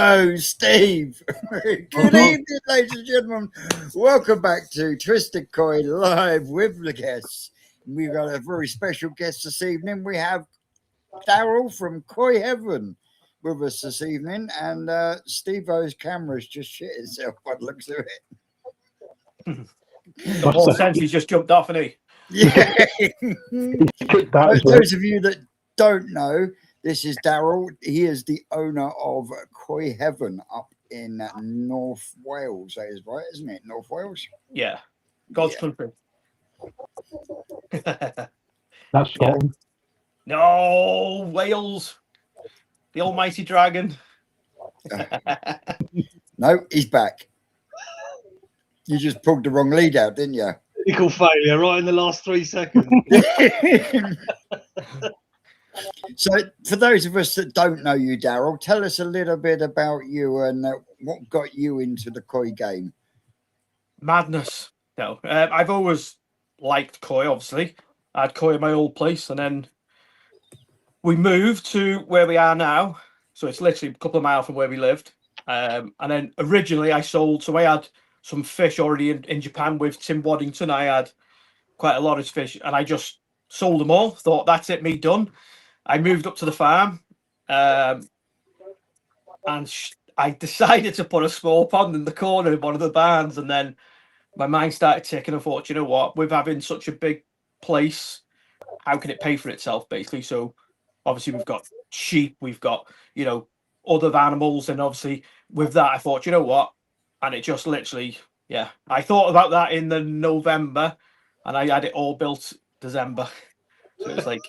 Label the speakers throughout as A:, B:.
A: Oh, Steve. Good evening, ladies and gentlemen. Welcome back to Twisted Coin Live with the guests. We've got a very special guest this evening. We have Daryl from Koi Heaven with us this evening, and Steve-O's camera's just shit itself by the looks of it.
B: The whole sense just jumped off, and he.
A: Yeah. Those of you that don't know, this is Daryl. He is the owner of Koi Heaven up in North Wales. That is right, isn't it? North Wales?
B: Yeah. God's country.
C: That's Scotland.
B: No, Wales. The almighty dragon.
A: No, he's back. You just pulled the wrong lead out, didn't you?
D: Equal failure right in the last 3 seconds.
A: So, for those of us that don't know you, Daryl, tell us a little bit about you and what got you into the koi game.
B: Madness. No, I've always liked koi, obviously. I had koi in my old place, and then we moved to where we are now. So it's literally a couple of miles from where we lived. And then originally I sold, so I had some fish already in Japan with Tim Waddington. I had quite a lot of fish, and I just sold them all. Thought, that's it, me done. I moved up to the farm, and I decided to put a small pond in the corner of one of the barns, and then my mind started ticking. I thought, you know what, with having such a big place, how can it pay for itself, basically? So obviously we've got sheep, we've got, other animals, and obviously with that, I thought, you know what, and it just literally, I thought about that in the November, and I had it all built December. So it was like,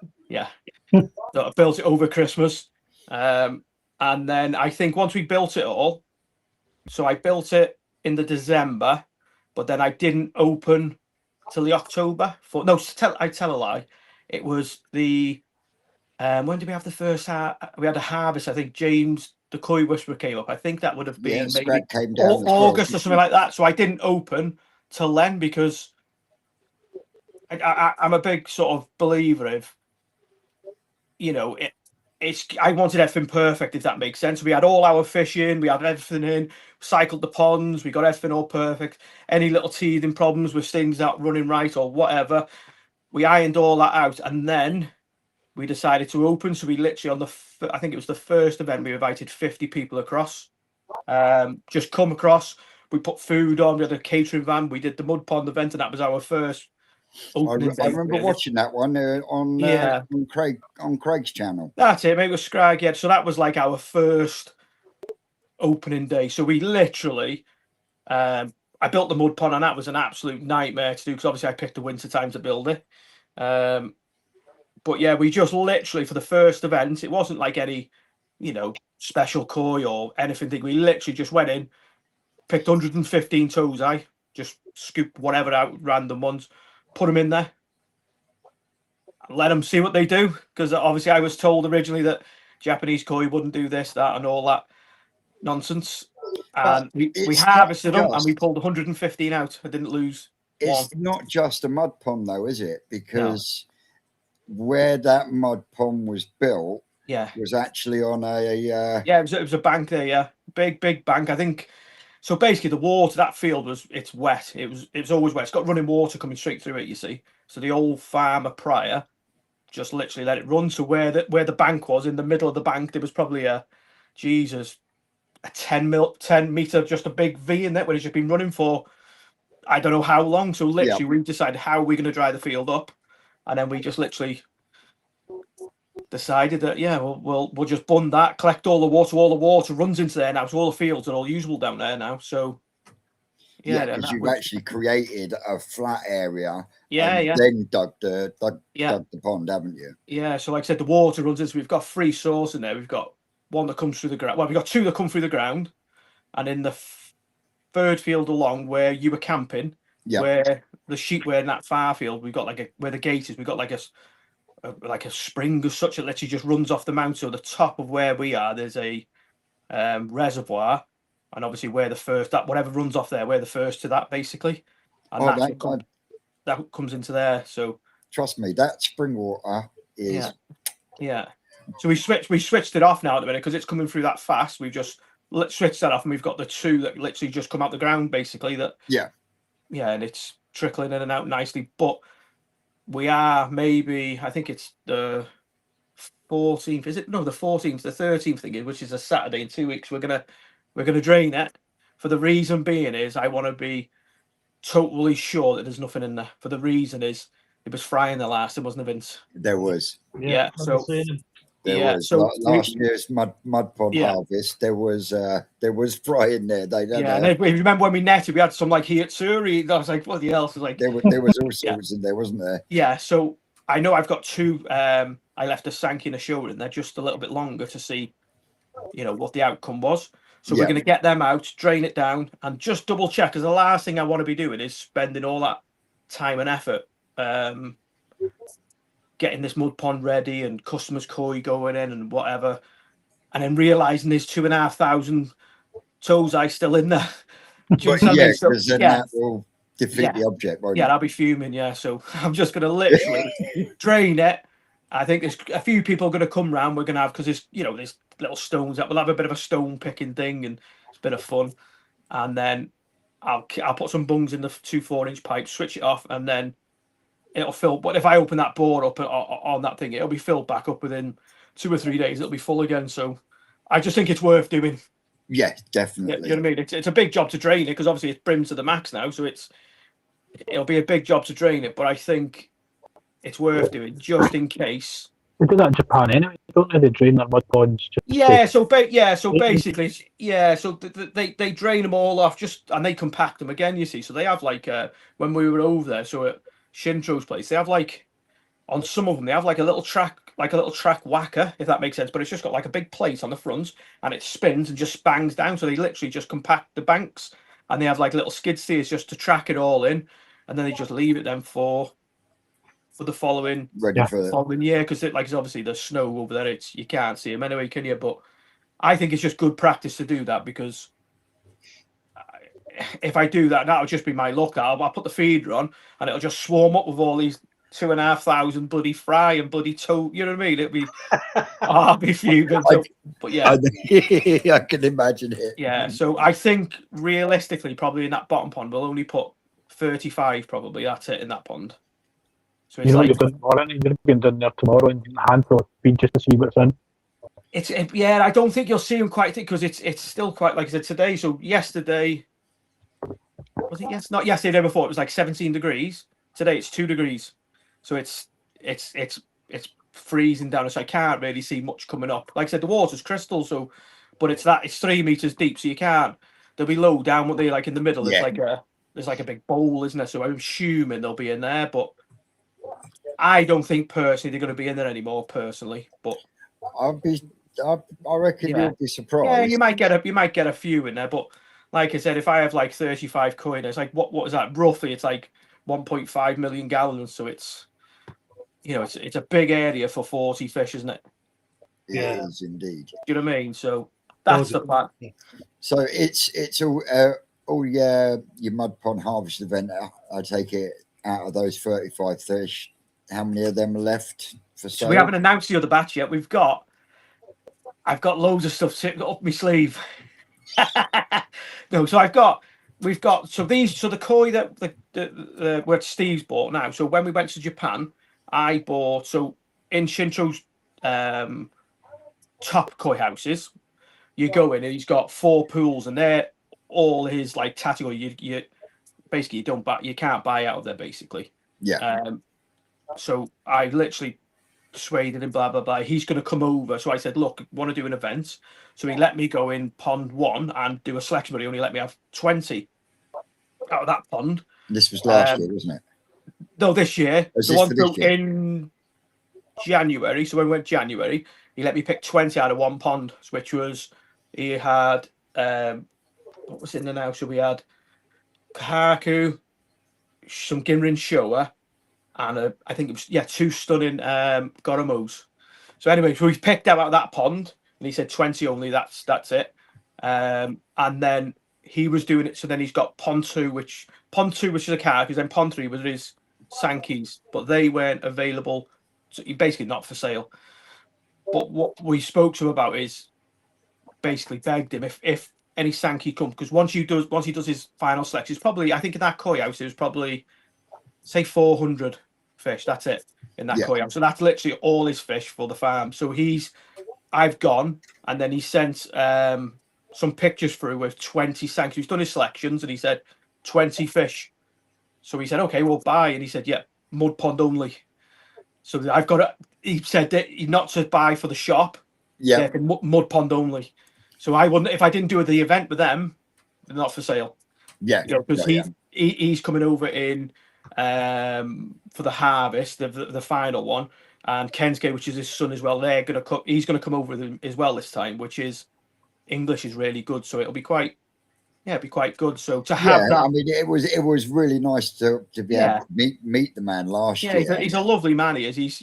B: So I built it over Christmas. And then I think once we built it all, so I built it in the December, but then I didn't open till the October. I tell a lie. It was the, when did we have the first, we had a harvest, I think James, the Koi Whisperer came up. I think that would have been maybe
A: came down
B: August or something like that. So I didn't open till then because I'm a big sort of believer of, I wanted everything perfect, if that makes sense. We had all our fish in, we had everything in, cycled the ponds, we got everything all perfect. Any little teething problems with things not running right or whatever, we ironed all that out, and then we decided to open. So we literally I think it was the first event, we invited 50 people across. Just come across, we put food on, we had a catering van, we did the mud pond event, and that was our first.
A: I remember watching that one on Craig's channel.
B: That's it, mate. It was Scrag, yeah. So that was like our first opening day. So we literally, I built the mud pond, and that was an absolute nightmare to do because obviously I picked the winter time to build it. But yeah, we just literally for the first event, it wasn't like any, special koi or anything. We literally just went in, picked 115 tozai, just scooped whatever out, random ones. Put them in there, let them see what they do, because obviously I was told originally that Japanese koi wouldn't do this, that, and all that nonsense. And we harvested them, and we pulled 115 out. I didn't lose one.
A: It's not just a mud pond, though, is it? Because where that mud pond was built, was actually on a
B: it was a bank there, big bank. I think. So basically, the water, that field it's wet. It's always wet. It's got running water coming straight through it, you see. So the old farmer prior just literally let it run. So where the bank was, in the middle of the bank, there was probably a 10 meter, just a big V in there where it's just been running for I don't know how long. So literally we decided how we're going to dry the field up. And then we just literally decided that we'll just bund that, collect all the water runs into there now, so all the fields are all usable down there now. So
A: because you've actually created a flat area, then dug the pond, haven't you?
B: So like I said, the water runs in, so we've got 3 sources in there. We've got one that comes through the ground, we've got 2 that come through the ground, and in the third field along where you were camping, where the sheep were in that far field, we've got where the gate is, we've got like a spring as such. It literally just runs off the mountain. So the top of where we are, there's a reservoir, and obviously where the first, that whatever runs off there, we're the first to that basically, and that comes into there. So
A: trust me, that spring water is
B: So we switched it off now at the minute because it's coming through that fast. We've just let's switch that off, and we've got the two that literally just come out the ground, basically. Yeah, and it's trickling in and out nicely. But we are maybe, I think it's the 14th. Is it? No, the 14th, the 13th thing, which is a Saturday in 2 weeks. We're gonna drain it. For the reason being is I want to be totally sure that there's nothing in there. For the reason is it was frying the last, it wasn't Vince.
A: There was.
B: Yeah, so
A: There was.
B: so
A: Last year's mud pond
B: Yeah.
A: harvest, there was fry in there. They don't
B: yeah, and then, we remember when we netted, we had some like Hiatsuri. I was like, what the else? Like,
A: there was all sorts in there, wasn't there?
B: yeah, so I know I've got two. I left a Sankey and a Showa in there just a little bit longer to see, what the outcome was. So we're
A: Yeah.
B: going to get them out, drain it down, and just double check. Because the last thing I want to be doing is spending all that time and effort getting this mud pond ready and customers' koi going in and whatever, and then realizing there's 2,500 tozai still in there. Do you
A: But
B: understand
A: yeah,
B: me? So,
A: because then
B: yeah,
A: that will defeat
B: Yeah.
A: the object, won't
B: yeah,
A: it?
B: I'll be fuming. Yeah, so I'm just going to literally drain it. I think there's a few people going to come round. We're going to have, because there's there's little stones that we'll have a bit of a stone picking thing, and it's a bit of fun. And then I'll put some bungs in the 2 4-inch pipes, switch it off, and then it'll fill. But if I open that board up on that thing, it'll be filled back up within 2 or 3 days. It'll be full again. So I just think it's worth doing.
A: Yeah,
B: You
A: definitely.
B: know what I mean? It's a big job to drain it, because obviously it's brimmed to the max now. So it'll be a big job to drain it. But I think it's worth doing just in case.
C: They do that in Japan anyway, don't they? They drain their mud ponds. Just
B: Yeah, so basically, so they drain them all off, and they compact them again. You see, so they have like when we were over there, so at Shintro's place, they have like on some of them they have like a little track whacker, if that makes sense. But it's just got like a big plate on the front, and it spins and just bangs down. So they literally just compact the banks, and they have like little skid steers just to track it all in, and then they just leave it then for the following
A: Ready for the
B: following year, because it's obviously the snow over there. You can't see them anyway, can you? But I think it's just good practice to do that, because if I do that, that'll just be my luck. I'll put the feeder on, and it'll just swarm up with all these 2,500 bloody fry and bloody toe. You know what I mean? It'll be I'll be fuming. So, but yeah,
A: I can imagine it.
B: yeah. So I think realistically, probably in that bottom pond, we'll only put 35. Probably that's it in that pond. So it's
C: you know,
B: like
C: you've done tomorrow, and you're going down there tomorrow and a handful of feed just to see what's in.
B: yeah. I don't think you'll see them quite, because it's still quite, like I said, today. So yesterday, was it? Yes, not yesterday. The day before, it was like 17 degrees. Today it's 2 degrees. So it's freezing down. So I can't really see much coming up. Like I said, the water's crystal. So, but it's 3 meters deep. So you can't. They'll be low down. What they like in the middle?
A: Yeah.
B: There's like a big bowl, isn't there? So I'm assuming they'll be in there, but I don't think personally they're going to be in there anymore. Personally, but
A: I reckon
B: Yeah.
A: you'll be surprised.
B: yeah, you might get a few in there. But like I said, if I have like 35 coin, it's like what is that roughly? It's like 1.5 million gallons. So it's it's a big area for 40 fish, isn't it?
A: It is indeed.
B: Do you know what I mean? So that's the plan.
A: So it's all your mud pond harvest event. I take it, out of those 35 fish, how many of them are left for
B: So
A: sale?
B: we haven't announced the other batch yet. I've got loads of stuff sitting up my sleeve. No, so we've got the koi that the where Steve's bought now. So when we went to Japan, I bought, so in Shintro's top koi houses, you go in and he's got 4 pools, and they're all his like category. You basically you can't buy out of there basically.
A: Yeah.
B: So I literally persuaded him, blah blah blah. He's going to come over. So I said, look, I want to do an event. So he let me go in pond 1 and do a selection, but he only let me have 20 out of that pond.
A: This was last year, wasn't it?
B: No, this year.
A: Was
B: The
A: this
B: one
A: for this year?
B: in January. So when we went January, he let me pick 20 out of one pond, which was, he had what was in there now? So we had Kahaku, some Ginrin Showa, and I think it was 2 stunning Goromos. So anyway, so we picked out of that pond, and he said 20 only. That's it. And then he was doing it. So then he's got pond 2, which is a car, because then pond 3 was his Sankeys, but they weren't available. So basically not for sale. But what we spoke to him about is basically begged him if any Sankey come, because once he does his final selection, it's probably, I think in that koi house it was probably say 400 fish. That's it in that koi house. So that's literally all his fish for the farm. So I've gone, and then he sent some pictures through with 20 Sankey. He's done his selections, and he said 20 fish. So he said, okay, we'll buy, and he said, yeah, mud pond only. So I've got it. He said that not to buy for the shop.
A: Yeah,
B: mud pond only. So I wouldn't, if I didn't do the event with them, they're not for sale.
A: Yeah,
B: because he's coming over in for the harvest, the final one, and Kensuke, which is his son as well. He's gonna come over with him as well this time, which is English is really good, so it'll be quite good. So to have that,
A: I mean, it was really nice to be able to meet the man last year.
B: He's a lovely man. He is. He's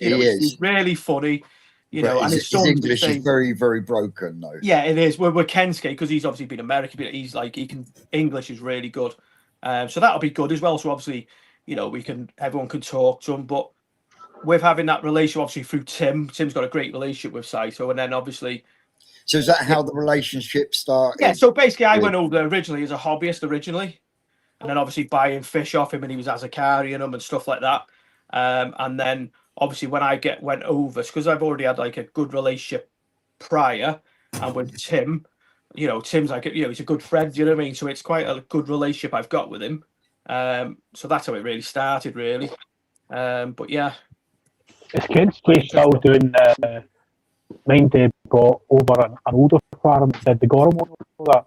B: really funny. And his
A: English is very, very broken, though.
B: Yeah, it is. We're Kensuke, because he's obviously been American, but English is really good. So that'll be good as well. So obviously, everyone can talk to him. But with having that relationship, obviously through Tim's got a great relationship with Saito, and then obviously.
A: So is that how the relationship started?
B: Yeah. So basically, I went over there originally as a hobbyist and then obviously buying fish off him, and he was Azakariing them and stuff like that. And then obviously when I went over, because I've already had like a good relationship prior, and with Tim, Tim's like, he's a good friend, you know what I mean? So it's quite a good relationship I've got with him. So that's how it really started, really. But yeah.
C: Is Kensuke still doing mine they bought over an older farm said the Gorham that?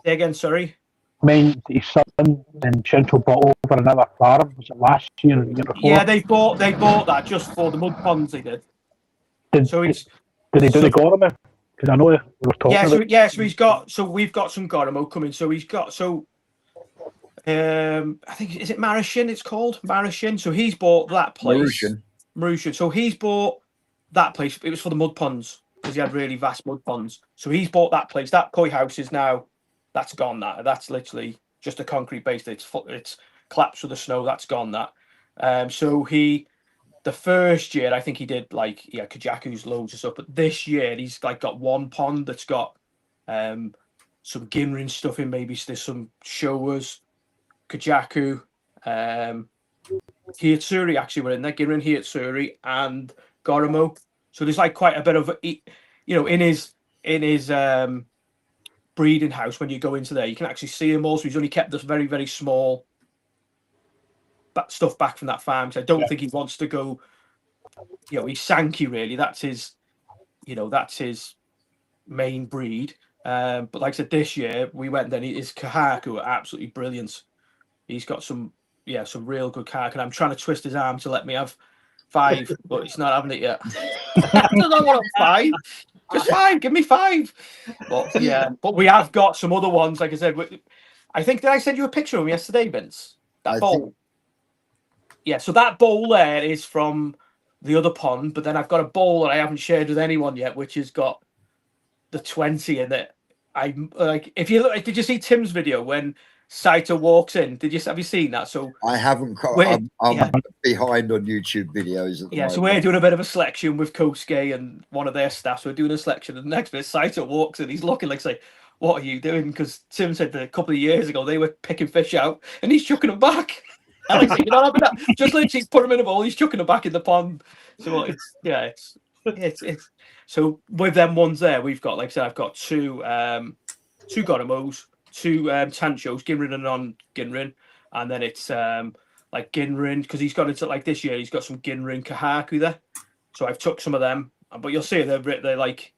B: Say again, sorry.
C: Mine, his son and Shinto bought over another farm. Was it last year or the year before?
B: Yeah, they bought that just for the mud ponds. They did.
C: Did they do the Gorham? Because I know we were talking about.
B: So we've got some Gorham coming. So he's got I think, is it Marashin? It's called Marashin. So he's bought that place. Marushin. So he's bought that place. It was for the mud ponds because he had really vast mud ponds. So he's bought that place. That koi house is now. That's gone. That's literally just a concrete base. It's collapsed with the snow. That's gone. So the first year I think he did Kajaku's loads of stuff, but this year he's like got one pond that's got some Ginrin stuff in. Maybe there's some Showas, Kajaku, Hiyatsuri actually were in there. Ginrin, Hiyatsuri, and Goromo. So there's like quite a bit of in his breeding house. When you go into there, you can actually see him all. So he's only kept this very, very small stuff back from that farm. So I don't think he wants to go. He's Sankey really. That's his main breed. But like I said, this year we went. Then his Kahaku are absolutely brilliant. He's got some real good Kahaku. And I'm trying to twist his arm to let me have 5, but he's not having it yet. I don't want 5. Just 5. Give me 5. But we have got some other ones. Like I said, I think, did I send you a picture of him yesterday, Vince? That bowl. Yeah, so that bowl there is from the other pond, but then I've got a bowl that I haven't shared with anyone yet, which has got the 20 in it. I'm like, if you look, did you see Tim's video when Saito walks in? Have you seen that? So
A: I haven't. I'm behind on YouTube videos. At the moment.
B: So we're doing a bit of a selection with Kosuke and one of their staff. So we're doing a selection, and the next bit, Saito walks in. He's looking like, say, "What are you doing?" Because Tim said that a couple of years ago they were picking fish out, and he's chucking them back. And like, you're not having that. Just literally put them in a bowl. He's chucking them back in the pond. So it's so with them ones there, we've got, like I said, I've got two Goromos, 2 Tanchos, Ginrin and non-Ginrin, and then it's like Ginrin, because he's got into like this year he's got some Ginrin Kahaku there, so I've took some of them, but you'll see they're like,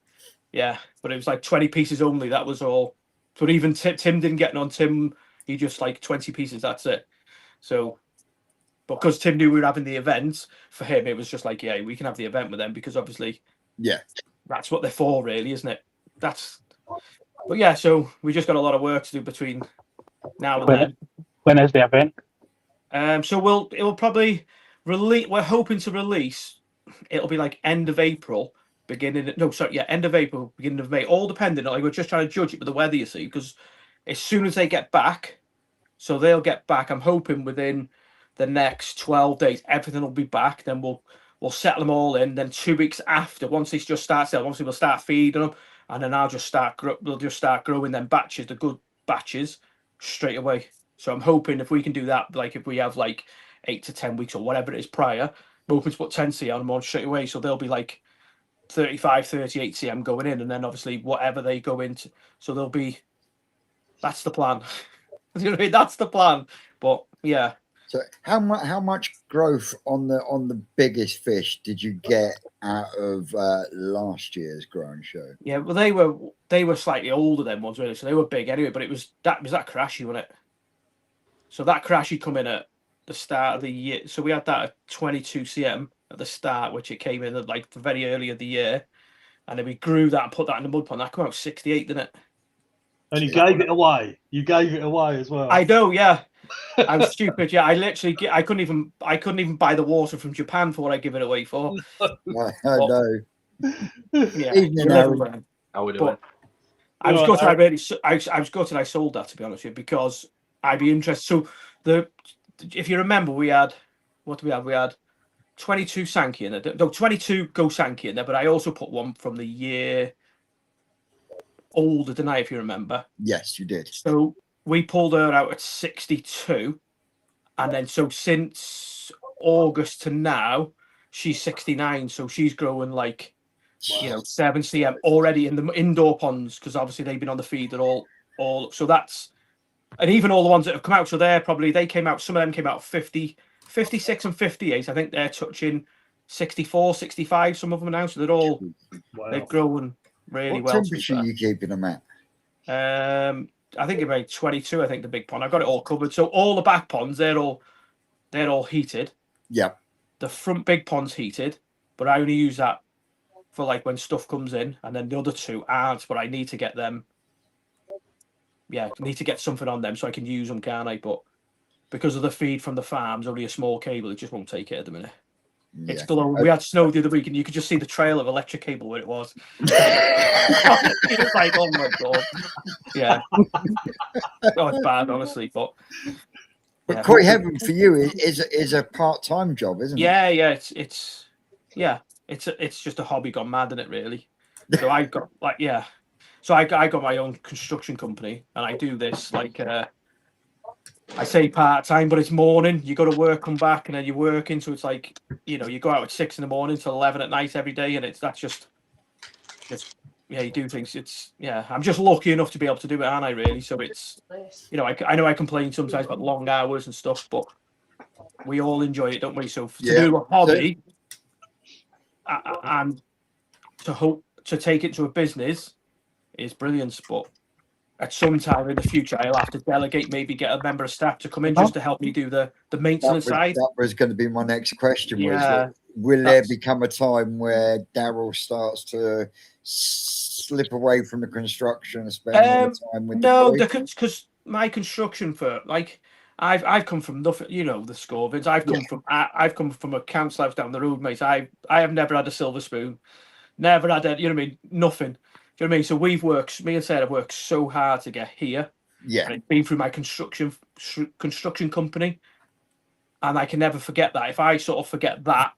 B: but it was like 20 pieces only. That was all. But even Tim didn't get on. Tim, he just like 20 pieces. That's it. So because Tim knew we were having the event, for him it was just like, we can have the event with them, because obviously that's what they're for, really, isn't it? So we just got a lot of work to do between now and then.
C: When is the event?
B: So it will probably release. We're hoping to release. It'll be like end of April, end of April, beginning of May. All depending. Like, we're just trying to judge it with the weather, you see, because as soon as they get back, so they'll get back. I'm hoping within the next 12 days, everything will be back. Then we'll settle them all in. Then 2 weeks after, once this just starts, obviously we'll start feeding them. and then I'll just they'll just start growing them batches, the good batches, straight away. So I'm hoping if we can do that, like if we have like 8 to 10 weeks or whatever it is prior, I'm hoping to put 10 cm on straight away. So they'll be like 35, 38 cm going in, and then obviously whatever they go into. So they'll be, that's the plan. You know what I mean? That's the plan. But yeah.
A: So how much growth on the biggest fish did you get out of last year's growing show?
B: Yeah, well they were slightly older than ones really, so they were big anyway. But it was that crashy, wasn't it? So that crashy come in at the start of the year. So we had that at 22 cm at the start, which it came in at like very early of the year, and then we grew that and put that in the mud pond. That came out 68, didn't it?
D: And you gave it away. You gave it away as well.
B: I know, yeah. I'm stupid. Yeah, I couldn't even buy the water from Japan for what I give it away for.
A: I know.
B: Yeah,
A: Evening, Aaron.
E: How we doing?
B: I was
D: Right,
B: gutted. I was gutted. I sold that, to be honest with you, because I'd be interested. So if you remember, we had 22 Sankey in there. No, 22 Go Sankey in there, but I also put one from the year older than I, if you remember.
A: Yes, you did.
B: So we pulled her out at 62, and then so since August to now, she's 69. So she's growing like 7 cm already in the indoor ponds, because obviously they've been on the feed. They're all so that's, and even all the ones that have come out. So they came out. Some of them came out 50, 56 and 58. I think they're touching 64, 65. Some of them now. So they're all they've grown really
A: What
B: well.
A: temperature are you keeping them at?
B: I think about 22. I think the big pond. I've got it all covered. So all the back ponds, they're all heated.
A: Yep.
B: The front big pond's heated, but I only use that for like when stuff comes in, and then the other two aren't. But I need to get them. Yeah, I need to get something on them so I can use them, can't I? But because of the feed from the farms, only a small cable, it just won't take it at the minute. It's still on. We had snow the other week, and you could just see the trail of electric cable where it was. It was like, oh my god, yeah. Oh, it's bad, honestly, but
A: Koi Heaven for you is a part-time job, isn't it?
B: Yeah, it's just a hobby gone mad, isn't it? Really. So I got So I got my own construction company, and I do this like. I say part time, but it's morning. You go to work, come back, and then you're working. So it's like, you go out at 6 in till 11 at night every day, and that's just you do things. I'm just lucky enough to be able to do it, aren't I? Really. So it's, I know I complain sometimes about long hours and stuff, but we all enjoy it, don't we? So to do a hobby and to take it to a business is brilliant, but at some time in the future, I'll have to delegate, maybe get a member of staff to come in just to help me do the maintenance side.
A: That was going to be my next question.
B: Yeah,
A: will there become a time where Daryl starts to slip away from the construction and spend more time with
B: because my construction firm, like I've come from nothing, the Scorvins. I've come from a council house down the road, mate. I have never had a silver spoon, never had nothing. Do you know what I mean? So me and Sarah have worked so hard to get here.
A: Yeah.
B: And it's been through my construction company. And I can never forget that. If I sort of forget that,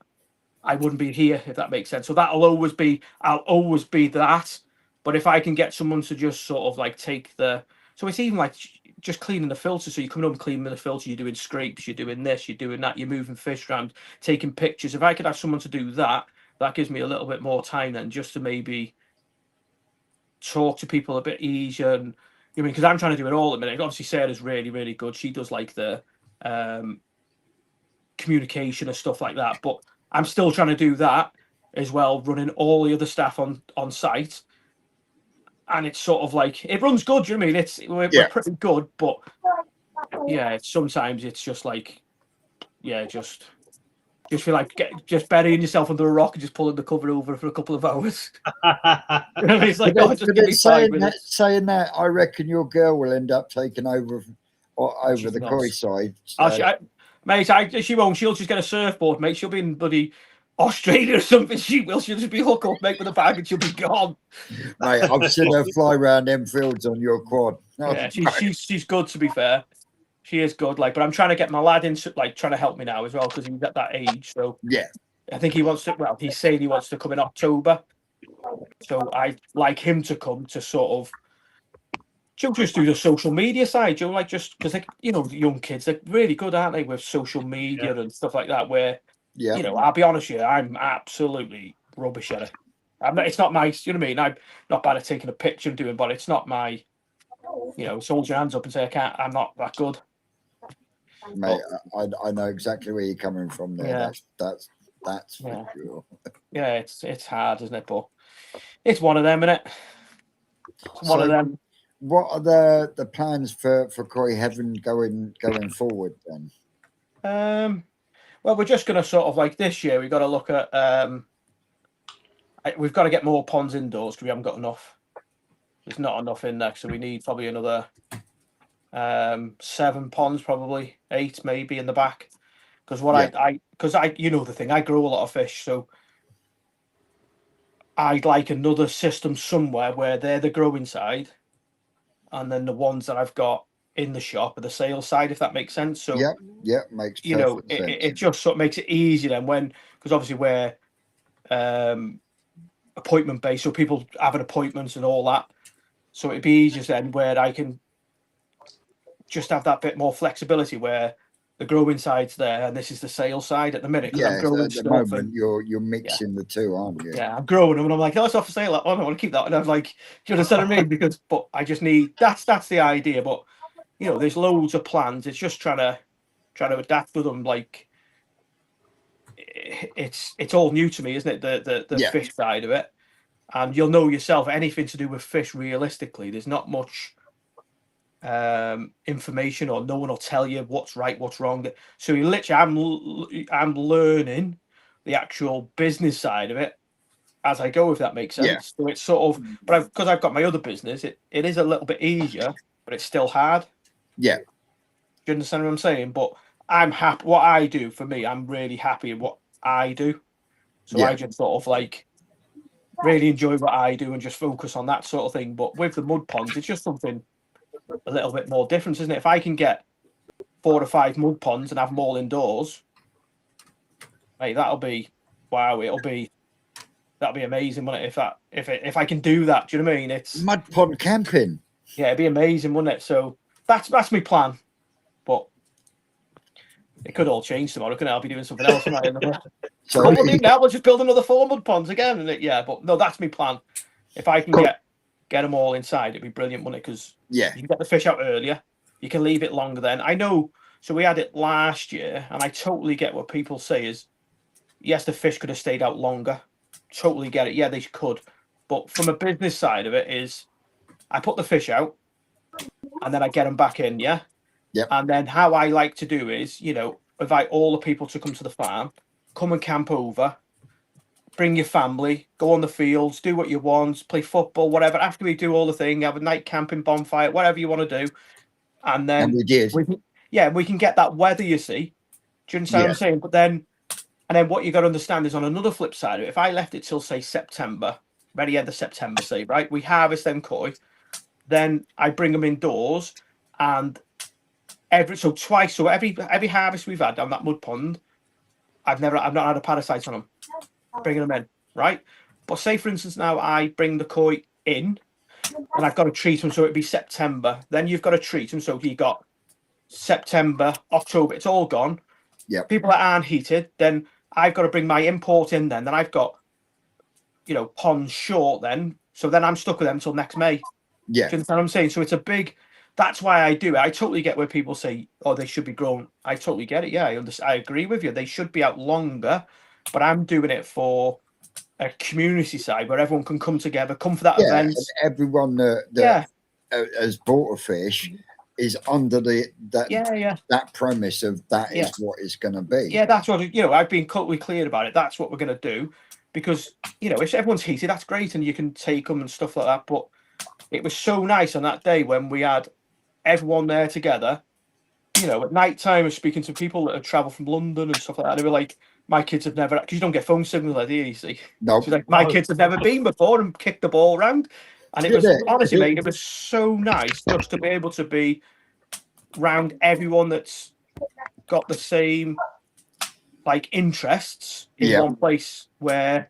B: I wouldn't be here, if that makes sense. So I'll always be that. But if I can get someone to just sort of like take so it's even like just cleaning the filter. So you're coming home cleaning the filter, you're doing scrapes, you're doing this, you're doing that, you're moving fish around, taking pictures. If I could have someone to do that, that gives me a little bit more time then, just to maybe talk to people a bit easier, and because I'm trying to do it all at the minute. Obviously Sarah's really, really good. She does like the communication and stuff like that, but I'm still trying to do that as well, running all the other staff on site, and it's sort of like, it runs good, do you know what I mean? We're pretty good, but sometimes it's just like just feel like just burying yourself under a rock and just pulling the cover over for a couple of hours. It's like,
A: saying that, I reckon your girl will end up taking over the Koi side. So.
B: Mate, she won't. She'll just get a surfboard, mate. She'll be in bloody Australia or something. She'll just be hooked up, mate, with a bag, and she'll be gone.
A: Mate, I've seen her fly around them fields on your quad.
B: Yeah, she's good, to be fair. She is good, but I'm trying to get my lad in, trying to help me now as well, because he's at that age. So
A: yeah,
B: I think he wants to. Well, he's saying he wants to come in October. So I'd like him to come to sort of just do the social media side, like just because the young kids, they're really good, aren't they, with social media and stuff like that. Where
A: Yeah.
B: I'll be honest with you, I'm absolutely rubbish at it. It's not my, you know what I mean. I'm not bad at taking a picture and doing, but it's not my, so hold your hands up and say I'm not that good.
A: Mate, I know exactly where you're coming from there.
B: Yeah.
A: That's for sure.
B: Yeah, it's hard, isn't it? But it's one of them, isn't it? It's one of them.
A: What are the plans for Corey Heaven going forward then?
B: Well, we're just going to sort of like this year. We've got to look at. We've got to get more ponds indoors because we haven't got enough. There's not enough in there, so we need probably another 7 ponds, probably 8 maybe in the back. Because the thing, I grow a lot of fish, so I'd like another system somewhere where they're the growing side, and then the ones that I've got in the shop are the sales side, if that makes sense. So
A: makes perfect sense.
B: It just sort of makes it easier then because obviously we're appointment based, so people having appointments and all that. So it'd be easier then where I can just have that bit more flexibility where the growing side's there and this is the sales side at the minute.
A: Yeah,
B: I'm growing
A: at the moment you're mixing the two, aren't you?
B: Yeah, I'm growing them and I'm like, oh, it's off for sale. Oh, I want to keep that. And I was like, do you understand what I mean? But I just need that's the idea. But there's loads of plans. It's just trying to adapt with them. Like it's all new to me, isn't it? The fish side of it. And you'll know yourself, anything to do with fish, realistically, there's not much information, or no one will tell you what's right, what's wrong. So you literally, I'm learning the actual business side of it as I go, if that makes sense.
A: Yeah.
B: So it's sort of, but because I've got my other business, it is a little bit easier, but it's still hard.
A: Yeah.
B: Do you understand what I'm saying? But I'm happy. What I do, for me, I'm really happy in what I do. So I just sort of like really enjoy what I do and just focus on that sort of thing. But with the mud ponds, it's just something a little bit more different, isn't it? If I can get 4 or 5 mud ponds and have them all indoors, mate, that'll be wow. That'll be amazing, wouldn't it? If I can do that, do you know what I mean? It's
A: mud pond camping.
B: Yeah, it'd be amazing, wouldn't it? So that's my plan. But it could all change tomorrow. I'll be doing something else. So what we'll do now, we'll just build another 4 mud ponds again. And but no, that's my plan. If I can get them all inside, it'd be brilliant, wouldn't it? Because you can get the fish out earlier. You can leave it longer then. I know. So we had it last year, and I totally get what people say is, yes, the fish could have stayed out longer. Totally get it. Yeah, they could. But from a business side of it is, I put the fish out, and then I get them back in, yeah?
A: Yep.
B: And then how I like to do is, invite all the people to come to the farm, come and camp over, bring your family, go on the fields, do what you want, play football, whatever. After we do all the thing, have a night camping, bonfire, whatever you want to do. And then
A: we did.
B: We can get that weather, you see. Do you understand what I'm saying? But then, and then what you got to understand is on another flip side of it, if I left it till, say, September, very end of September, say, right, we harvest them koi, then I bring them indoors, and every harvest we've had on that mud pond, I've not had a parasite on them, bringing them in, right? But say, for instance, now I bring the koi in, and I've got to treat them, so it'd be September. Then you've got to treat them, so you got September, October, it's all gone.
A: Yeah.
B: People that aren't heated, then I've got to bring my import in. Then I've got, ponds short. Then so then I'm stuck with them until next May.
A: Yeah.
B: Do you understand what I'm saying? So it's a big. That's why I do it. I totally get where people say, "Oh, they should be grown." I totally get it. Yeah, I understand. I agree with you. They should be out longer, but I'm doing it for a community side where everyone can come together, come for that event.
A: And everyone that has bought a fish is under that premise of that is what it's going to be.
B: Yeah, that's what I've been totally clear about it. That's what we're going to do, because if everyone's heated, that's great, and you can take them and stuff like that. But it was so nice on that day when we had everyone there together. At night time, I was speaking to people that had travelled from London and stuff like that. And they were like, "My kids have never," because you don't get phone signal there, do you see?
A: No.
B: She's like, "My kids have never been before," and kicked the ball around. And it was honestly, mate, it was so nice just to be able to be round everyone that's got the same interests in one place where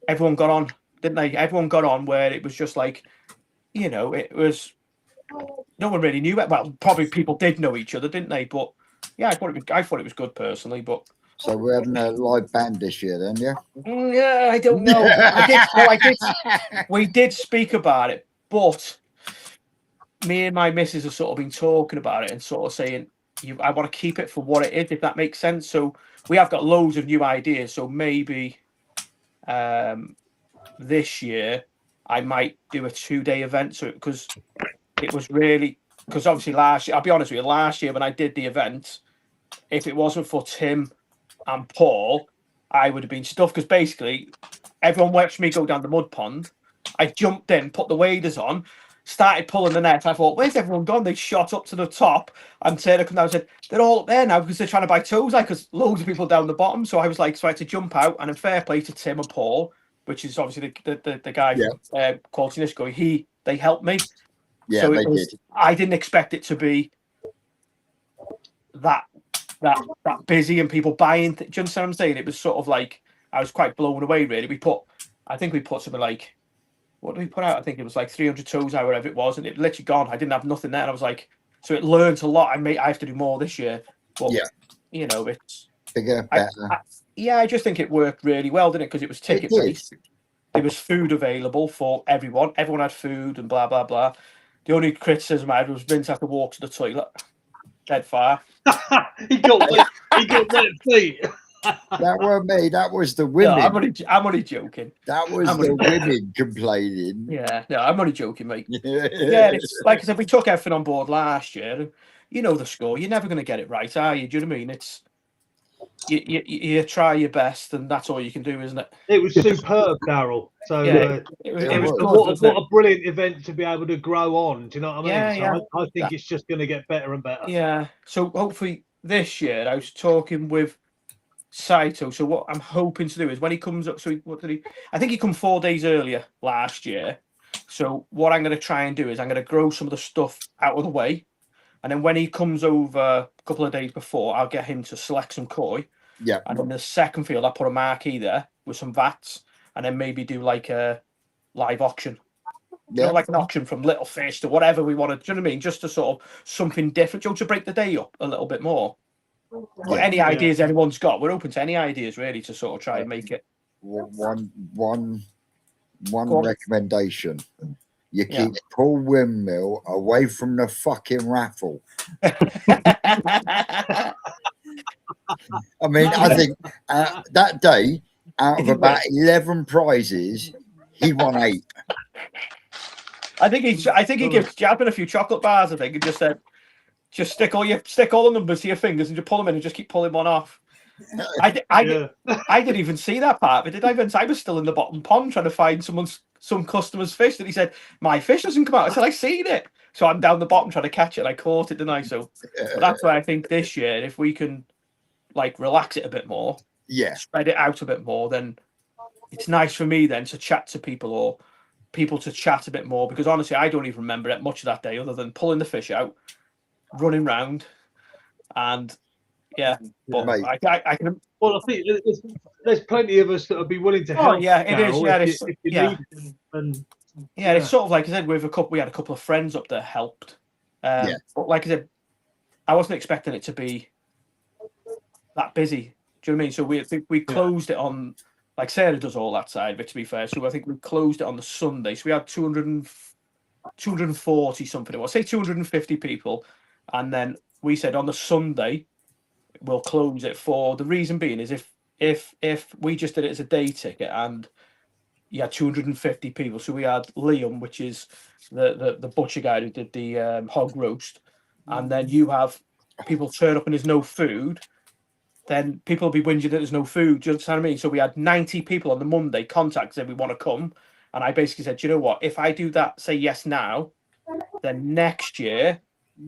B: everyone got on. didn't they? Everyone got on where it was just like, you know, it was no one really knew it. Well, probably people did know each other, didn't they? But yeah, I thought it was good personally. But
A: So we're having a live band this year, then, yeah.
B: yeah, I don't know. I did. We did speak about it, but me and my missus have sort of been talking about it and sort of saying, I want to keep it for what it is, if that makes sense. So we have got loads of new ideas. So maybe this year I might do a 2-day event. So because it was really, because obviously last year, I'll be honest with you, last year when I did the event, if it wasn't for Tim and Paul, I would have been stuffed, because basically everyone watched me go down the mud pond. I jumped in, put the waders on, started pulling the net. I thought, where's everyone gone? They shot up to the top, and Taylor come down and said, they're all up there now because they're trying to buy toes, like, because loads of people down the bottom. So I was like, so I had to jump out, and in fair play to Tim and Paul, which is obviously the guy from Quality Nisco, they helped me.
A: Yeah,
B: so
A: they did.
B: I didn't expect it to be that busy and people buying. Do you understand what I'm saying? It was sort of like, I was quite blown away, really. I think we put something like, what did we put out? I think it was like 300 toes or whatever it was, and it literally gone. I didn't have nothing there, and I was like, so it learned a lot. I have to do more this year, but you know, it's
A: bigger, better.
B: I just think it worked really well, didn't it? Because it was ticket based. There was food available for everyone. Everyone had food and blah blah blah. The only criticism I had was Vince had to walk to the toilet. Dead far.
D: he got wet feet.
A: That weren't me. That was the women.
B: No, I'm only joking.
A: That was the women complaining.
B: Yeah, no, I'm only joking, mate.
A: Yeah,
B: it's like I said, we took everything on board last year. And you know the score. You're never going to get it right, are you? Do you know what I mean? It's you try your best, and that's all you can do, isn't it?
D: It was superb, Darryl. So
B: it was
D: what a brilliant event to be able to grow on. Do you know what I mean?
B: Yeah,
D: I think it's just going to get better and better.
B: Yeah. So hopefully this year, I was talking with Saito. So what I'm hoping to do is when he comes up. So I think he come 4 days earlier last year. So what I'm going to try and do is I'm going to grow some of the stuff out of the way, and then when he comes over a couple of days before, I'll get him to select some koi.
A: Yeah.
B: And in the second field, I'll put a marquee there with some vats, and then maybe do like a live auction. You know, like an auction from Little Fish to whatever we want to. Do you know what I mean? Just to sort of something different, to break the day up a little bit more. But any ideas anyone's got, we're open to any ideas really to sort of try and make it.
A: One recommendation. You keep Paul Windmill away from the fucking raffle. I mean, I think that day, out of about 11 prizes, he won 8.
B: I think he gives Jabin a few chocolate bars. I think and just said, just stick all the numbers to your fingers and just pull them in and just keep pulling one off. I didn't even see that part of it, did I, Vince? I was still in the bottom pond trying to find some customer's fish that he said, my fish doesn't come out. I said, I seen it. So I'm down the bottom trying to catch it, and I caught it, didn't I? So but that's why I think this year, if we can like relax it a bit more, spread it out a bit more, then it's nice for me then to chat to people or people to chat a bit more, because honestly, I don't even remember it much of that day other than pulling the fish out, running round, and but
A: Mate.
B: I can.
D: Well, I think there's plenty of us that would be willing to help.
B: Oh yeah, it is.
D: Darryl,
B: Yeah,
D: it's
B: it's sort of like I said, we had a couple of friends up there helped. But like I said, I wasn't expecting it to be that busy. Do you know what I mean? So we closed it on, like Sarah does all that side of it, to be fair. So I think we closed it on the Sunday. So we had 240 something. It was, say 250 people, and then we said on the Sunday we'll close it for the reason being is if we just did it as a day ticket and you had 250 people. So we had Liam, which is the butcher guy who did the hog roast, and then you have people turn up and there's no food, then people will be whinging that there's no food. Do you understand what I mean? So we had 90 people on the Monday contact said we want to come, and I basically said, you know what, if I do that, say yes now, then next year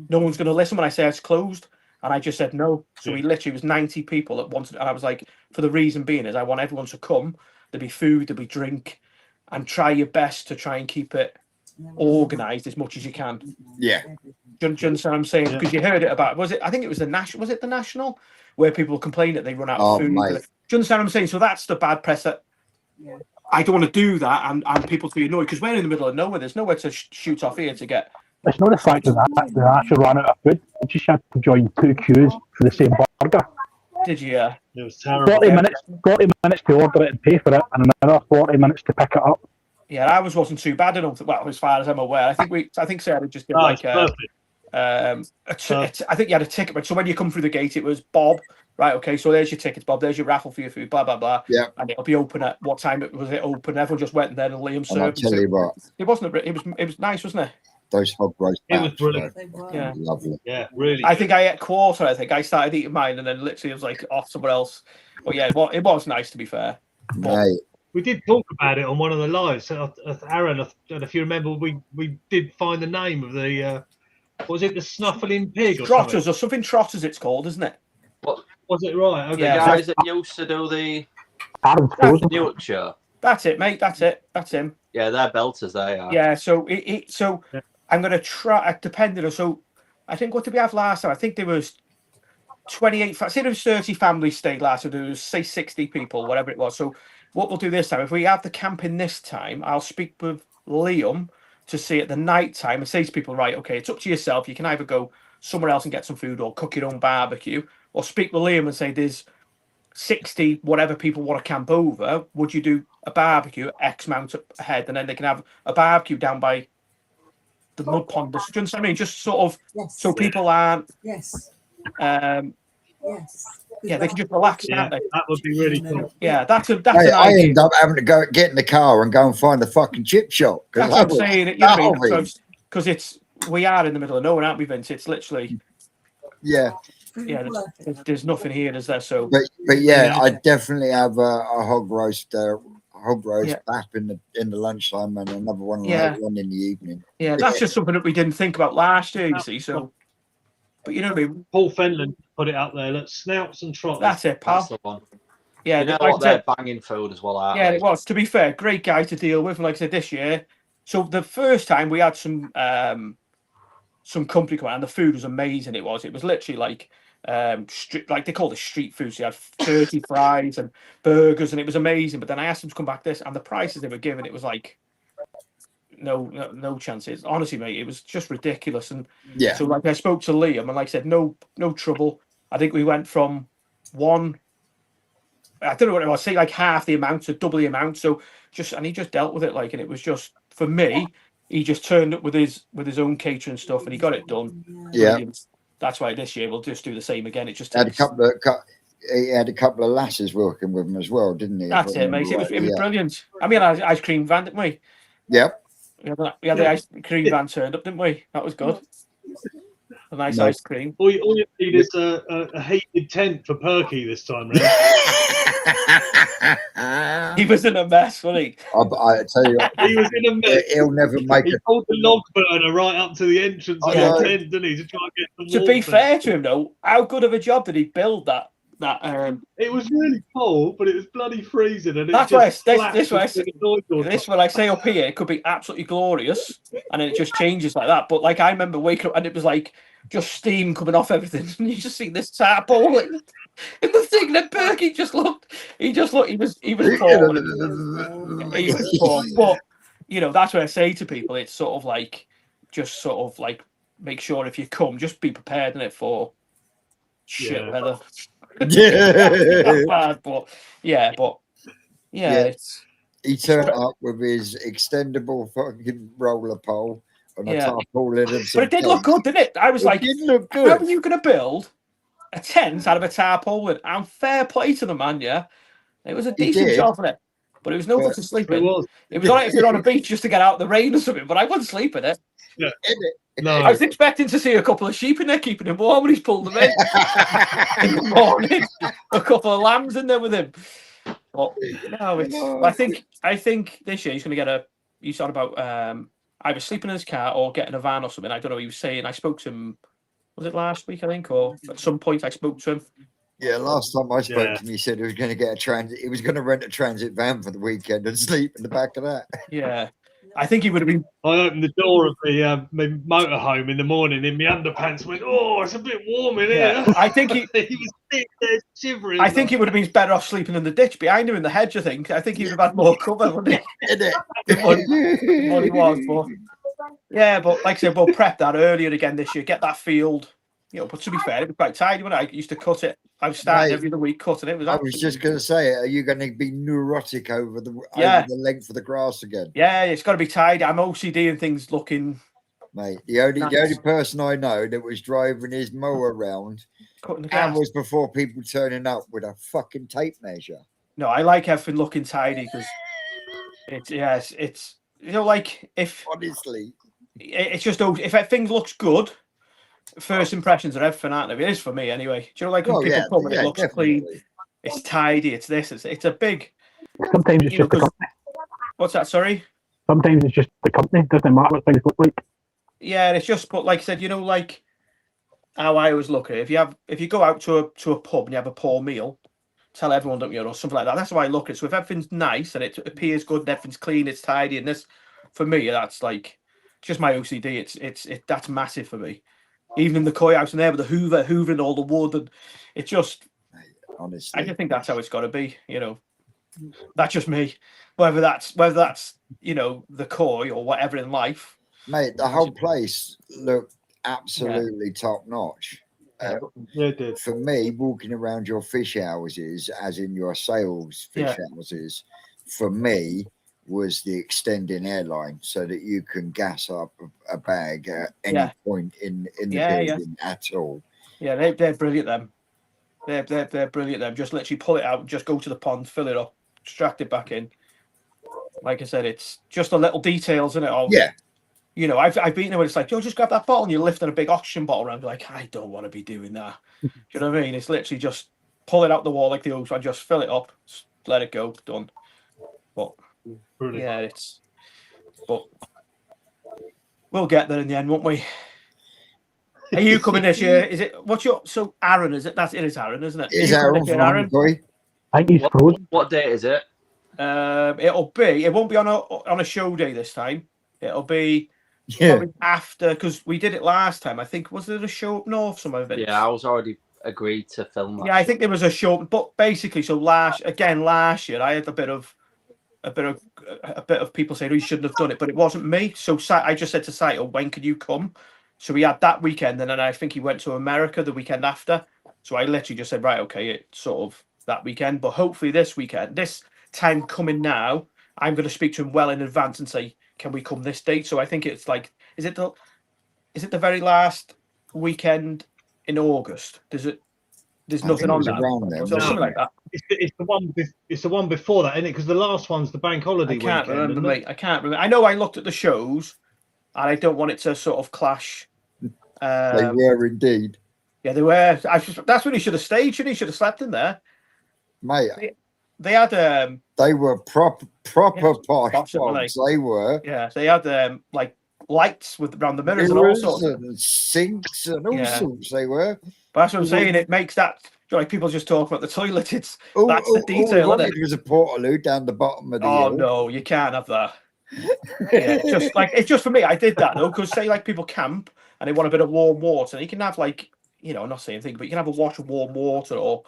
B: no one's going to listen when I say it's closed. And I just said no. So we literally was 90 people that wanted, and I was like, for the reason being is I want everyone to come. There'll be food, there'll be drink, and try your best to try and keep it organised as much as you can.
A: Yeah.
B: Do you understand what I'm saying? Because you heard it about, I think it was the National, was it the National? Where people complain that they run out of food.
A: Mate.
B: Do you understand what I'm saying? So that's the bad press that I don't want to do that, and people to be annoyed because we're in the middle of nowhere. There's nowhere to shoot off here to get.
C: It's not the fact that they actually ran out of food. We just had to join 2 queues for the same burger.
B: Did you?
D: It was terrible.
C: 40 minutes to order it and pay for it, and another 40 minutes to pick it up.
B: Yeah, ours wasn't too bad enough. Well, as far as I'm aware, I think Sarah just did like
D: perfect.
B: I think you had a ticket, but so when you come through the gate, it was Bob. Right, okay, so there's your tickets, Bob. There's your raffle for your food, blah blah blah.
A: Yeah,
B: and it'll be open at what time was it open? Everyone just went there and Liam
A: and
B: served.
A: I'll tell you what,
B: It wasn't. It was nice, wasn't it?
A: those hog roast
D: It was
A: bats
D: brilliant.
A: were
B: Yeah.
A: lovely.
D: Yeah, really.
B: I think I ate quarter. I think I started eating mine, and then literally it was like off somewhere else. But yeah, it was nice to be fair.
A: Mate,
D: We did talk about it on one of the lives. Aaron, I don't know if you remember, we did find the name of the, was it the Snuffling Pig or
B: Trotters
D: something?
B: or something. Trotters, it's called, isn't it?
D: Was it right? Okay.
B: Yeah.
E: The guys that used to do the
C: Aaron Frozen.
E: Newark show.
B: That's it, mate. That's it. That's him.
E: Yeah, they're belters, they are.
B: Yeah. So
D: Yeah.
B: I'm gonna try. Depending on so, I think what did we have last time? I think there was 28. Say there was 30 families stayed last time. There was say 60 people, whatever it was. So what we'll do this time, if we have the camping this time, I'll speak with Liam to see at the night time and say to people, right, okay, it's up to yourself. You can either go somewhere else and get some food or cook your own barbecue, or speak with Liam and say there's 60 whatever people want to camp over. Would you do a barbecue X amount ahead, and then they can have a barbecue down by the mud pond? Do you understand what I mean? Just sort of
F: Yes.
B: so people aren't.
F: Yes.
B: Yes.
F: Yes.
B: Yeah, they can just relax,
D: Yeah,
B: can't they?
D: that would be really cool.
B: Yeah, that's an
A: I
B: idea.
A: end up having to get in the car and go and find the fucking chip shop. 'Cause
B: That's what I'm
A: that was
B: saying. You know what I mean?
A: starving.
B: Because we are in the middle of nowhere, aren't we, Vince? It's literally
A: Yeah,
B: yeah. There's nothing here, is there? So
A: but yeah,
B: Yeah.
A: I definitely have a hog roast
B: Yeah.
A: bap in the lunchtime and another one
B: Yeah.
A: later on in the evening.
B: yeah, that's just something that we didn't think about last year. You see, so but you know what I mean?
D: Paul Fenlon put it out there. Look, snouts and trotters.
B: That's it, pal.
E: That's the one.
B: Yeah,
E: You know
B: like
E: what?
B: I said,
E: They're banging food as well, aren't
B: yeah,
E: they?
B: it was. To be fair, great guy to deal with. And like I said, this year, so the first time we had some company come out, and the food was amazing. It was literally like like they called it street food. So you had 30 fries and burgers, and it was amazing. But then I asked them to come back this, and the prices they were giving, it was like no chances. Honestly, mate, it was just ridiculous. And
A: Yeah,
B: so like I spoke to Liam, and like I said, no trouble. I think we went from one. I don't know what it was. Say like half the amount to double the amount. So and he just dealt with it like, and it was just for me. He just turned up with his own catering stuff, and he got it done.
A: yeah.
B: Brilliant. That's why this year we'll just do the same again. It just
A: Had a
B: takes-
A: he had a couple of lasses working with him as well, didn't he?
B: That's it, mate. It was
A: Yeah.
B: brilliant. I mean, ice cream van, didn't we?
A: Yep.
B: We had the ice cream van turned up, didn't we? That was good. A nice
A: No.
B: ice cream.
D: All you need is a heated tent for Perky this time round.
B: He was in a mess, wasn't he?
A: I tell you, what,
D: He was in a mess.
A: he'll never make
D: He
A: it.
D: pulled the log burner right up to the entrance of
A: Yeah.
D: the tent, didn't he, to try and get some
B: To be
D: warmth in.
B: fair to him, though, how good of a job did he build that?
D: It was really cold, but it was bloody freezing, and it
B: That's
D: just
B: why this
D: flapped
B: way
D: with the noise all
B: This, when I say up here, it could be absolutely glorious, and it just changes like that. But like I remember waking up, and it was like just steam coming off everything, and you just see this tarpaulin in the thing. Then Berkey just looked. He was poor. He was poor. But you know, that's what I say to people. It's sort of like just sort of like make sure if you come, just be prepared in it for shit
D: Yeah.
B: weather.
A: Yeah.
B: Not bad, but yeah.
A: Yeah.
B: It's
A: He turned up with his extendable fucking roller pole on a
B: Yeah.
A: tarpaulin. And
B: but
A: some
B: it did look
A: tent.
B: good, didn't it? I was
A: It
B: like,
A: did look
B: how are
A: good.
B: you going to build a tent out of a tarpaulin? And fair play to the man, yeah. It was a
A: He
B: decent
A: did.
B: job for it, but it was no good to sleep
D: It
B: in.
D: was.
B: It was alright if you're on a beach just to get out of the rain or something, but I wouldn't sleep in it.
D: No.
B: I was expecting to see a couple of sheep in there keeping him warm when he's pulled them in in the morning. A couple of lambs in there with him. But no, it's. I think this year he's going to get a. You thought about either sleeping in his car or getting a van or something. I don't know. He was saying. I spoke to him. Was it last week? I think, or at some point I spoke to him.
A: Yeah, last time I spoke
D: Yeah.
A: to him, he said he was going to get a transit. He was going to rent a transit van for the weekend and sleep in the back of that.
B: Yeah. I think he would have been.
D: I opened the door of the my motorhome in the morning in my underpants. Went, oh, it's a bit warm in
B: Yeah,
D: here.
B: I think he
D: was sitting there shivering.
B: I think he would have been better off sleeping in the ditch behind him in the hedge. I think he would have had more cover, wouldn't he?
A: Isn't
B: What
A: it?
B: he was, but yeah, but like I said, we'll prep that earlier again this year. Get that field, you know. But to be fair, it was quite tidy when I used to cut it. I was starting
A: Mate,
B: every other week cutting it. It was
A: I was just going to say, are you going to be neurotic over the
B: Yeah.
A: over the length of the grass again,
B: yeah, it's got to be tidy. I'm OCD and things looking
A: mate? The only
B: Nice.
A: person I know that was driving his mower around
B: cutting the
A: and
B: grass.
A: was before people turning up with a fucking tape measure.
B: No, I like everything looking tidy because it's you know, like if
A: Honestly,
B: it's just if things looks good, first impressions are everything, aren't they? It is for me anyway. Do you know, like when
A: well,
B: people
A: yeah,
B: come and
A: yeah,
B: it looks clean,
A: definitely.
B: it's tidy, it's this, it's a big.
C: Sometimes it's
B: You know,
C: just the
B: 'cause-
C: company.
B: What's that? Sorry.
C: Sometimes it's just the company. Doesn't matter what things look like.
B: Yeah, it's just, but like I said, you know, like how I always look at it. If you go out to a pub and you have a poor meal, tell everyone, don't you, or something like that. That's how I look at it. So if everything's nice and it appears good, and everything's clean, it's tidy, and this, for me, that's like just my OCD. It's that's massive for me. Even in the koi house in there with the hoovering all the wood, and it just, I
A: Honestly,
B: just think that's how it's got to be. You know, that's just me. Whether that's you know, the koi or whatever in life.
A: mate, the whole place looked absolutely top notch.
D: Yeah, it did.
A: For me, walking around your fish houses, as in your sales fish houses, for me was the extending airline so that you can gas up a bag at any
B: Yeah.
A: point in the
B: Yeah, yeah.
A: building at all.
B: Yeah, they're brilliant. Them, they're brilliant. Them, just literally pull it out, just go to the pond, fill it up, extract it back in. Like I said, it's just the little details in it. Of,
A: Yeah.
B: You know, I've been there when it's like, just grab that bottle and you're lifting a big oxygen bottle around. Like, I don't want to be doing that. Do you know what I mean? It's literally just pull it out the wall like the old one, just fill it up, let it go, done. But
D: Brilliant.
B: yeah, but we'll get there in the end, won't we? Are you coming this year? Is it so Aaron, is it? It is Aaron, isn't it?
A: Is
B: Are you coming
A: Aaron
B: this year,
A: from
B: Aaron?
A: Koi?
C: I think he's frozen.
E: What date is it?
B: It won't be on a show day this time. It'll be
A: Yeah.
B: probably after, because we did it last time. I think, was there a show up north somewhere? Vince?
E: Yeah, I was already agreed to film that.
B: Yeah, I think there was a show, but basically, so last year I had a bit of people saying, "Oh, you shouldn't have done it," but it wasn't me. So I just said to Saito, "When can you come?" So we had that weekend, and then I think he went to America the weekend after. So I literally just said, "Right, okay, it's sort of that weekend, but hopefully this weekend, this time coming now, I'm going to speak to him well in advance and say, can we come this date?" So I think it's like, is it the very last weekend in August? There's
A: I
B: nothing
A: think it
B: on
A: was
B: that.
A: around there,
B: So
A: wasn't
B: something
A: it?
B: like that.
D: It's the one before that, isn't it? Because the last one's the bank holiday
B: I can't
D: weekend.
B: remember,
D: isn't it?
B: mate. I can't remember. I know I looked at the shows, and I don't want it to sort of clash.
A: They were indeed,
B: Yeah, they were. That's when he should have stayed. He should have slept in there.
A: mate.
B: They had
A: They were proper posh
B: possibly.
A: pogs. They were.
B: yeah, they had like lights around the mirrors and all
A: Mirrors
B: sorts.
A: and sinks and all
B: Yeah.
A: sorts. They were.
B: But that's what I'm saying. It makes that, like, people just talk about the toilet. It's
A: All,
B: That's the
A: all
B: detail,
A: we
B: isn't it?
A: wanted was a portaloo down the bottom of the
B: oh
A: hill.
B: no, you can't have that. Yeah, it's just for me. I did that though, because say like people camp and they want a bit of warm water, and you can have like, you know, I'm not saying anything, but you can have a wash of warm water, or,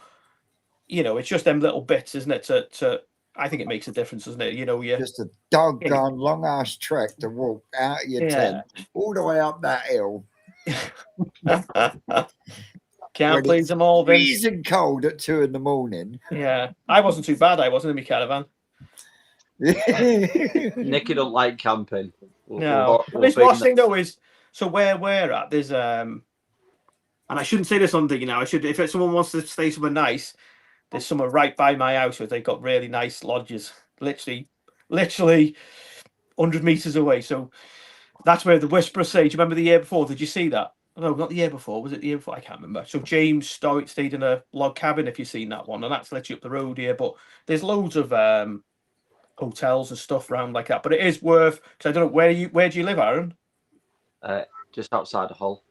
B: you know, it's just them little bits, isn't it? To I think it makes a difference, doesn't it? You know, you
A: Just a doggone long ass trek to walk out of your tent all the way up that hill.
B: can't
A: When
B: please
A: it's
B: them all, Vince.
A: freezing cold at 2 a.m.
B: Yeah, I wasn't too bad. I wasn't in my caravan.
E: Nicky don't like camping.
B: No,
E: We'll
B: this
E: figure
B: last thing though is, so where we're at, there's and I shouldn't say this on Diggy now. I should, if someone wants to stay somewhere nice, there's somewhere right by my house where they've got really nice lodges, literally 100 meters away. So that's where the Whisperer stayed. Do you remember the year before? Did you see that? No, not the year before. Was it the year before? I can't remember. So James Stoic stayed in a log cabin, if you've seen that one, and that's literally up the road here. But there's loads of hotels and stuff around like that. But it is worth, because I don't know, where do you live, Aaron?
E: just outside of Hull.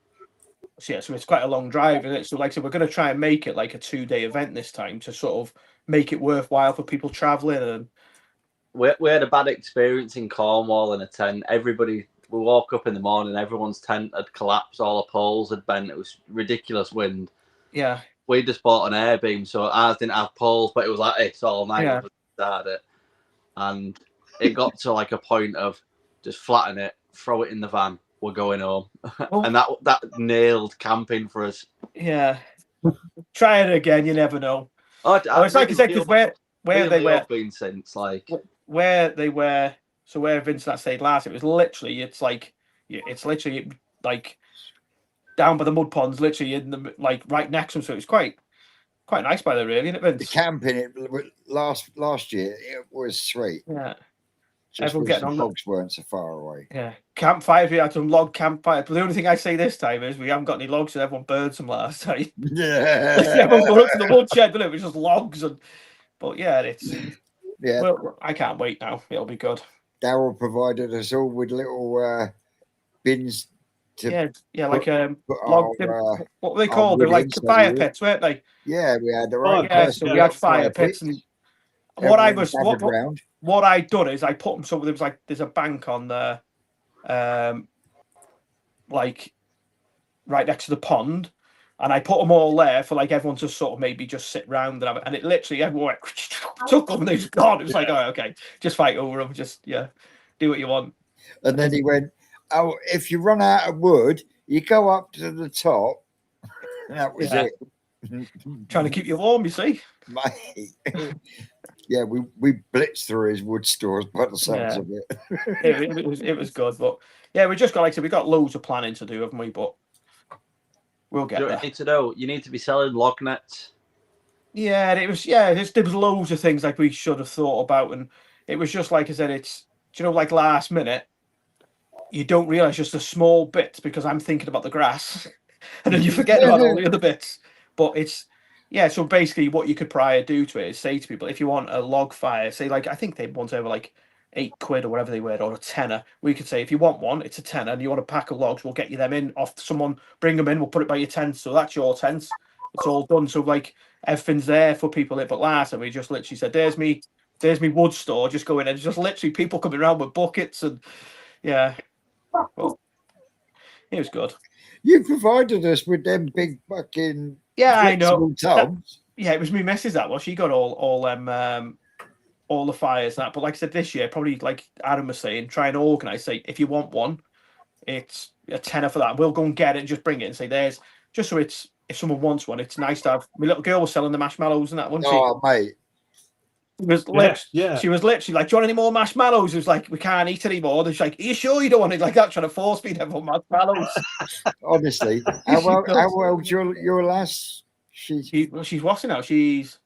B: So, yeah, so it's quite a long drive, isn't it? So like I said, we're going to try and make it like a 2-day event this time to sort of make it worthwhile for people traveling. And
E: we had a bad experience in Cornwall in a tent. We woke up in the morning, everyone's tent had collapsed, all the poles had bent. It was ridiculous wind.
B: Yeah.
E: We just bought an air beam, so ours didn't have poles, but it was like this all night.
B: Yeah.
E: When we started it, and it got to like a point of just flatten it, throw it in the van, we're going home,
B: Well,
E: and that nailed camping for us.
B: yeah. Try it again. You never know.
E: Oh,
B: It's like I said, because where they were,
E: been since like
B: where they were. So where Vincent stayed last, it's literally like down by the mud ponds, literally in the like right next to them. So it was quite nice by there, really, isn't it,
A: The
B: Vince?
A: camping last year it was sweet.
B: Yeah.
A: Just
B: Everyone
A: wish
B: getting
A: the
B: on
A: dogs weren't so far away.
B: Yeah, campfires. We had some log campfires. But the only thing I say this time is we haven't got any logs, and everyone burned some last time. Everyone got up to the woodshed, didn't it? It was just logs, but yeah, it's
A: Yeah.
B: Well, I can't wait now. It'll be good.
A: Daryl provided us all with little bins to
B: Yeah, like
A: put
B: log.
A: our,
B: What were they
A: our
B: called? They're
A: wood
B: like
A: in, so
B: fire
A: we-
B: pits, weren't they?
A: yeah, we had the
D: Oh,
A: right
B: Yeah,
A: person
B: so we
A: to
B: had
A: put
B: fire pits, and what I was
A: Everyone gathered round.
B: what I done is I put them. So there was like there's a bank on the, like right next to the pond, and I put them all there for like everyone to sort of maybe just sit round and have it. And it literally everyone went, took them and they was gone. It was like, oh, okay, just fight over them. Just do what you want.
A: And then he went, "Oh, if you run out of wood, you go up to the top." And that was
B: Yeah.
A: it.
B: Trying to keep you warm, you see.
A: Mate. Yeah, we blitzed through his wood stores by the sounds of it.
B: It was good, but yeah, we just got like I said, we got loads of planning to do, haven't we? But we'll get
E: you
B: there.
E: need to know. You need to be selling log nets.
B: Yeah, there was loads of things like we should have thought about, and it was just like I said, it's like last minute, you don't realise just the small bits because I'm thinking about the grass, and then you forget about all the other bits. But it's so basically what you could prior do to it is say to people, if you want a log fire, say like I think they want over like £8 or whatever they were, or a tenner. We could say if you want one, it's a tenner, and you want a pack of logs, we'll get you them in off someone, bring them in, we'll put it by your tent, so that's your tent. It's all done. So like everything's there for people. But last time we just literally said, "There's me wood store. Just go in." And just literally people coming around with buckets and well, it was good.
A: You provided us with them big fucking
B: I know.
A: tubs.
B: It was me missus that was. She got all the fires and that. But like I said, this year probably like Adam was saying, try and organise. Say if you want one, it's a tenner for that. We'll go and get it and just bring it and say there's just so it's. If someone wants one, it's nice to have. My little girl was selling the marshmallows and that, wasn't she?
A: Oh, mate.
B: She was literally like, "Do you want any more marshmallows?" It was like, "We can't eat anymore." And she's like, "Are you sure you don't want it?" Like that, trying to force feed everyone marshmallows.
A: Honestly, how old's your lass?
B: She's what's it now? She's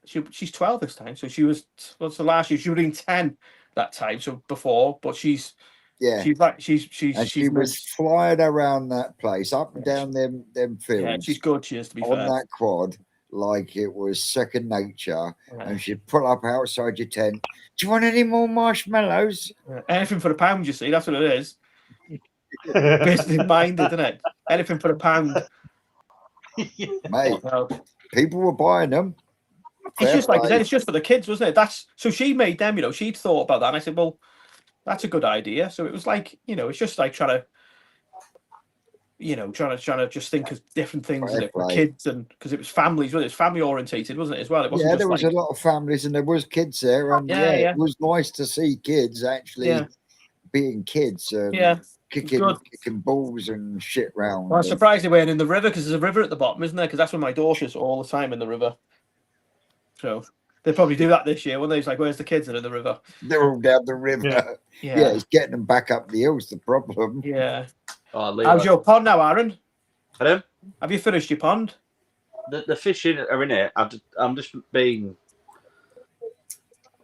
B: 12 this time. So she was what's the last year? She was in 10 that time. So before, but she's
A: she was flying around that place, up and down them fields.
B: Yeah, she's good. She is, to be
A: on
B: fair.
A: that quad like it was second nature, and she'd pull up outside your tent. Do you want any more marshmallows?
B: Anything for the pound, you see. That's what it is. Business minded, isn't it? Anything for the pound.
A: Mate, people were buying them.
B: It's just like I said, it's just for the kids, wasn't it? So she made them, she'd thought about that. And I said, well, that's a good idea. So it was like, it's just like trying to just think of different things for kids, and because it was families, wasn't it? It's family orientated, wasn't it, as well? It wasn't
A: there was a lot of families and there was kids there, and it was nice to see kids actually being kids and kicking balls and shit round.
B: Well, I'm surprised they weren't in the river, because there's a river at the bottom, isn't there? Because that's where my daughter's all the time in the river. So they probably do that this year, won't they? It's like, where's the kids that are in the river?
A: They're all down the river. Yeah, it's getting them back up the hill's the problem.
B: Yeah.
E: Oh,
B: how's your pond now, Aaron?
E: Pardon?
B: Have you finished your pond?
E: The fish are in it. I'm just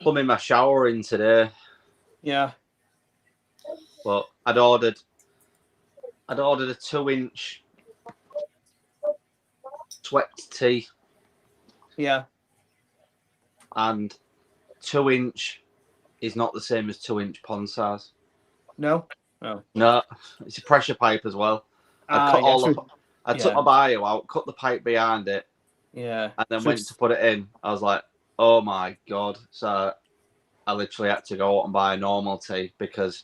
E: plumbing my shower in today.
B: Yeah.
E: But I'd ordered a 2-inch swept tee.
B: Yeah.
E: And 2-inch is not the same as 2-inch pond size.
B: No.
E: No, it's a pressure pipe as well. I took my bio out, cut the pipe behind it,
B: and
E: then went to put it in. I was like, "Oh my god!" So I literally had to go out and buy a normal tea because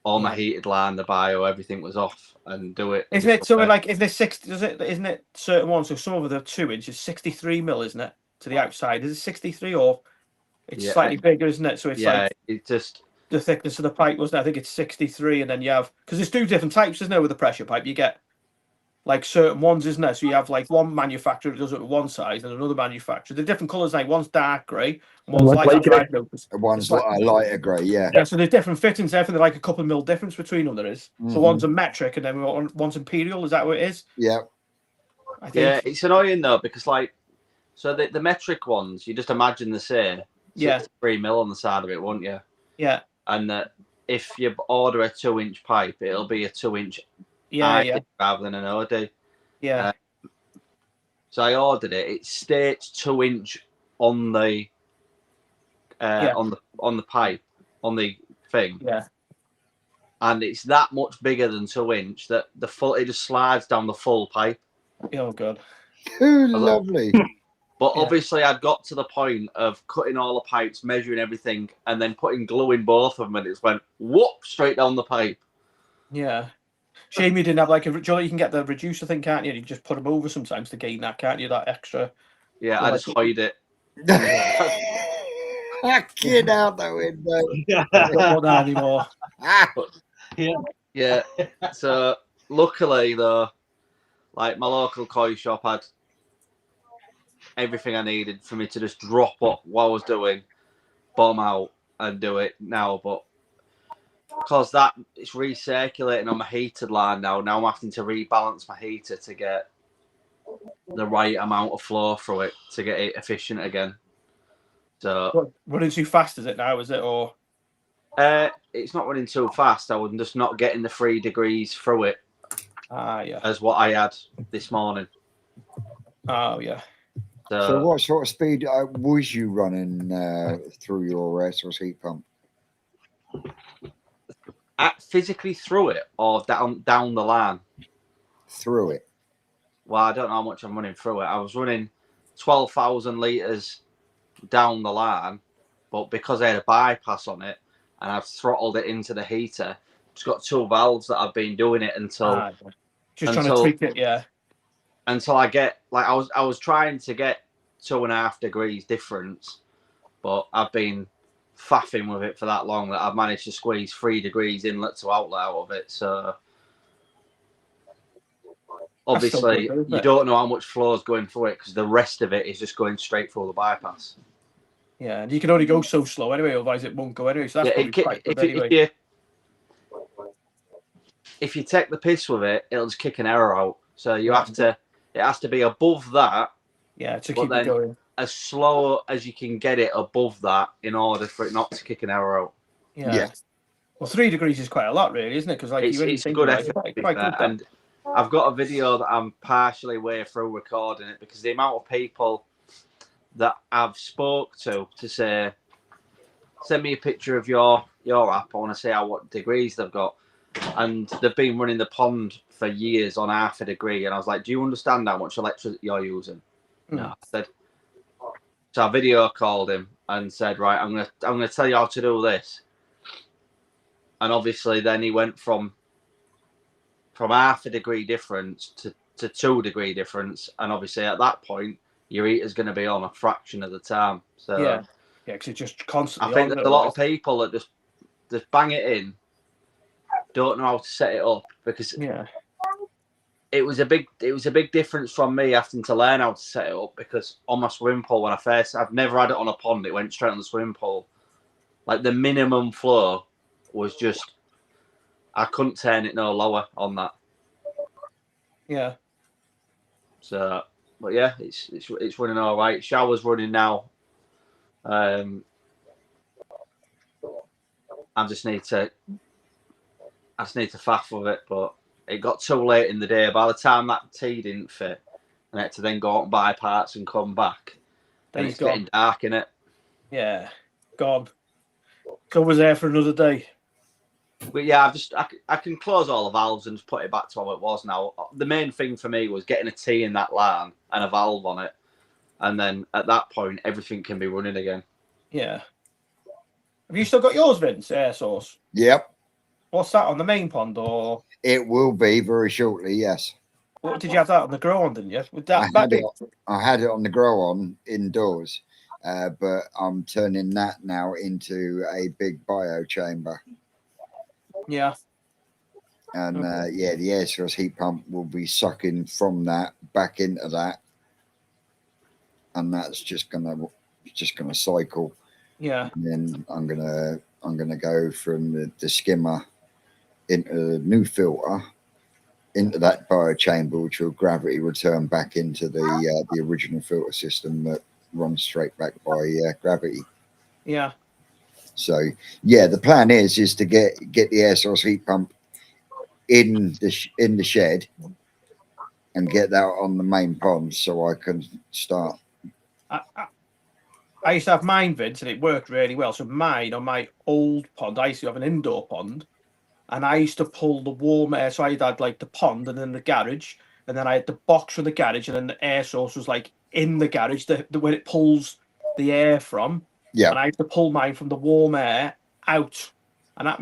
E: all my heated line, the bio, everything was off, and do it.
B: Isn't it something like, if there's 60, isn't it certain ones? So some of them are 2 inches, 63 mil, isn't it? To the outside. Is it 63 or it's slightly bigger, isn't it? So it's like
E: it just
B: the thickness of the pipe, wasn't it? I think it's 63, and then you have, because there's 2 different types, isn't there, with the pressure pipe? You get like certain ones, isn't there? So you have like one manufacturer that does it with one size and another manufacturer. They're different colours, like one's dark grey, and one's light grey.
A: One's like a lighter grey, yeah.
B: Yeah, so there's different fittings, everything, like a couple of mil difference between them there is. So one's a metric and then one's imperial, is that what it is?
A: Yeah.
B: I think.
E: Yeah, it's annoying though, because like, so the metric ones, you just imagine the same. 3 mil on the side of it, won't you?
B: Yeah.
E: And if you order a 2-inch pipe, it'll be a 2-inch rather than an OD.
B: Yeah.
E: So I ordered it. It states 2-inch on the on the pipe, on the thing.
B: Yeah.
E: And it's that much bigger than 2-inch that it just slides down the full pipe.
B: Oh god.
A: Lovely.
E: But obviously, I'd got to the point of cutting all the pipes, measuring everything, and then putting glue in both of them, and it just went whoop straight down the pipe.
B: Yeah. Shame you didn't have like you can get the reducer thing, can't you? You just put them over sometimes to gain that, can't you? That extra.
E: Yeah, I just hide it.
A: Get out the window.
B: Not anymore.
E: Yeah. So luckily though, like my local koi shop had everything I needed for me to just drop up what I was doing, bomb out and do it now. But because that it's recirculating on my heated line now I'm having to rebalance my heater to get the right amount of flow through it to get it efficient again. So
B: running too fast, is it now? Is it, or
E: it's not running too fast. I was just not getting the 3 degrees through it.
B: Yeah.
E: As what I had this morning.
B: Oh yeah.
A: So what sort of speed was you running through your air source heat pump?
E: Physically through it or down the line?
A: Through it.
E: Well, I don't know how much I'm running through it. I was running 12,000 litres down the line, but because I had a bypass on it and I've throttled it into the heater, it's got 2 valves that I've been doing it until
B: trying to tweak it, yeah.
E: Until I get like I was trying to get 2.5 degrees difference, but I've been faffing with it for that long that I've managed to squeeze 3 degrees inlet to outlet out of it. So obviously you don't know how much flow is going through it because the rest of it is just going straight through the bypass.
B: Yeah, and you can only go so slow anyway, otherwise it won't go anyway. So that's quite good anyway.
E: If you take the piss with it, it'll just kick an error out. So you have to. It has to be above that.
B: Yeah, to keep it going.
E: As slow as you can get it above that in order for it not to kick an error out.
B: Yeah. Well, 3 degrees is quite a lot, really, isn't it? Because like
E: it's good effort, quite good. And I've got a video that I'm partially way through recording it because the amount of people that I've spoke to say, send me a picture of your app. I want to see what degrees they've got. And they've been running the pond for years on 0.5 degree. And I was like, do you understand how much electricity you're using? No. I said, so I video called him and said, right, I'm gonna tell you how to do this. And obviously then he went from 0.5 degree difference to 2 degree difference. And obviously at that point, your heater's going to be on a fraction of the time. So
B: yeah, because it's just constantly.
E: I think there's a lot of people that just bang it in, don't know how to set it up because it was a big difference from me having to learn how to set it up because on my swimming pool I've never had it on a pond. It went straight on the swimming pool. Like the minimum flow was just I couldn't turn it no lower on that.
B: Yeah.
E: So, but yeah, it's running all right. Shower's running now. I just need to faff with it, but it got too late in the day. By the time that tea didn't fit, and I had to then go out and buy parts and come back, then it's getting dark in it.
B: Yeah, gone. Covers there for another day.
E: But yeah, I can close all the valves and just put it back to how it was now. The main thing for me was getting a T in that line and a valve on it, and then at that point everything can be running again.
B: Yeah. Have you still got yours, Vince? Air source.
A: Yep,
B: What's that on the main pond, or
A: it will be very shortly. Yes,
B: what did you have that on the grow on? Didn't you? With that,
A: I had it on the grow on indoors, but I'm turning that now into a big bio chamber.
B: Yeah.
A: And the air source heat pump will be sucking from that back into that, and that's just gonna cycle.
B: Yeah.
A: And then I'm gonna go from the skimmer into the new filter into that bio chamber, which will gravity return back into the original filter system that runs straight back by gravity.
B: Yeah.
A: So yeah, the plan is to get the air source heat pump in the shed and get that on the main pond so I can start.
B: I used to have mine, Vince, and it worked really well. So mine on my old pond, I used to have an indoor pond, and I used to pull the warm air. So I had like the pond and then the garage, and then I had the box from the garage, and then the air source was like in the garage, the where it pulls the air from.
A: Yeah.
B: And I had to pull mine from the warm air out, and that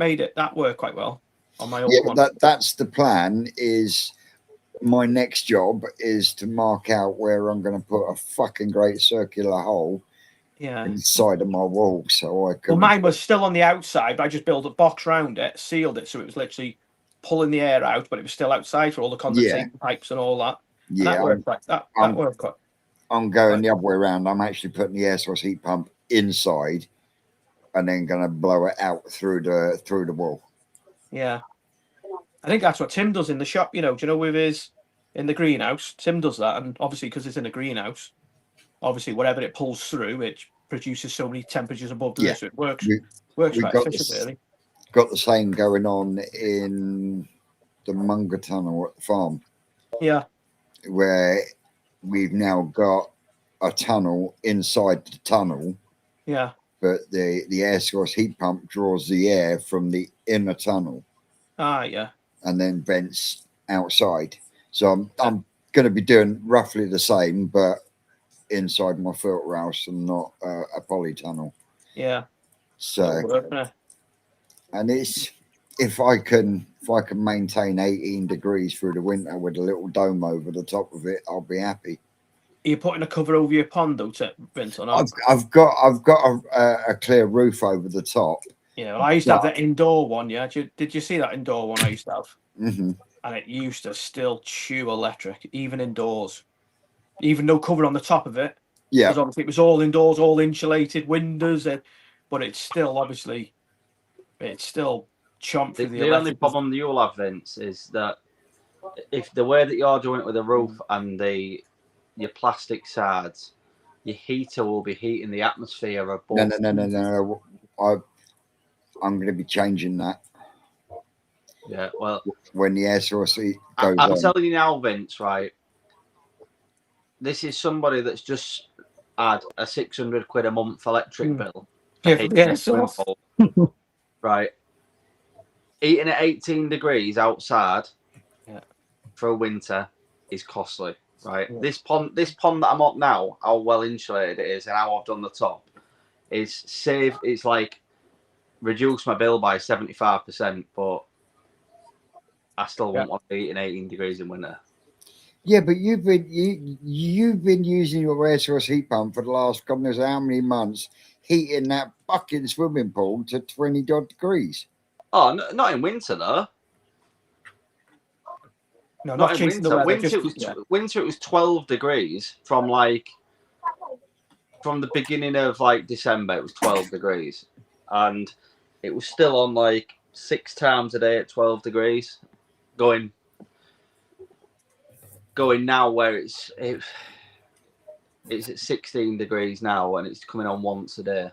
B: worked quite well on my old one.
A: That's the plan. Is my next job is to mark out where I'm going to put a fucking great circular hole inside of my wall, so I can.
B: Well, mine was still on the outside, but I just built a box around it, sealed it, so it was literally pulling the air out, but it was still outside for all the condensation pipes and all that. And that worked quite. That worked quite.
A: I'm going the other way around. I'm actually putting the air source heat pump inside, and then going to blow it out through the wall.
B: Yeah, I think that's what Tim does in the shop. You know, do you know with his in the greenhouse? Tim does that, and obviously because it's in a greenhouse, obviously whatever it pulls through, it produces so many temperatures above the so it works quite efficiently.
A: Got the same going on in the Munger tunnel at the farm.
B: Yeah,
A: where we've now got a tunnel inside the tunnel.
B: Yeah.
A: But the air source heat pump draws the air from the inner tunnel.
B: Ah, yeah.
A: And then vents outside. So I'm going to be doing roughly the same, but inside my filter house and not a poly tunnel.
B: Yeah.
A: So, and it's if I can maintain 18 degrees through the winter with a little dome over the top of it, I'll be happy.
B: Are you putting a cover over your pond, though, Vince, or not?
A: I've got a clear roof over the top.
B: Yeah, well, I used to have that indoor one. Yeah, did you see that indoor one I used to have?
A: Mm-hmm.
B: And it used to still chew electric, even indoors, even no cover on the top of it.
A: Yeah,
B: because obviously it was all indoors, all insulated windows, but it's still chomped through the electric.
E: The only problem you'll have, Vince, is that if the way that you're doing it with the roof and your plastic sides, your heater will be heating the atmosphere above.
A: No. I'm going to be changing that.
E: Yeah, well,
A: when the air source goes
E: I'm
A: on.
E: telling you now, Vince, right? This is somebody that's just had a £600 a month electric bill. Right. Eating at 18 degrees outside for a winter is costly. Right, this pond that I'm up now, how well insulated it is, and how I've done the top, it's like reduced my bill by 75%, but I still won't want to be eating 18 degrees in winter.
A: Yeah, but you've been using your air source heat pump for the last God knows how many months, heating that fucking swimming pool to 20 odd degrees.
E: Oh, not in winter though.
B: No, not in winter.
E: Winter it was 12 degrees from the beginning of December. It was 12 degrees, and it was still on 6 times a day at 12 degrees. Going now where it's at 16 degrees now, and it's coming on once a day.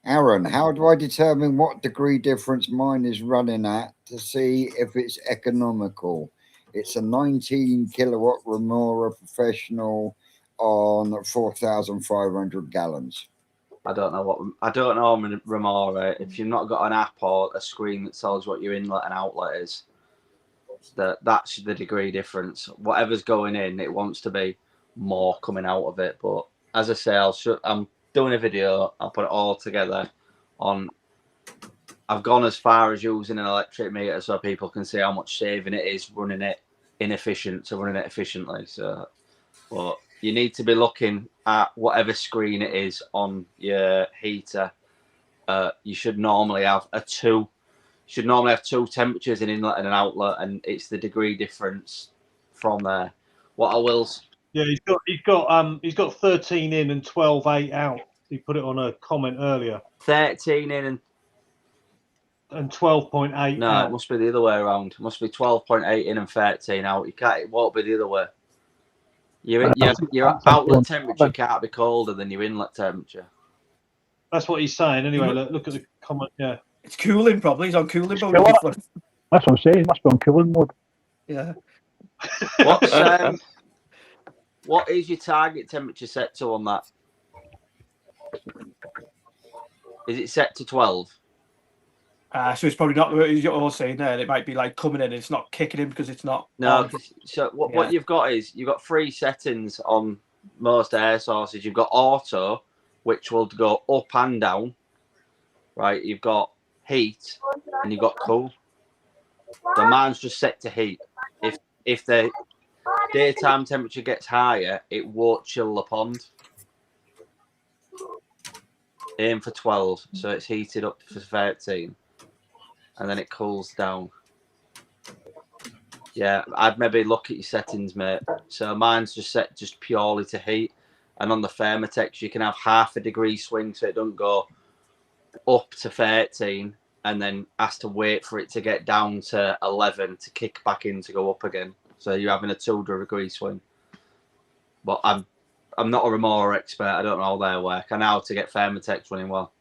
A: Aaron, how do I determine what degree difference mine is running at to see if it's economical? It's a 19 kilowatt Remora Professional on 4,500 gallons.
E: I don't know Remora. If you've not got an app or a screen that tells what your inlet and outlet is, that's the degree difference. Whatever's going in, it wants to be more coming out of it. But as I say, I'm doing a video, I'll put it all together on. I've gone as far as using an electric meter so people can see how much saving it is running it inefficient to running it efficiently. So, but you need to be looking at whatever screen it is on your heater. You should normally have two temperatures, an inlet and an outlet, and it's the degree difference from there. What I will.
D: Yeah, he's got 13 in and 12.8 out. He put it on a comment earlier.
E: 13 in
D: and 12.8
E: no,
D: out.
E: It must be the other way around. It must be 12.8 in and 13 out. It won't be the other way. Your outlet temperature can't be colder than your inlet temperature.
D: That's what he's saying. Anyway, look at the comment. Yeah,
B: it's cooling. Probably he's on cooling mode.
C: That's what I'm saying. It must be on cooling mode.
B: Yeah.
E: What is your target temperature set to on that? Is it set to 12?
B: So it's probably not what you're all saying there. It might be like coming in, it's not kicking in because it's not.
E: No. So what you've got is you've got 3 settings on most air sources. You've got auto, which will go up and down. Right. You've got heat and you've got cool. So mine's just set to heat. If the daytime temperature gets higher, it won't chill the pond. Aim for 12, so it's heated up for 13. And then it cools down. Yeah, I'd maybe look at your settings, mate. So mine's just set just purely to heat. And on the Thermotex, you can have half a degree swing so it don't go up to 13 and then has to wait for it to get down to 11 to kick back in to go up again. So you're having a 2 degree swing. But I'm not a Remora expert. I don't know how they work. I know how to get Thermotex running well.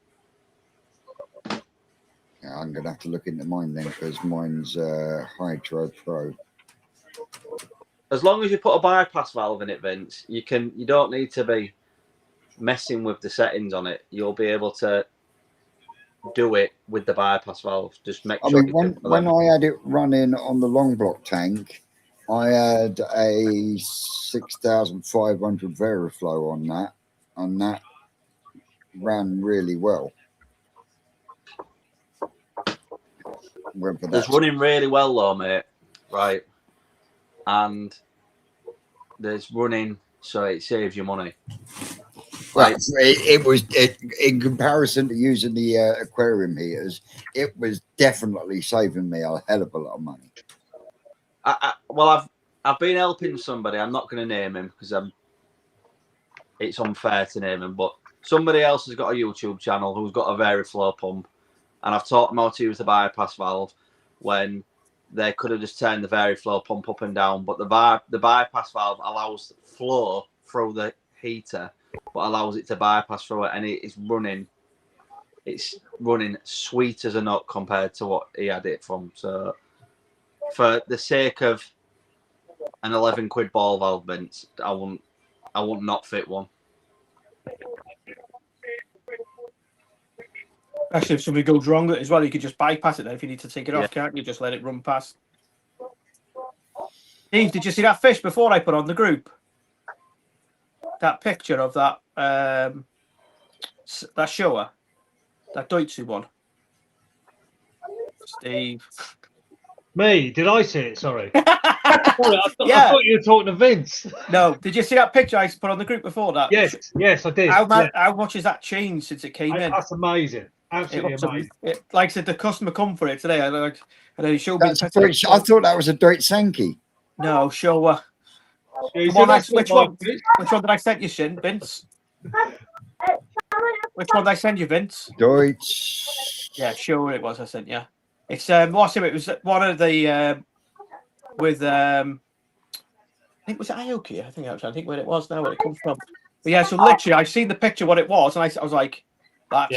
A: Yeah, I'm going to have to look into mine then because mine's Hydro Pro.
E: As long as you put a bypass valve in it, Vince, you don't need to be messing with the settings on it. You'll be able to do it with the bypass valve. Just make sure.
A: When I had it running on the long block tank, I had a 6,500 Veriflow on that, and that ran really well.
E: It's running really well though, mate. Right. And there's running, so it saves you money.
A: Well, it was in comparison to using the aquarium heaters, it was definitely saving me a hell of a lot of money.
E: I've been helping somebody. I'm not going to name him because it's unfair to name him. But somebody else has got a YouTube channel who's got a Veriflow pump, and I've taught them how to use the bypass valve when they could have just turned the Veriflow pump up and down. But the bypass valve allows flow through the heater, but allows it to bypass through it, and it's running sweet as a nut compared to what he had it from. So for the sake of an 11 quid ball valve, Vince, I wouldn't not fit one.
B: Actually, if something goes wrong with it as well, you could just bypass it then if you need to take it off, can't you? Just let it run past. Steve, did you see that fish before I put on the group? That picture of that shower, that Deutsche one. Steve.
D: Me? Did I see it? Sorry. I thought you were talking to Vince.
B: No. Did you see that picture I put on the group before that?
D: Yes, I did.
B: How much has that changed since it came in?
D: That's amazing. Absolutely amazing.
B: Like I said, the customer come for it today. And he showed me.
A: I thought that was a Deutsche Sankey.
B: No, shower.
D: Yeah,
B: which one did I send you, Vince? Which one did I send you, Vince?
A: Deutsche.
B: Yeah, sure it was. I sent you. It's what's it? It was one of the with I think it was Aoki. I think where it was now, where it comes from. But yeah, so literally, I've seen the picture what it was, and I was like, "That's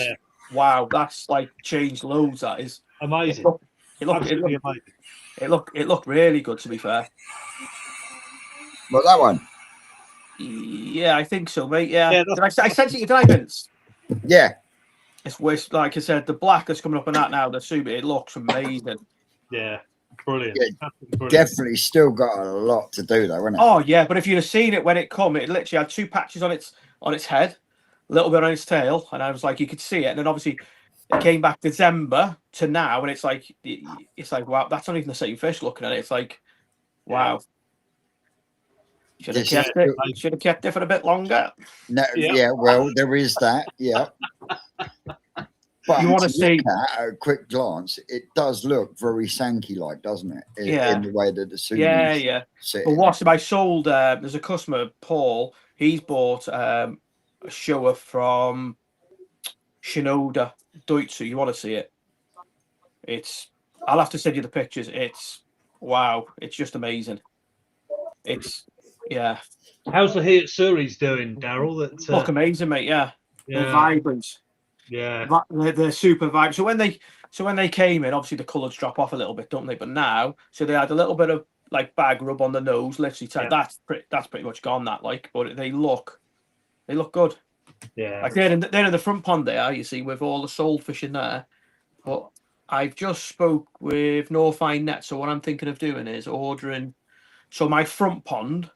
B: wow, that's like changed loads." That is
D: amazing.
B: It looked really good. To be fair.
A: What, that one?
B: Yeah, I think so, mate. Yeah. I sent it to you, Vince?
A: Yeah.
B: It's like I said, the black that's coming up on that now, the super, it looks amazing.
D: Yeah, brilliant.
A: Yeah, definitely still got a lot to do though, isn't it?
B: Oh yeah, but if you'd have seen it when it come, it literally had 2 patches on its head. a little bit on its tail, and I was like, you could see it. And then obviously it came back December to now, and it's like wow, that's not even the same fish. Looking at it, it's like wow. Should have kept it. Should have kept it for a bit longer.
A: No, yeah. Well, there is that. Yeah. But
B: you want to see
A: at a quick glance, it does look very Sankey like, doesn't it? In the way that the suit.
B: Yeah. But what's I sold? There's a customer, Paul. He's bought a shower from Shinoda Deutsu. You want to see it? I'll have to send you the pictures. It's wow. It's just amazing.
D: How's the Heat series doing, Daryl? That
B: look amazing, mate. Yeah. They're vibrant.
D: Yeah,
B: they're super vibrant. So when they came in, obviously the colours drop off a little bit, don't they? But now, so they had a little bit of like bag rub on the nose, literally. That's pretty much gone. That but they look good.
D: Yeah,
B: like they're in the front pond there, you see, with all the sold fish in there. But I've just spoke with Northine Net, so what I'm thinking of doing is ordering. So my front pond,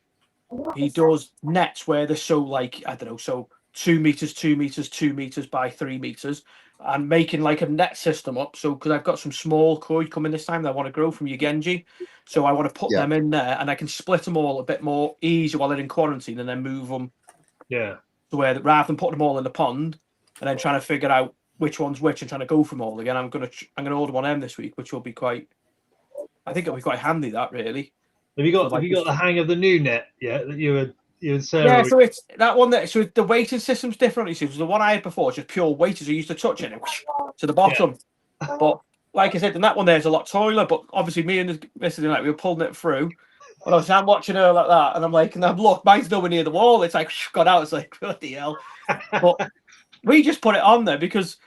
B: he does nets where they're so like I don't know, so 2 meters, 2 meters, 2 meters by 3 meters, and making like a net system up. So because I've got some small koi coming this time that I want to grow from Yugenji, so I want to put them in there, and I can split them all a bit more easy while they're in quarantine, and then move them.
D: Yeah.
B: To where rather than putting them all in the pond, and then trying to figure out which one's which and trying to go from all again, I'm gonna order one of them this week, which will be quite. I think it'll be quite handy. That really.
D: Have you got the hang of the new net yet that you and Sarah?
B: Yeah, so it's that one that so the weighting system's different. You see, the one I had before was just pure weighted. You used to touch it and whoosh, to the bottom. Yeah. But like I said, in that one there's a lot taller. But obviously, me and the missus we were pulling it through. And I'm watching her like that, and I'm like, and I'm look, mine's nowhere near the wall. It's like got out. It's like bloody hell. But we just put it on there because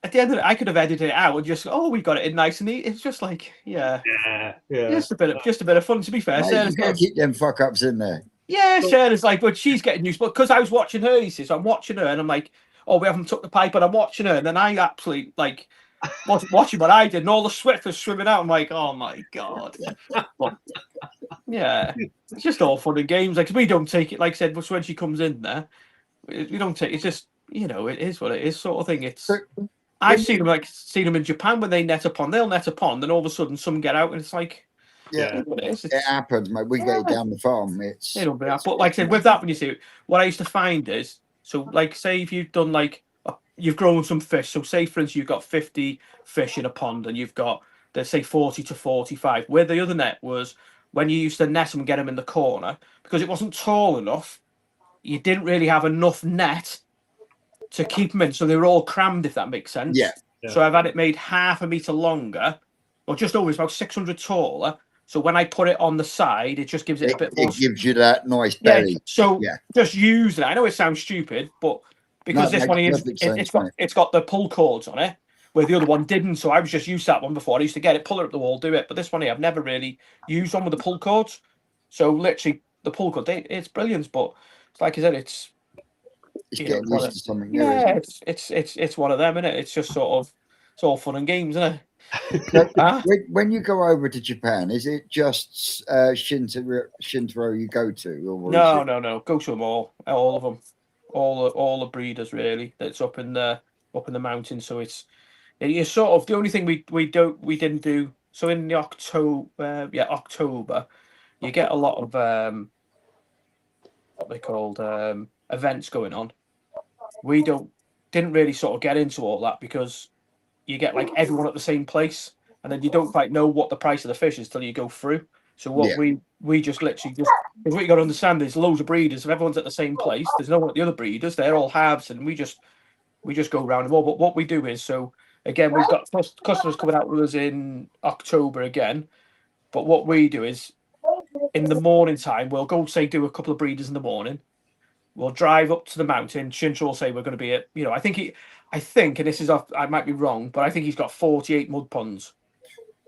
B: at the end of it, I could have edited it out and just we got it in nice and neat. It's just like just a bit of fun. To be fair,
A: Sarah's got to keep them fuck ups in there.
B: Yeah, Sarah's like, but she's getting used. But because I was watching her, you see, so I'm watching her, and I'm like, we haven't took the pipe, and I'm watching her, and then I absolutely like watching what I did, and all the sweat was swimming out. I'm like, oh my god. But, yeah, it's just all fun and games. Like we don't take it. Like I said, when she comes in there, we don't take. It's just it is what it is, sort of thing. It's. I've seen them in Japan when they net a pond. They'll net a pond, and all of a sudden some get out, and it's like.
A: Yeah, it happens, mate. We get it down the farm.
B: It'll be that. But like I said, with that, when you see it, what I used to find is like say if you've done you've grown some fish. So say for instance you've got 50 fish in a pond and you've got let's say 40 to 45. Where the other net was when you used to net them and get them in the corner because it wasn't tall enough. You didn't really have enough net to keep them in, so they were all crammed. If that makes sense.
A: Yeah.
B: So I've had it made half a meter longer, or just always about 600 taller. So when I put it on the side, it just gives it a bit more.
A: It gives you that nice belly.
B: Yeah, so just use it. I know it sounds stupid, but because this one it's got the pull cords on it, where the other one didn't. So I was just used that one before. I used to get it, pull it up the wall, do it. But this one here, I've never really used one with the pull cords. So literally the pull cord, it's brilliant. But like I said, it's
A: getting used to something new.
B: Yeah, it's one of them, isn't it? It's just sort of it's all fun and games, isn't it?
A: So when you go over to Japan, is it just Shintaro you go to? Or
B: no. Go to them all of them, all the breeders really. That's up in the mountains. So it's sort of the only thing we didn't do. So in the October, you get a lot of what they called events going on. We didn't really sort of get into all that because you get like everyone at the same place, and then you don't quite know what the price of the fish is till you go through. So what we just literally because what you got to understand is loads of breeders. If everyone's at the same place, there's no one at the other breeders. They're all halves, and we just go around them all. But what we do is so again we've got customers coming out with us in October again. But what we do is in the morning time we'll go do a couple of breeders in the morning. We'll drive up to the mountain. Shintaro will say we're going to be at I think, and this is I might be wrong, but I think he's got 48 mud ponds,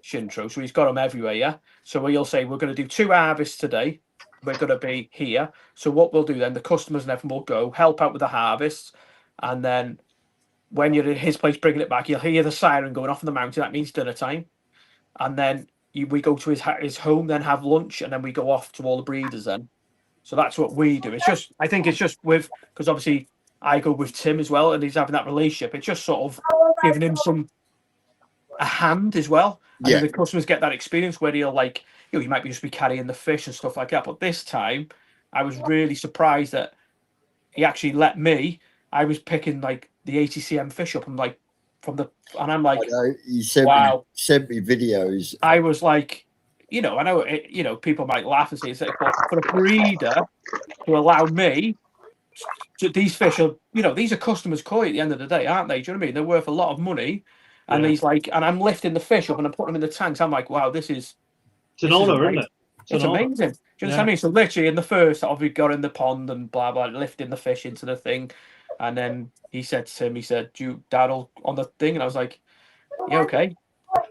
B: Shintaro. So he's got them everywhere, yeah? So he'll say, we're going to do 2 harvests today. We're going to be here. So what we'll do then, the customers and everyone will go, help out with the harvests. And then when you're at his place bringing it back, you'll hear the siren going off in the mountain. That means dinner time. And then we go to his home, then have lunch, and then we go off to all the breeders then. So that's what we do. I think it's just because obviously I go with Tim as well, and he's having that relationship. It's just sort of giving him a hand as well. And
A: Yeah.
B: then the customers get that experience where he'll like, you might be just be carrying the fish and stuff like that. But this time, I was really surprised that he actually let me. I was picking like the ATCM fish up, and like and I'm like,
A: you sent
B: wow.
A: me videos.
B: I was like, I know people might laugh and say it's like, but for a breeder to allow me. These fish are, these are customers' koi at the end of the day, aren't they? Do you know what I mean? They're worth a lot of money, and he's like, and I'm lifting the fish up and I'm putting them in the tanks. I'm like, wow, it's
D: an honour, isn't it?
B: It's amazing. Do you know what I mean? So literally in the first, we got in the pond and blah blah, lifting the fish into the thing, and then he said to him, "Do you daddle on the thing?" And I was like, "Yeah, okay."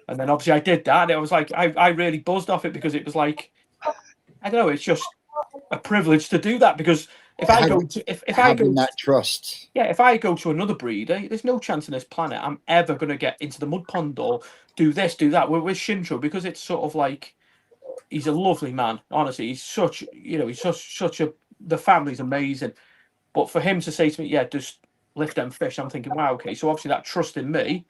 B: And then obviously I did that, and it was like I really buzzed off it because it was like, I don't know, it's just a privilege to do that because. If I go to
A: that trust,
B: if I go to another breeder, there's no chance on this planet I'm ever going to get into the mud pond or do this, do that. We're with Shintro because it's sort of like he's a lovely man. Honestly, he's such such a the family's amazing. But for him to say to me, yeah, just lift them fish, I'm thinking, wow, okay. So obviously that trust in me,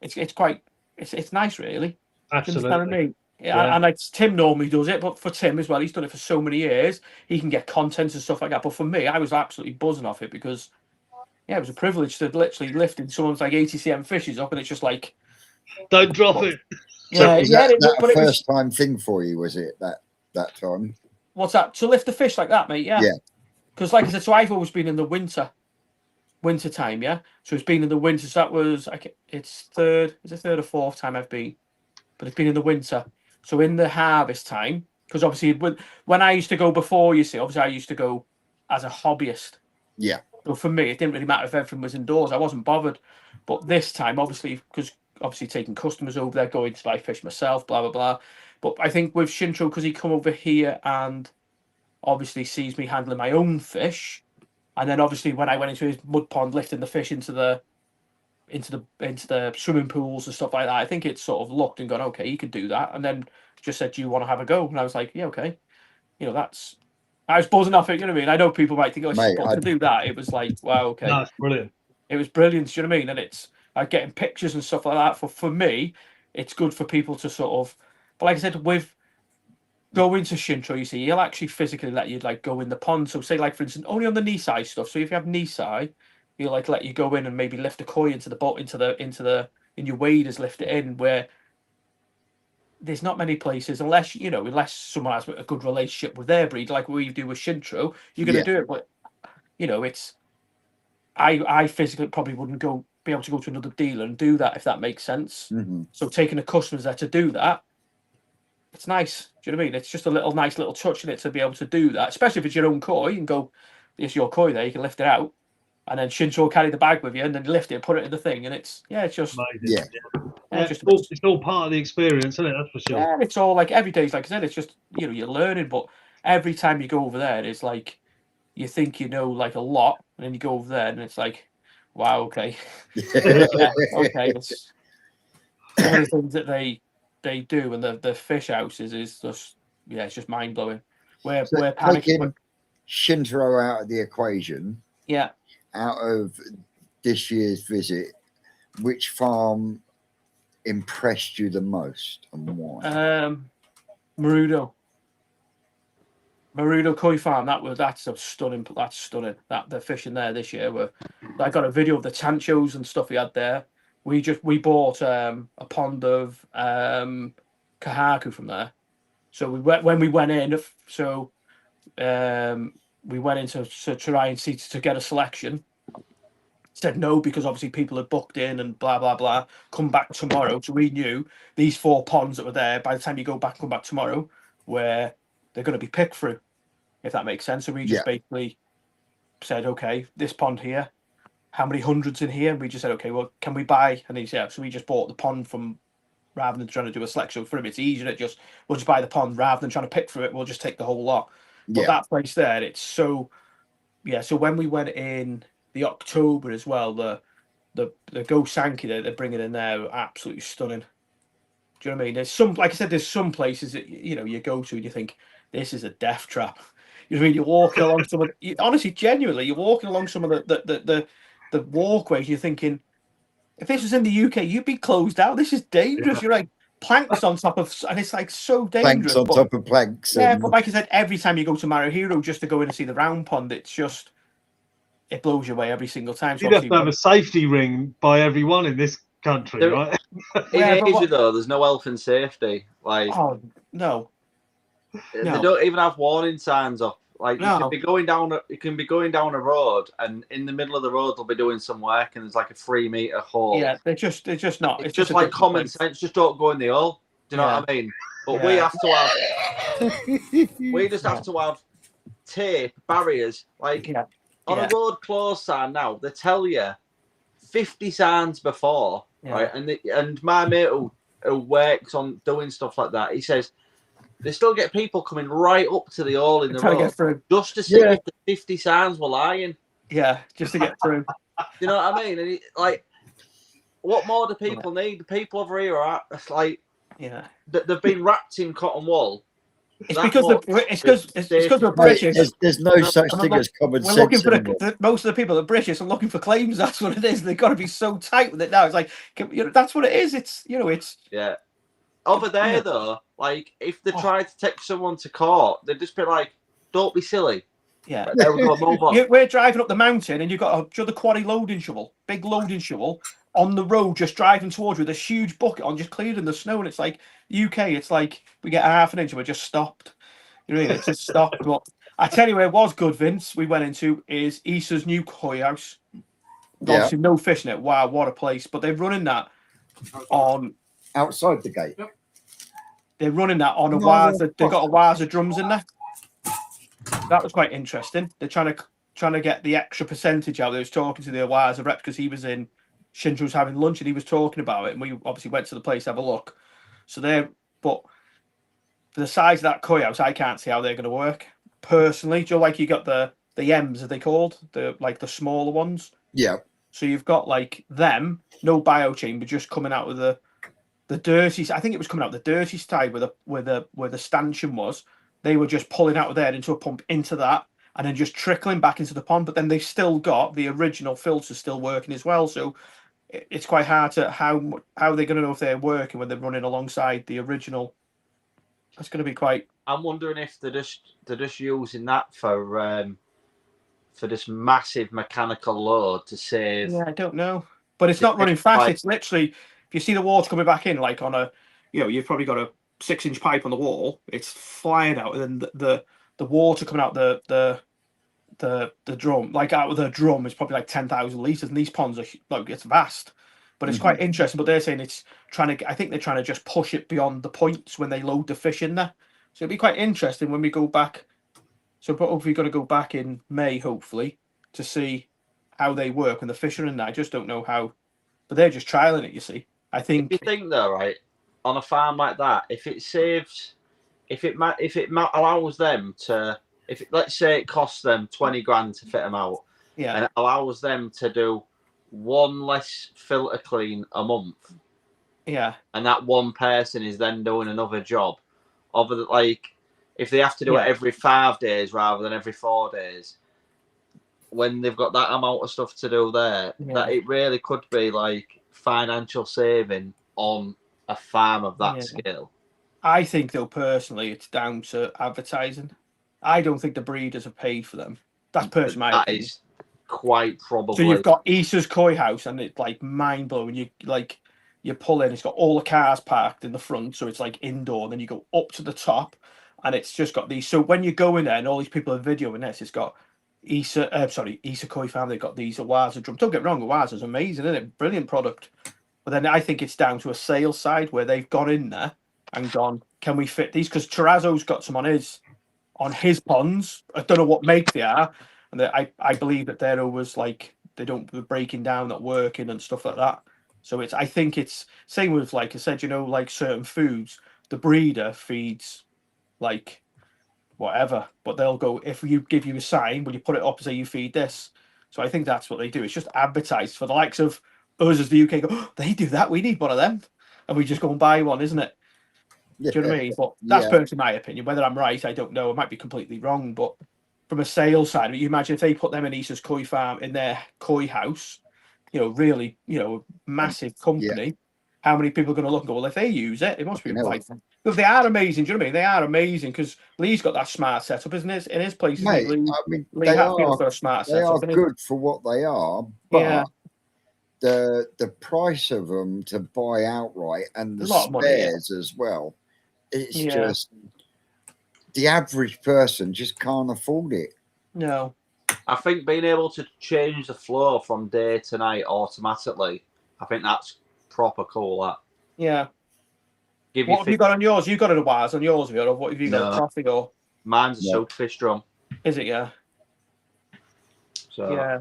B: it's quite it's nice, really.
D: Absolutely.
B: Yeah, and like Tim normally does it, but for Tim as well, he's done it for so many years. He can get content and stuff like that. But for me, I was absolutely buzzing off it because, it was a privilege to literally lifting someone's like ATCM fishes up, and it's just like,
D: don't drop it.
A: Yeah, so that first time thing for you, was it that time?
B: What's that? To lift the fish like that, mate? Yeah. Yeah. Because like I said, so I've always been in the winter time, yeah. So it's been in the winter. So that was it's third or fourth time I've been, but it's been in the winter. So in the harvest time, because obviously when I used to go before, obviously I used to go as a hobbyist.
A: Yeah.
B: So for me, it didn't really matter if everything was indoors. I wasn't bothered. But this time, obviously, because taking customers over there, going to buy fish myself, blah, blah, blah. But I think with Shintro, because he come over here and obviously sees me handling my own fish. And then obviously when I went into his mud pond, lifting the fish into the swimming pools and stuff like that, I think it's sort of looked and gone, okay, you can do that, and then just said, do you want to have a go? And I was like, yeah, okay. I was buzzing off it. You know what I mean? I know people might think, to do that, it was like, wow, okay,
D: that's brilliant.
B: It was brilliant. Do you know what I mean? And it's like getting pictures and stuff like that. For me, it's good for people to sort of. But like I said, with going to Shintro, he'll actually physically let you like go in the pond. So say like for instance, only on the Nisai stuff. So if you have Nisai, he'll like let you go in and maybe lift a koi into the boat, in your waders, lift it in, where there's not many places unless someone has a good relationship with their breed, like we do with Shintro, you're going to do it. But it's I physically probably wouldn't be able to go to another dealer and do that, if that makes sense.
A: Mm-hmm.
B: So taking the customers there to do that, it's nice. Do you know what I mean? It's just a nice little touch in it to be able to do that, especially if it's your own koi. You can go, it's your koi there, you can lift it out. And then Shintro will carry the bag with you, and then lift it, put it in the thing, and it's just
D: amazing. It's all part of the experience, isn't it? That's for sure.
B: Yeah, it's all like every day. Like I said, it's just you're learning, but every time you go over there, it's like you think you know like a lot, and then you go over there, and it's like, wow, okay, okay. It's some of the things that they do, and the fish houses is just it's just mind blowing. We're panicking.
A: Shintro out of the equation.
B: Yeah.
A: Out of this year's visit, which farm impressed you the most and why?
B: Marudo Koi Farm. That's stunning. That's stunning. That the fish in there this year I got a video of the tanchos and stuff we had there. We bought a pond of kahaku from there. So when we went in. So we went in to try and see to get a selection. Said no because obviously people had booked in and blah blah blah. Come back tomorrow. So we knew these 4 ponds that were there. By the time you come back tomorrow, where they're going to be picked through, if that makes sense. So we just basically said, okay, this pond here, how many hundreds in here? And we just said, okay, well, can we buy? And he said, so we just bought the pond from, rather than trying to do a selection for him. It's easier. We'll just buy the pond rather than trying to pick through it. We'll just take the whole lot. But that place there, it's so, So when we went in the October as well, the Go Sankey that they're bringing in there are absolutely stunning. Do you know what I mean? There's some, like I said, there's some places that you go to and you think this is a death trap. You know, you're walking along some of honestly, genuinely, you're walking along some of the walkways. You're thinking, if this was in the UK, you'd be closed out. This is dangerous. You're like planks on top of, and it's like so dangerous.
A: Planks on
B: but,
A: top of planks.
B: yeah,
A: And
B: but like I said, every time you go to Maruhiro just to go in and see the round pond, it's just it blows you away every single time. So
D: You'd have to have a safety ring by everyone in this country,
E: There-
D: right?
E: In
B: Yeah, but
E: Asia,
B: what-
E: though, there's no health and safety. Like,
B: oh no,
E: they
B: no.
E: don't even have warning signs up. Like, you
B: No.
E: can be going down. You can be going down a road, and in the middle of the road, they'll be doing some work, and there's like a 3-meter hole.
B: Yeah, they're just not.
E: It's just
B: a
E: like
B: different
E: common
B: place.
E: sense. Just don't go in the hole. Do you know
B: Yeah.
E: what I mean? But we
B: Yeah.
E: have to have. We just have to have tape barriers. Like
B: Yeah,
E: on
B: yeah.
E: a road closed sign now, they tell you 50 signs before,
B: Yeah.
E: right? And my mate who works on doing stuff like that, he says they still get people coming right up to the hole in the
B: Trying to
E: road
B: get through.
E: just to see
A: Yeah.
E: if the 50 signs were lying.
B: Yeah, just to get through.
E: You know what I mean? And like, what more do people need? The people over here are it's like
B: Yeah,
E: they've been wrapped in cotton wool.
B: it's
E: That
B: because
E: much
B: it's because we're
A: Mate,
B: British.
A: there's no such
B: I'm
A: thing
B: like-
A: as common
B: We're looking
A: sense
B: for
A: anymore.
B: most of the people that are British are looking for claims. That's what it is. They've got to be so tight with it now. It's like that's what it is. It's it's
E: Yeah. Over there,
B: Yeah.
E: though, like if they
B: Oh.
E: tried to take someone to court, they'd just be like, "Don't be silly."
B: yeah.
E: There we go, move on.
B: We're driving up the mountain and you've got the quarry loading shovel, big loading shovel on the road, just driving towards you with this huge bucket on, just clearing the snow. And it's like UK, it's like we get half an inch and we're just stopped. You know, it just stopped. But I tell you where it was good, Vince. We went into is Issa's new koi house.
A: Yeah.
B: Obviously, no fish in it. Wow, what a place! But they're running that on.
A: Outside the gate.
B: They're running that on a
A: No,
B: Waza. They've got a Waza drums in there. That was quite interesting. They're trying to get the extra percentage out. They was talking to the Waza rep because he was in Shinju's having lunch and he was talking about it. And we obviously went to the place to have a look. So but for the size of that koi house, I can't see how they're going to work personally. Do you know, like you got the M's, are they called? The smaller ones.
A: Yeah.
B: So you've got like them, no biochain, but just coming out of the dirty. I think it was coming out the dirty side where the stanchion was. They were just pulling out of there into a pump into that, and then just trickling back into the pond. But then they've still got the original filter still working as well. So it's quite hard to how they're going to know if they're working when they're running alongside the original. That's going to be quite.
E: I'm wondering if they're just using that for this massive mechanical load to save.
B: Yeah, I don't know, but it's not running fast. It's literally if you see the water coming back in, like on a, you've probably got a 6-inch pipe on the wall. It's flying out, and then the water coming out the drum, like out of the drum, is probably like 10,000 liters. And these ponds are like it's vast, but it's quite interesting. But they're saying it's trying to. I think they're trying to just push it beyond the points when they load the fish in there. So it'll be quite interesting when we go back. So hopefully, we're going to go back in May, hopefully, to see how they work when the fish are in there. I just don't know how, but they're just trialing it. You see, I think.
E: If you think though, right, on a farm like that, if it allows them to, let's say it costs them 20 grand to fit them out,
B: Yeah.
E: and it allows them to do one less filter clean a month,
B: Yeah.
E: and that one person is then doing another job, if they have to do
B: Yeah.
E: it every 5 days rather than every 4 days, when they've got that amount of stuff to do there, that it really could be like financial saving on a farm of that scale.
B: I think, though, personally, it's down to advertising. I don't think the breeders have paid for them. That's personally my
E: That
B: opinion.
E: is quite probably.
B: So you've got Issa's koi house, and it's like mind blowing. You pull in, it's got all the cars parked in the front, so it's like indoor. Then you go up to the top, and it's just got these. So when you go in there, and all these people are videoing this, it's got Issa Koi Farm. They've got these Awaza drums. Don't get me wrong, Awaza's amazing, isn't it? Brilliant product. But then I think it's down to a sales side where they've gone in there and gone, can we fit these? Because Terrazzo's got some on his ponds. I don't know what make they are, and I believe that they're always like they're breaking down, not working and stuff like that. So I think it's same with, like I said, like certain foods, the breeder feeds like whatever, but they'll go, if you give you a sign, will you put it up and say you feed this? So I think that's what they do. It's just advertised for the likes of us as the UK. Go, oh, they do that. We need one of them, and we just go and buy one, isn't it? Do you know what I mean? But that's
A: Yeah.
B: personally my opinion. Whether I'm right, I don't know. I might be completely wrong. But from a sales side of it, you imagine if they put them in Easter's Koi Farm in their koi house, really, massive company. How many people are going to look and go, well, if they use it, it must be right. Because they are amazing. Do you know what I mean? They are amazing because Lee's got that smart setup, isn't it? In his place,
A: Mate,
B: Lee,
A: I mean,
B: Lee Hatfield's got a smart
A: they
B: setup.
A: are good for what they are, but
B: Yeah.
A: the price of them to buy outright and the
B: A lot of money, yeah.
A: spares as well, it's
B: Yeah.
A: just the average person just can't afford it.
B: No.
E: I think being able to change the flow from day to night automatically, I think that's proper cool. That.
B: Yeah.
E: Give
B: What have you got on yours? You got it a Waz on yours, have you? Or what have you got?
E: No.
B: A Crossing or?
E: Mine's a
A: Yeah.
E: soaked fish drum.
B: Is it? Yeah.
E: So
B: Yeah.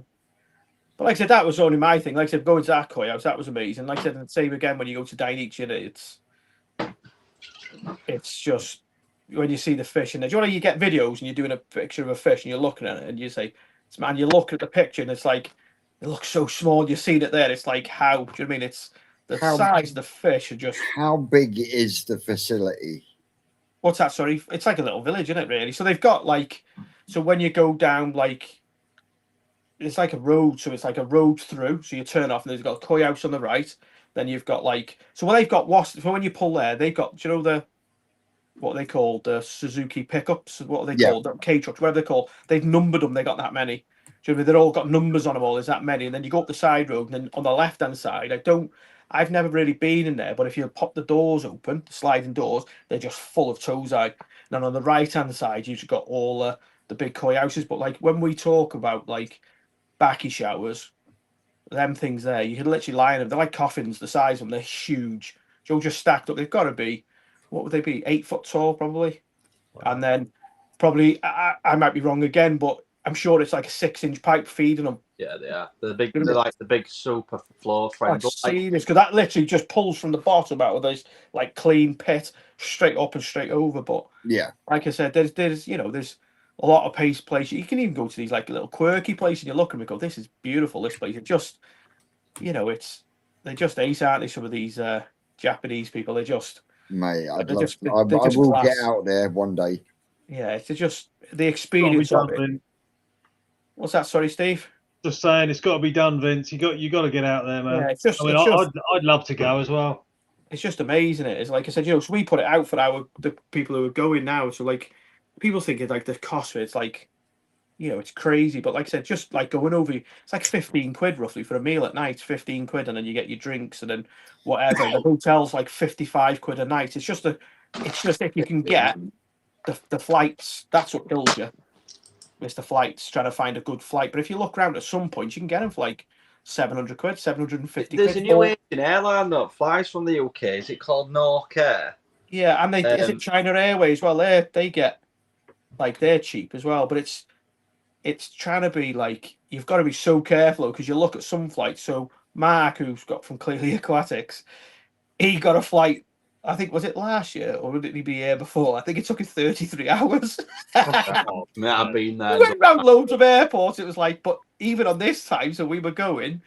B: But like I said, that was only my thing. Like I said, going to that koi house, that was amazing. Like I said, the same again when you go to Dyneach, it's just when you see the fish in there. Do you know when you get videos and you're doing a picture of a fish and you're looking at it and you say, man, you look at the picture and it's like, it looks so small. You see it there. It's like, how? Do you know what I mean? It's the size of the fish are just.
A: How big is the facility?
B: What's that? Sorry, it's like a little village, isn't it? Really. So they've got so when you go down it's like a road. So it's like a road through. So you turn off and there's got a koi house on the right. Then you've got so what they've got so when you pull there, they've got, do you know what they call the Suzuki pickups? What are they called? K trucks, whatever they're called. They've numbered them. They got that many. Do you know what I mean? They've all got numbers on them all. There's that many. And then you go up the side road, and then on the left hand side, I've never really been in there, but if you pop the doors open, the sliding doors, they're just full of tozai. And then on the right hand side, you've got all the big koi houses. But when we talk about backy showers, them things there, you can literally lie in them. They're like coffins, the size of them. They're huge. Joe just stacked up. They've got to be, what would they be? 8 foot tall, probably. Wow. And then probably, I might be wrong again, but I'm sure it's like a 6-inch pipe feeding them.
E: Yeah, they are. They're like the big super floor frame.
B: I've seen this because that literally just pulls from the bottom out of this clean pit straight up and straight over. But
A: yeah,
B: like I said, there's a lot of places. You can even go to these little quirky places and you look and go, this is beautiful. This place, it just, they're just ace, aren't they? Some of these Japanese people, they're just.
A: Mate, I will class. Get out there one day.
B: Yeah, it's just the experience of it. What's that? Sorry, Steve.
D: Just saying, it's got to be done, Vince. You got to get out there, man.
B: Yeah, it's just.
D: I'd love to go as well.
B: It's just amazing. It's like I said, so we put it out for the people who are going now. So people think it's the cost of it's it's crazy. But like I said, just going over, it's like 15 quid roughly for a meal at night. 15 quid, and then you get your drinks and then whatever. The hotel's 55 quid a night. It's just if you can get the flights, that's what kills you. It's the flights, trying to find a good flight. But if you look around at some point, you can get them for 700 quid, 750
E: There's
B: quid.
E: a new Asian airline that flies from the UK. Is it called Norcair?
B: Yeah, and is it China Airways? Well, they get they're cheap as well. But it's trying to be you've got to be so careful because you look at some flights. So Mark, who's got from Clearly Aquatics, he got a flight. I think, was it last year or would it be year before? I think it took him 33 hours.
E: Man, I've been there.
B: We went around loads of airports. It was but even on this time, so we were going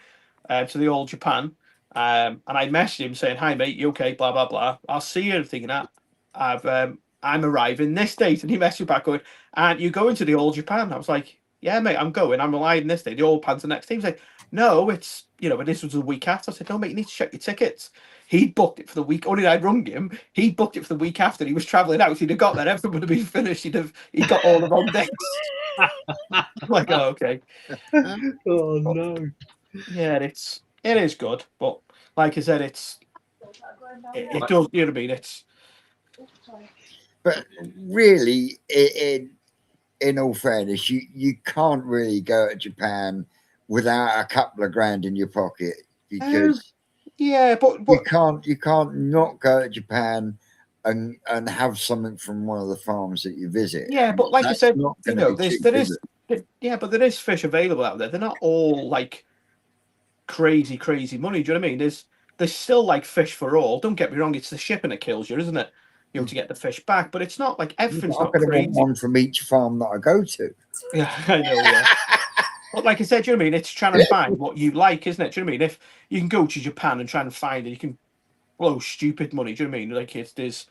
B: to the old Japan, and I messaged him saying, "Hi mate, you okay? Blah blah blah. I'll see you." Thinking that I'm arriving this date, and he messaged me back going, "Aren't you going to the old Japan?" I was like, "Yeah mate, I'm going. I'm arriving this day. The old Japan's the next day." He's like, "No, it's but this was the week after." I said, "No mate, you need to check your tickets." He booked it for the week. Only I'd rung him. He booked it for the week after. He was travelling out. He'd have got there. Everything would have been finished. He got all the wrong dates. I'm like, oh, okay.
D: Oh no.
B: Yeah, it is good, but like I said, it does. You know what I mean?
A: But really, in all fairness, you can't really go to Japan without a couple of grand in your pocket because.
B: Yeah, but
A: you can't not go to Japan and have something from one of the farms that you visit.
B: Yeah, but like I said, there is fish available out there. They're not all crazy money. Do you know what I mean? There's still like fish for all. Don't get me wrong, it's the shipping that kills you, isn't it? You know, to get the fish back, but it's not like everything's not crazy.
A: One from each farm that I go to.
B: Yeah, I know. Yeah. But like I said, do you know what I mean? It's trying to find what you like, isn't it? Do you know what I mean? If you can go to Japan and try and find it, you can blow stupid money. Do you know what I mean? Like there's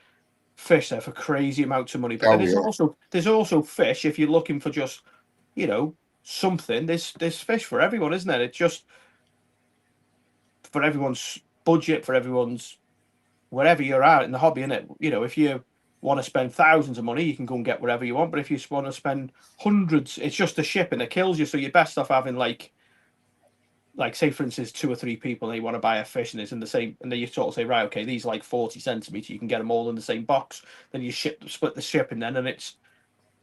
B: fish there for crazy amounts of money. But
A: Oh,
B: then
A: yeah.
B: there's also fish if you're looking for just, something. There's fish for everyone, isn't it? It's just for everyone's budget, for everyone's wherever you're at in the hobby, innit? If you want to spend thousands of money, you can go and get whatever you want. But if you want to spend hundreds, it's just the shipping that kills you. So you're best off having like say for instance 2 or 3 people, and they want to buy a fish and it's in the same, and then you sort of say, right, okay, these are like 40 centimeters, you can get them all in the same box. Then you split the shipping then, and it's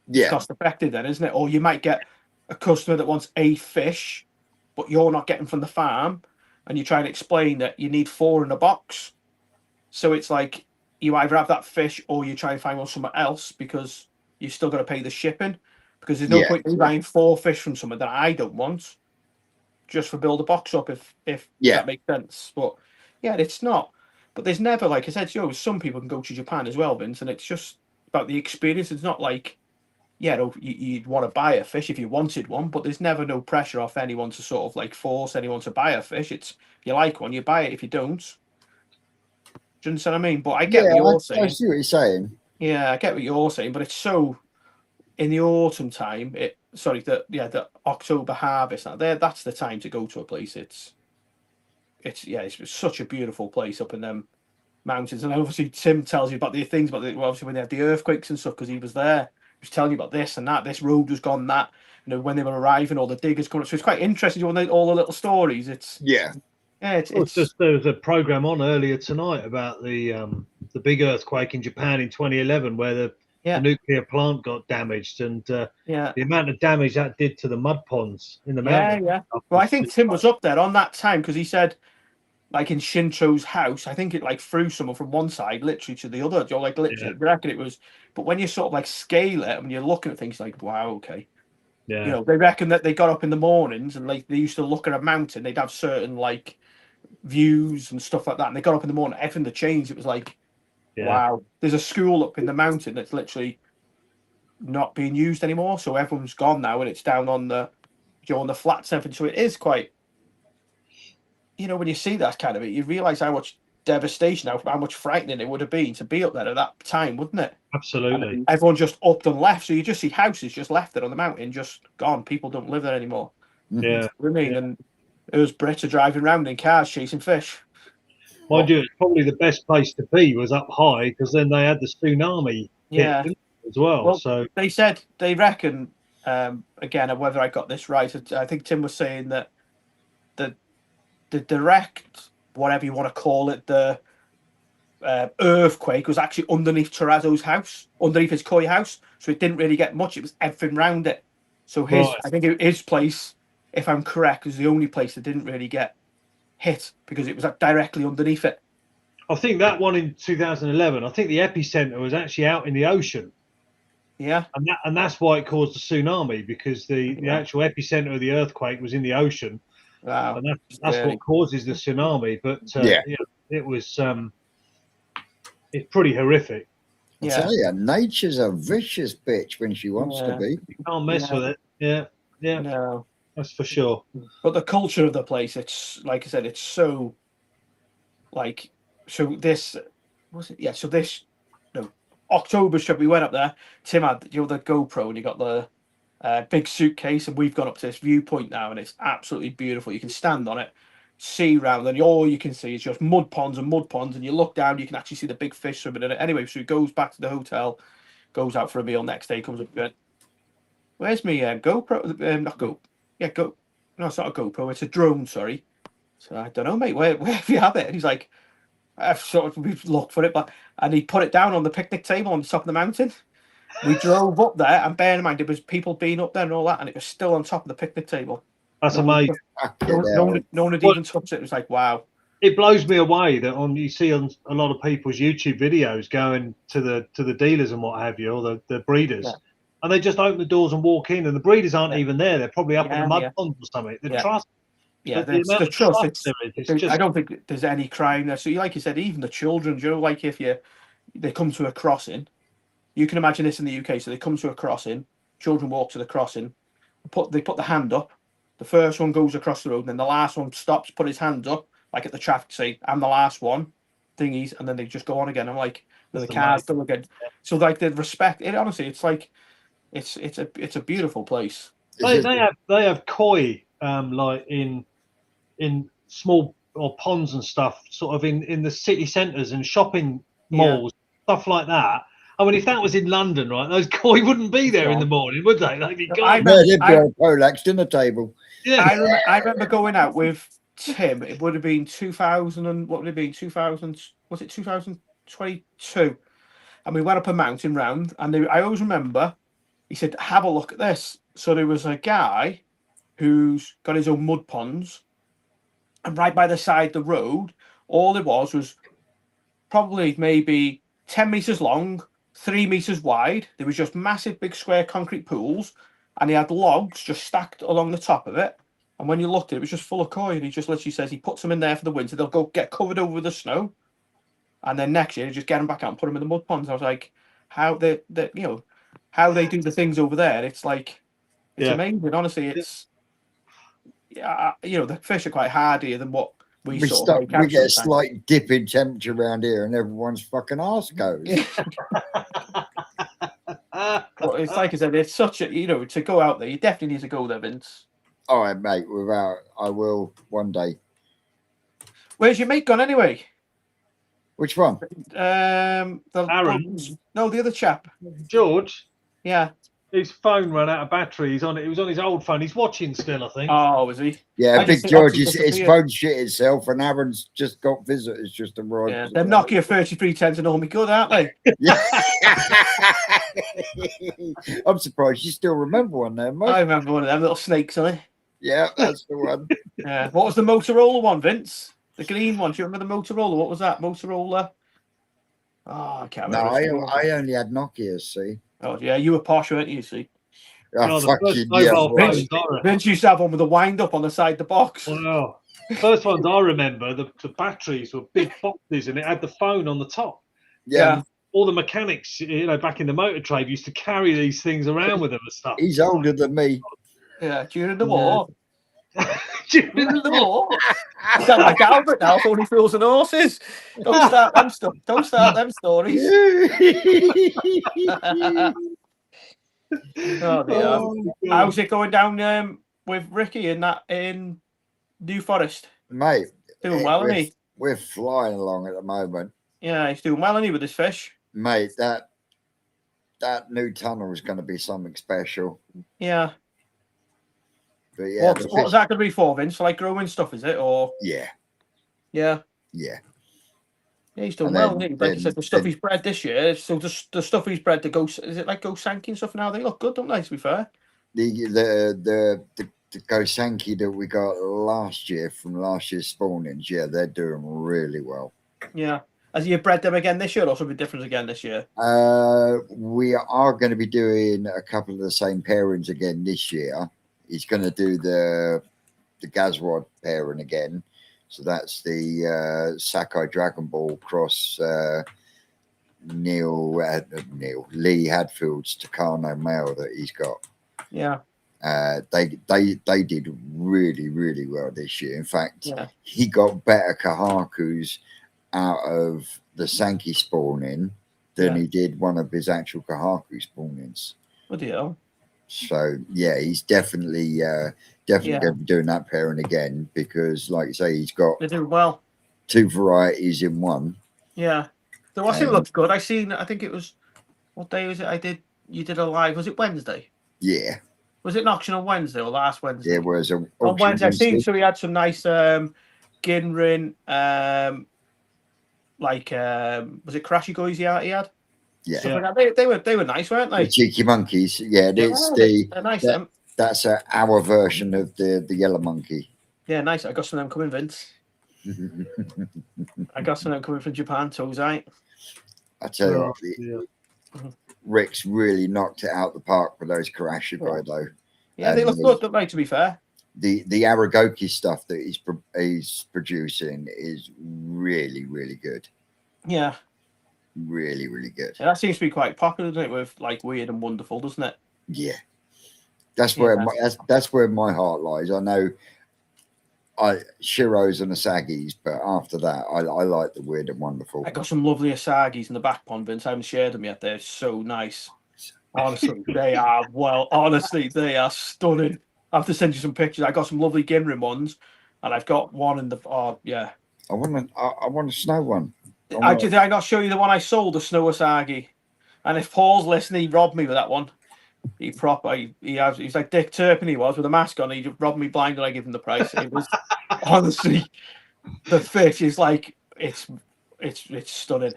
A: Yeah.
B: cost effective then, isn't it? Or you might get a customer that wants a fish, but you're not getting from the farm, and you try and explain that you need 4 in a box. So it's like you either have that fish or you try and find one somewhere else, because you've still got to pay the shipping. Because there's no
A: Yeah.
B: point in buying 4 fish from someone that I don't want, just for build a box up, if
A: Yeah.
B: that makes sense. But yeah, it's not. But there's never, like I said, some people can go to Japan as well, Vince, and it's just about the experience. It's not like, you'd want to buy a fish if you wanted one, but there's never no pressure off anyone to sort of like force anyone to buy a fish. It's, if you like one, you buy it. If you don't, do you understand what I mean? But I get what you're
A: I
B: saying.
A: see what you're saying.
B: Yeah, I get what you're saying, but it's so in the autumn time. The October harvest. That's the time to go to a place. It's such a beautiful place up in them mountains. And obviously Tim tells you about the things, obviously when they had the earthquakes and stuff, because he was there. He was telling you about this and that. This road was gone. That when they were arriving, all the diggers coming up. So it's quite interesting. All the little stories. It's
D: there was a program on earlier tonight about the big earthquake in Japan in 2011, where the nuclear plant got damaged, and the amount of damage that did to the mud ponds in the mountains.
B: Yeah. Well, I think Tim was up there on that time, because he said, like in Shintro's house, I think it like threw someone from one side literally to the other. You're like literally, I reckon it was. But when you sort of like scale it, when you're looking at things, like, wow, okay.
D: Yeah.
B: They reckon that they got up in the mornings and like they used to look at a mountain. They'd have certain like views and stuff like that. And they got up in the morning, everything had changed. It was like, wow. There's a school up in the mountain that's literally not being used anymore. So everyone's gone now, and it's down on the on the flats and everything. So it is quite. When you see that kind of it, you realise how much devastation, how much frightening it would have been to be up there at that time, wouldn't it?
D: Absolutely.
B: And everyone just upped and left. So you just see houses just left there on the mountain, just gone. People don't live there anymore.
D: Yeah.
B: I mean, and it was Brits are driving around in cars chasing fish.
D: Mind you, probably the best place to be was up high, because then they had the tsunami as well. So
B: they reckon, again, whether I got this right, I think Tim was saying that the direct, whatever you want to call it, the earthquake was actually underneath Terrazzo's house, underneath his koi house. So it didn't really get much. It was everything around it. So I think his place, if I'm correct, is the only place that didn't really get hit, because it was directly underneath it.
D: I think that one in 2011, I think the epicenter was actually out in the ocean.
B: Yeah.
D: And that's why it caused the tsunami, because the actual epicenter of the earthquake was in the ocean.
B: Wow.
D: And that's what causes the tsunami. But it was it's pretty horrific.
A: I tell you, nature's a vicious bitch when she wants to be.
D: You can't mess with it. Yeah.
B: No,
D: that's for sure.
B: But the culture of the place, it's like I said, it's so like, so this was it. Yeah. So this October trip, we went up there. Tim had the GoPro, and you got the big suitcase, and we've gone up to this viewpoint now, and it's absolutely beautiful. You can stand on it, see round, and all you can see is just mud ponds, and you look down, you can actually see the big fish swimming in it. Anyway, so he goes back to the hotel, goes out for a meal. Next day comes up and goes, where's me GoPro? Not Go. Yeah, Go. No, it's not a GoPro. It's a drone. Sorry. So I don't know, mate. Where have you have it? And he's like, we've looked for it, and he put it down on the picnic table on the top of the mountain. We drove up there, and bear in mind, there was people being up there and all that, and it was still on top of the picnic table.
D: That's amazing.
B: No one had even touched it. It was like, wow.
D: It blows me away that you see on a lot of people's YouTube videos going to the dealers and what have you, or the breeders, and they just open the doors and walk in, and the breeders aren't even there. They're probably up in the mud ponds or something. The trust.
B: Yeah, the trust. I don't think there's any crime there. So, like you said, even the children, like if they come to a crossing, you can imagine this in the UK. So they come to a crossing, children walk to the crossing, they put the hand up. The first one goes across the road, and then the last one stops, put his hands up, like at the traffic, say, I'm the last one, thingies, and then they just go on again. I'm like, The cars still look good. So like the respect. It honestly, it's like it's a beautiful place.
D: They have koi like in small or ponds and stuff, sort of in the city centres and shopping malls, stuff like that. I mean, if that was in London, right, those koi wouldn't be there in the morning, would they? They'd be gone.
A: They'd be on Polax dinner table.
D: Yeah.
B: I remember going out with Tim. It would have been 2000 and what would it be? 2000 was it 2022? And we went up a mountain round, and I always remember he said, "Have a look at this." So there was a guy who's got his own mud ponds, and right by the side of the road, all it was probably maybe 10 meters long, 3 meters wide. There was just massive, big square concrete pools, and he had logs just stacked along the top of it. And when you looked at it, it was just full of koi. And he just literally says he puts them in there for the winter. They'll go get covered over with the snow, and then next year just get them back out and put them in the mud ponds. I was like, how they how they do the things over there. It's like it's amazing. Honestly, it's the fish are quite hardier than what we saw.
A: We get a slight dip in temperature around here, and everyone's fucking arse goes.
B: But it's like I said, it's such a to go out there. You definitely need to go there, Vince.
A: All right, mate. I will one day.
B: Where's your mate gone anyway?
A: Which one?
D: Aaron.
B: No, the other chap.
D: George.
B: Yeah.
D: His phone ran out of battery. It was on his old phone. He's watching still, I think.
B: Oh, was he?
A: Yeah, Big George. His phone shit itself, and Aaron's just got visitors just arrived.
B: Yeah, them Nokia 3310s are normally good, aren't they?
A: Yeah. I'm surprised you still remember one there, mate.
B: I remember one of them little snakes on it.
A: Yeah, that's the one.
B: Yeah. What was the Motorola one, Vince? The green one. Do you remember the Motorola? What was that? Motorola? Oh, I can't remember.
A: No, I only had Nokia, see.
B: Oh, yeah, you were posh, weren't you, see? Vince used to have one with a wind up on the side of the box.
D: Wow. The first ones I remember, the batteries were big boxes and it had the phone on the top.
A: Yeah.
D: All the mechanics, back in the motor trade used to carry these things around with them and stuff.
A: He's older than me.
B: Yeah, during the war. During the war. You sound like Albert now, only fools and horses. Don't start them stuff. Don't start them stories. Oh dear. How's it going down with Ricky in New Forest?
A: Mate.
B: Doing well, isn't he?
A: We're flying along at the moment.
B: Yeah, he's doing well, isn't he, with his fish?
A: Mate, that new tunnel is going to be something special.
B: Yeah.
A: But yeah,
B: what's that going to be for, Vince? Like growing stuff, is it? Or
A: yeah.
B: Yeah, he's doing well. Like you said, the stuff he's bred this year. So the stuff he's bred to go, is it like Gosanki and stuff now? They look good, don't they? To be fair,
A: the Gosanki that we got last year from last year's spawnings, yeah, they're doing really well.
B: Yeah. Has you bred them again this year, or something different again this year?
A: We are going to be doing a couple of the same pairings again this year. He's going to do the Gazrod pairing again. So that's the Sakai Dragon Ball cross Lee Hadfield's Takano male that he's got.
B: Yeah.
A: They did really, really well this year. In fact, he got better Kahakus out of the Sankey spawning than he did one of his actual Kahaku spawnings.
B: What the hell?
A: So yeah, he's definitely going to be doing that pairing again because, like you say, he's got
B: they do well. 2
A: varieties in one.
B: Yeah, the one thing looks good. I think it was what day was it? You did a live. Was it Wednesday?
A: Yeah.
B: Was it an auction on Wednesday or last Wednesday?
A: Yeah, it was on
B: Wednesday. I've seen so he had some nice Ginrin, was it Karashikois he had?
A: Yeah,
B: they were nice, weren't they?
A: The cheeky monkeys. Yeah, they're nice. That's our version of the yellow monkey.
B: Yeah, nice. I got some of them coming, Vince. I got some of them coming from Japan, so was I.
A: I tell you what, Rick's really knocked it out the park with those Karashikoi though.
B: Yeah, they look good, don't they? To be fair,
A: the Aragoki stuff that he's producing is really, really good.
B: Yeah.
A: Really, really good.
B: Yeah, that seems to be quite popular, doesn't it? With like Weird and Wonderful, doesn't it?
A: Yeah, that's where that's where my heart lies. I know Shiros and Asagis, but after that, I like the Weird and Wonderful.
B: I got some lovely Asagis in the back pond, Vince. I haven't shared them yet. They're so nice. Honestly, they are they are stunning. I have to send you some pictures. I got some lovely Ginrin ones, and I've got one in the
A: I want a snow one.
B: Did I not show you the one I sold, the Snow Asagi? And if Paul's listening, he robbed me with that one. He's like Dick Turpin, he was with a mask on. He just robbed me blind and I gave him the price. It was honestly, the fish is like it's stunning.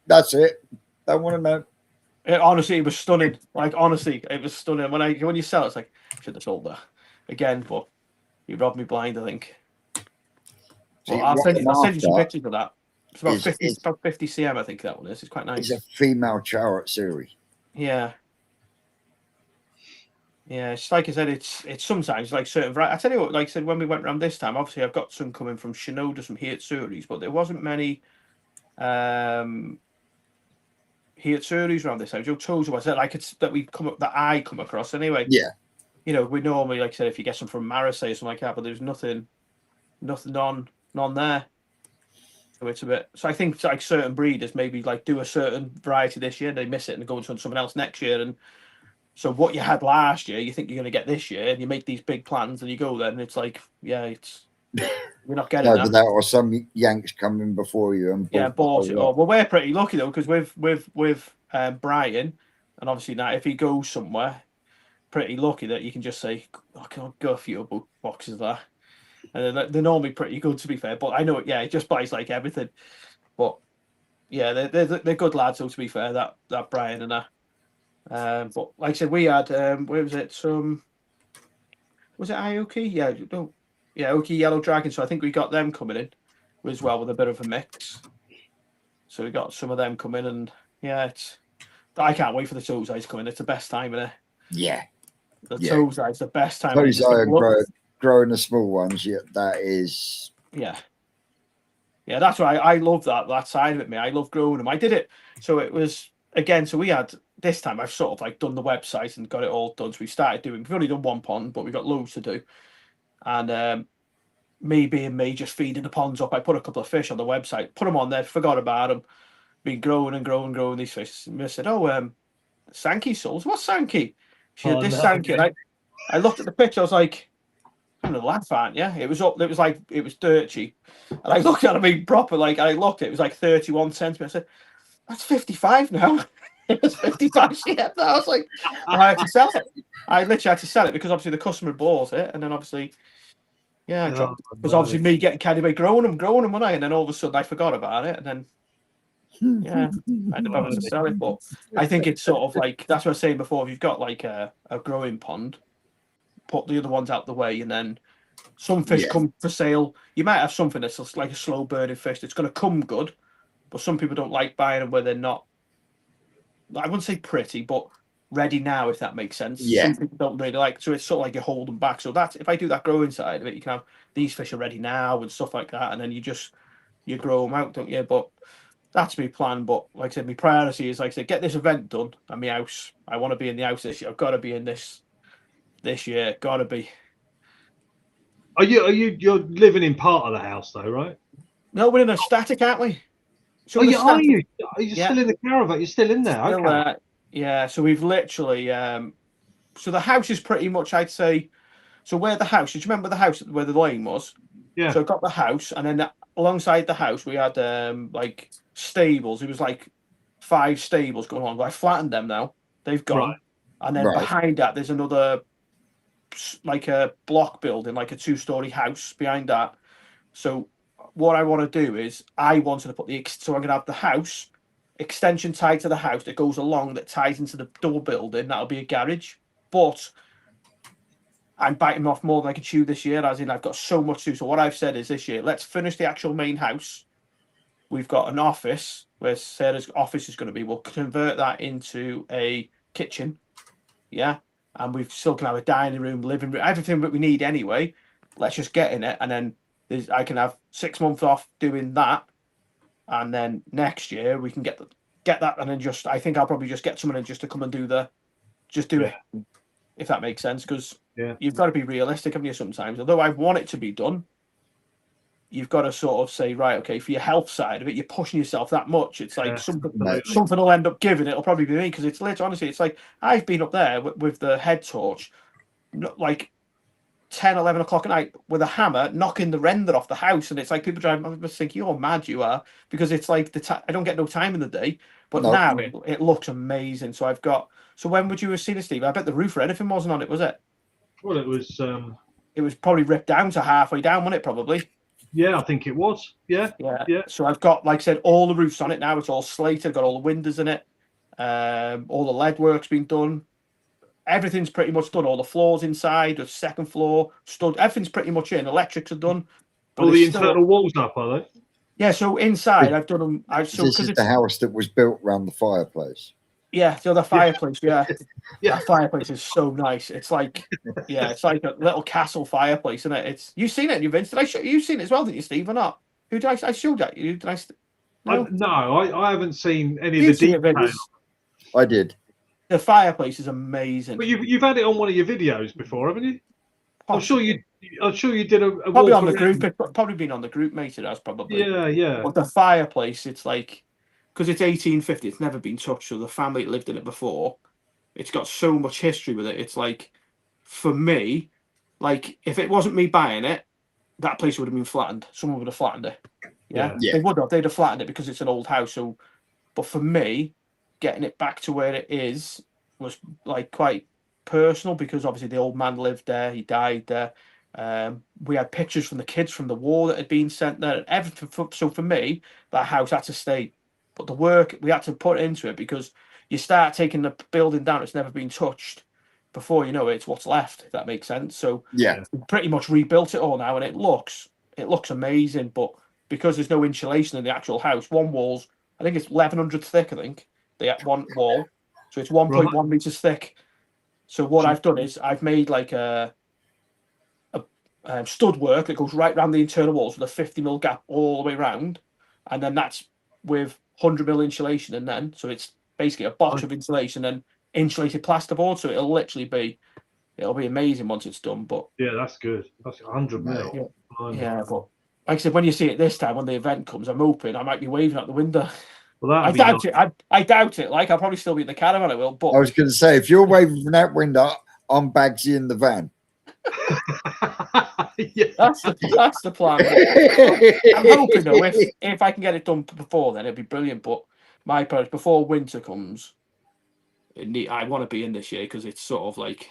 A: That's it. Don't want to know.
B: Honestly, it was stunning. Like honestly, it was stunning. When you sell it, it's like should have sold that again, but he robbed me blind. I think. Well, I'll send you some pictures of that. It's about 50 cm. I think that one is. It's quite nice.
A: It's a female Charotsuri.
B: Yeah. Yeah, it's like I said, it's sometimes like certain variety. I tell you what, like I said, when we went around this time, obviously I've got some coming from Shinoda, some Hiatsuris, but there wasn't many Hiatsuris around this time. Joe Tozo was like it's that I come across anyway.
A: Yeah.
B: You know, we normally, like I said, if you get some from Marseille or something like that, but there's nothing none there. So it's a bit. So I think like certain breeders maybe like do a certain variety this year, and they miss it and go into something else next year, and so what you had last year, you think you're going to get this year, and you make these big plans, and you go there, and it's like, you're not getting that.
A: Or some Yanks coming before you and
B: bought it. Well, we're pretty lucky though, because with Brian, and obviously now if he goes somewhere, pretty lucky that you can just say, I'll go a few boxes of that, and they're normally pretty good to be fair. But I know, it just buys like everything. But yeah, they're good lads though, to be fair. That Brian and that. But like I said, we had where was it? Was it Aoki? Yeah, Oki Yellow Dragon. So I think we got them coming in as well with a bit of a mix. So we got some of them coming, and I can't wait for the Tozai's coming. It's the best time of it.
A: Yeah,
B: the Tozai's the best time.
A: Tozai growing the small ones. Yeah, that is.
B: Yeah, that's why I love that side of it. I love growing them. I did it. So it was again. So we had. This time I've sort of like done the website and got it all done. So we've only done one pond, but we've got loads to do. And me just feeding the ponds up. I put a couple of fish on the website, put them on there, forgot about them. Been growing and growing these fish. And I said, Sankey souls. What's Sankey? She said, Sankey. And I looked at the picture, I was like, I'm gonna laugh, aren't you? It was dirt cheap. And I looked at it proper, like I looked, it was like 31 cents. I said, that's 55 now. It was 55 cents. I was like, I had to sell it. I literally had to sell it because obviously the customer bought it, and then obviously, because obviously me getting carried away, growing them, wasn't I? And then all of a sudden I forgot about it, and then I ended up having to sell it. But I think it's sort of like that's what I was saying before. If you've got like a growing pond, put the other ones out the way, and then some fish come for sale. You might have something that's like a slow burning fish that's going to come good, but some people don't like buying them where they're not. I wouldn't say pretty, but ready now, if that makes sense.
A: Yeah.
B: Some people don't really like, so it's sort of like you hold them back. So that's if I do that growing side of it, you can have these fish are ready now and stuff like that, and then you grow them out, don't you? But that's my plan. But like I said, my priority is like I said, get this event done at my house. I want to be in the house this year. I've got to be in this year. Got to be.
D: You're living in part of the house though, right?
B: No, we're in a static, aren't we?
D: So are you? Are you still in the caravan? You're still in there?
B: Still,
D: okay.
B: So we've literally. So the house is pretty much, I'd say. So where the house? Did you remember the house where the lane was?
D: Yeah.
B: So I got the house, and then alongside the house we had like stables. It was like 5 stables going on. But I flattened them now. They've gone,
D: right.
B: And then behind that there's another, like a block building, like a 2-story house behind that. So what I want to do is I wanted to put so I'm going to have the house extension tied to the house that goes along that ties into the door building. That'll be a garage, but I'm biting off more than I can chew this year, as in I've got so much to do. So what I've said is this year, let's finish the actual main house. We've got an office where Sarah's office is going to be. We'll convert that into a kitchen. Yeah. And we've still can have a dining room, living room, everything that we need anyway. Let's just get in it. And then I can have 6 months off doing that. And then next year we can get that. And then I think I'll probably just get someone in just to come and do it. If that makes sense. Because you've got to be realistic, haven't you, sometimes? Although I want it to be done, you've got to sort of say, right, okay, for your health side of it, you're pushing yourself that much. It's like something will end up giving. It'll probably be me, because it's literally, honestly, it's like I've been up there with the head torch, like 10, 11 o'clock at night with a hammer, knocking the render off the house. And it's like people driving, I was thinking, you're mad, you are, because it's like I don't get no time in the day. But now it looks amazing. So when would you have seen it, Steve? I bet the roof or anything wasn't on it, was it?
D: Well, it was
B: probably ripped down to halfway down, wasn't it? Probably.
D: Yeah, I think it was. Yeah.
B: So I've got, like I said, all the roofs on it now. It's all slated. I've got all the windows in it. All the lead work's been done. Everything's pretty much done. All the floors inside, the second floor, everything's pretty much in. Electrics are done.
D: All the internal walls up, are they?
B: Yeah, so inside I've done them.
A: This is the house that was built around the fireplace.
B: Yeah, the other fireplace. Yeah. That fireplace is so nice. It's like, it's like a little castle fireplace, isn't it? You've seen it, Vince. Did I show you've seen it as well, didn't you, Steve, or not? Who did I showed that you? Did I?
D: No, I haven't seen any of the details.
A: I did.
B: The fireplace is amazing.
D: But you've had it on one of your videos before, haven't you? Possibly. I'm sure you did a
B: probably on the group. It's probably been on the group, mate. It has probably.
D: Yeah.
B: But the fireplace, it's like, because it's 1850, it's never been touched. So the family that lived in it before, it's got so much history with it. It's like, for me, like if it wasn't me buying it, that place would have been flattened. Someone would have flattened it. Yeah. They would have. They'd have flattened it because it's an old house. So, but for me, getting it back to where it is was like quite personal, because obviously the old man lived there. He died there. We had pictures from the kids from the war that had been sent there. Everything. So for me, that house had to stay. But the work we had to put into it, because you start taking the building down, it's never been touched. Before you know it, it's what's left, if that makes sense. So we pretty much rebuilt it all now, and it looks amazing. But because there's no insulation in the actual house, one wall's, I think it's 1,100 thick. I think the one wall, so it's 1.1 meters thick. So what I've done is I've made like a stud work that goes right around the internal walls with a 50 mil gap all the way around, and then that's with 100 mil insulation, and then so it's basically a box of insulation and insulated plasterboard. So it'll be amazing once it's done. But
D: yeah, that's good. That's 100 mil.
B: Yeah, but like I said, when you see it this time, when the event comes, I'm hoping I might be waving out the window.
D: Well,
B: I doubt it. I doubt it. Like, I'll probably still be in the caravan. I will. But
A: I was going to say, if you're waving from that window, I'm Bagsy in the van.
B: That's the plan. I'm hoping though, if I can get it done before then, it'd be brilliant. But my priority before winter comes, I want to be in this year, because it's sort of like,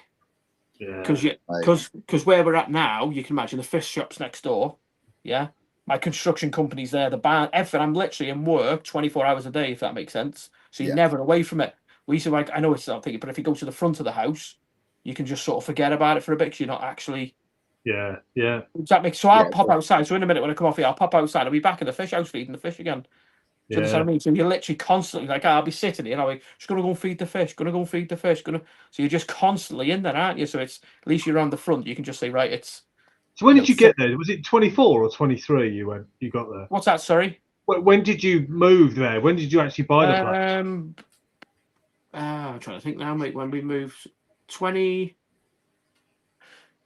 B: because where we're at now, you can imagine the fish shop's next door. Yeah. My construction company's there, the barn, everything. I'm literally in work 24 hours a day, if that makes sense. So you're never away from it. We used to, like, I know it's not thinking, but if you go to the front of the house, you can just sort of forget about it for a bit, because you're not actually.
D: Yeah.
B: Does that make so? I'll pop outside. So in a minute when I come off here, I'll pop outside. I'll be back in the fish house feeding the fish again. So you know what I mean? So you're literally constantly like, I'll be sitting here, and I'll be just gonna go and feed the fish, So you're just constantly in there, aren't you? So it's at least you're around the front. You can just say, right, it's.
D: So when did you get there? Was it 24 or 23 you got there?
B: What's that, sorry?
D: When did you move there? When did you actually buy the place?
B: I'm trying to think now, mate. When we moved, 20.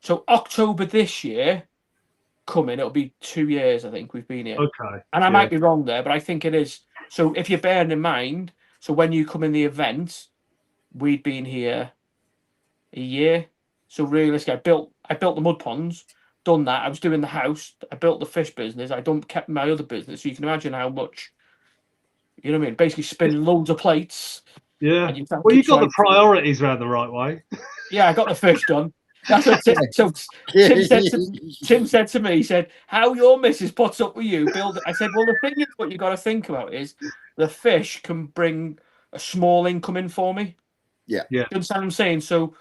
B: So October this year, it'll be 2 years, I think we've been here.
D: Okay.
B: And I might be wrong there, but I think it is. So if you're bearing in mind, so when you come in the event, we'd been here a year. So realistically, I built the mud ponds. Done that. I was doing the house. I built the fish business. kept my other business. So you can imagine how much, you know what I mean? Basically spinning loads of plates.
D: Yeah. Well, you got the priorities around the right way.
B: Yeah, I got the fish done. That's what Tim said to me. He said, how your missus puts up with you build it. I said, well, the thing is, what you got to think about is the fish can bring a small income in for me.
A: Yeah.
B: You understand what I'm saying? So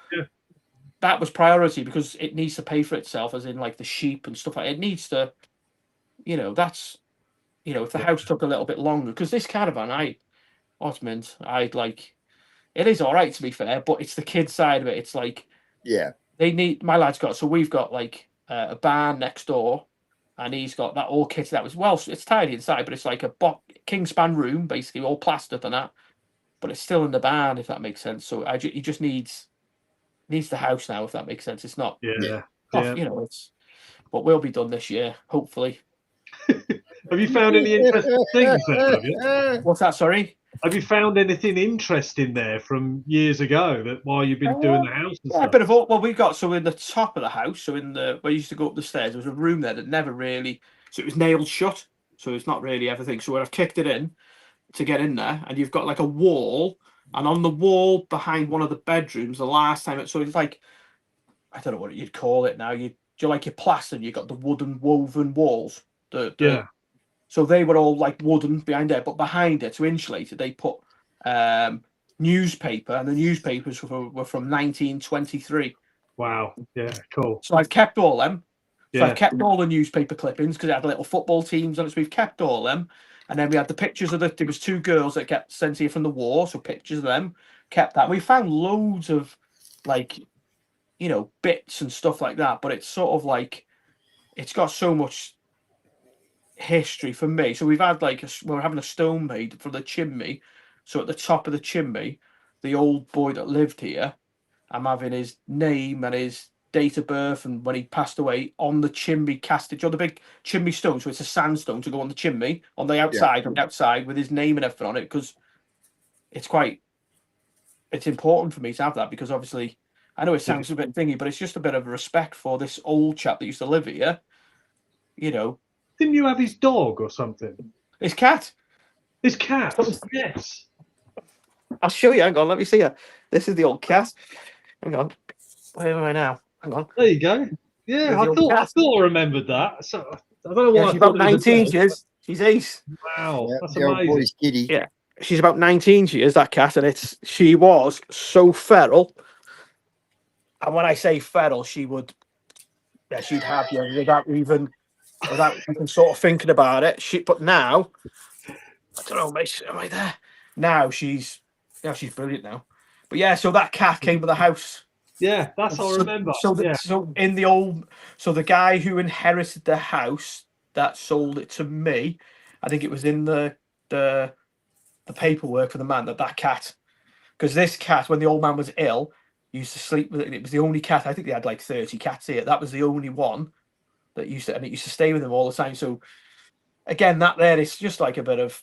B: that was priority, because it needs to pay for itself, as in like the sheep and stuff like that. It needs to, that's, if the house took a little bit longer, because this caravan, Osmond, it is all right, to be fair, but it's the kids side of it. It's like, they need, my lad's got, so we've got like a barn next door, and he's got that all kitted out as well. So it's tidy inside, but it's like a king span room, basically all plastered and that, but it's still in the barn, if that makes sense. So he just needs the house now, if that makes sense. It's not, it's, but we'll be done this year, hopefully.
D: Have you found any interesting things there? Have you?
B: What's that? Sorry.
D: Have you found anything interesting there from years ago that while you've been doing the house and
B: Yeah, a
D: stuff?
B: bit of all. Well, we got so in the top of the house, so in the where you used to go up the stairs, there was a room there that never really. So it was nailed shut, so it's not really everything. So when I've kicked it in to get in there, and you've got like a wall, and on the wall behind one of the bedrooms, the last time so it's like I don't know what you'd call it now. You like your plaster, and you got the wooden woven walls.
D: Yeah.
B: So they were all like wooden behind there, but behind it to insulate it, they put newspaper, and the newspapers were from 1923.
D: Wow. Yeah. Cool.
B: So I've kept all them. So
D: Yeah.
B: I've kept all the newspaper clippings because it had little football teams on it. So we've kept all them. And then we had the pictures of there was 2 girls that kept sent here from the war. So pictures of them, kept that. We found loads of like, bits and stuff like that. But it's sort of like, it's got so much history for me. So we've had we're having a stone made for the chimney. So at the top of the chimney, the old boy that lived here, I'm having his name and his date of birth and when he passed away on the chimney casted. The big chimney stone, so it's a sandstone to go on the chimney on the outside, with his name and everything on it, because it's important for me to have that, because obviously I know it sounds a bit thingy, but it's just a bit of respect for this old chap that used to live here.
D: Didn't you have his dog or something?
B: His cat.
D: His cat. Yes.
B: I'll show you. Hang on, let me see her. This is the old cat. Hang on. Where am I now? Hang on.
D: There you go. Yeah, I thought I remembered that. So I don't know why.
B: She's about 19 years. She's ace.
D: Wow,
A: Yeah,
D: that's
A: the old
D: amazing.
A: boy's giddy.
B: Yeah, she's about 19 years, that cat, and she was so feral. And when I say feral, she'd have you without even sort of thinking about it. But now, I don't know, mate, am I there? Now she's brilliant now. But yeah, so that cat came to the house.
D: Yeah, that's all I remember.
B: So the guy who inherited the house that sold it to me, I think it was in the paperwork for the man that cat, because this cat, when the old man was ill, used to sleep with it. It was the only cat. I think they had like 30 cats here. That was the only one that used to stay with him all the time. So again, that there is just like a bit of,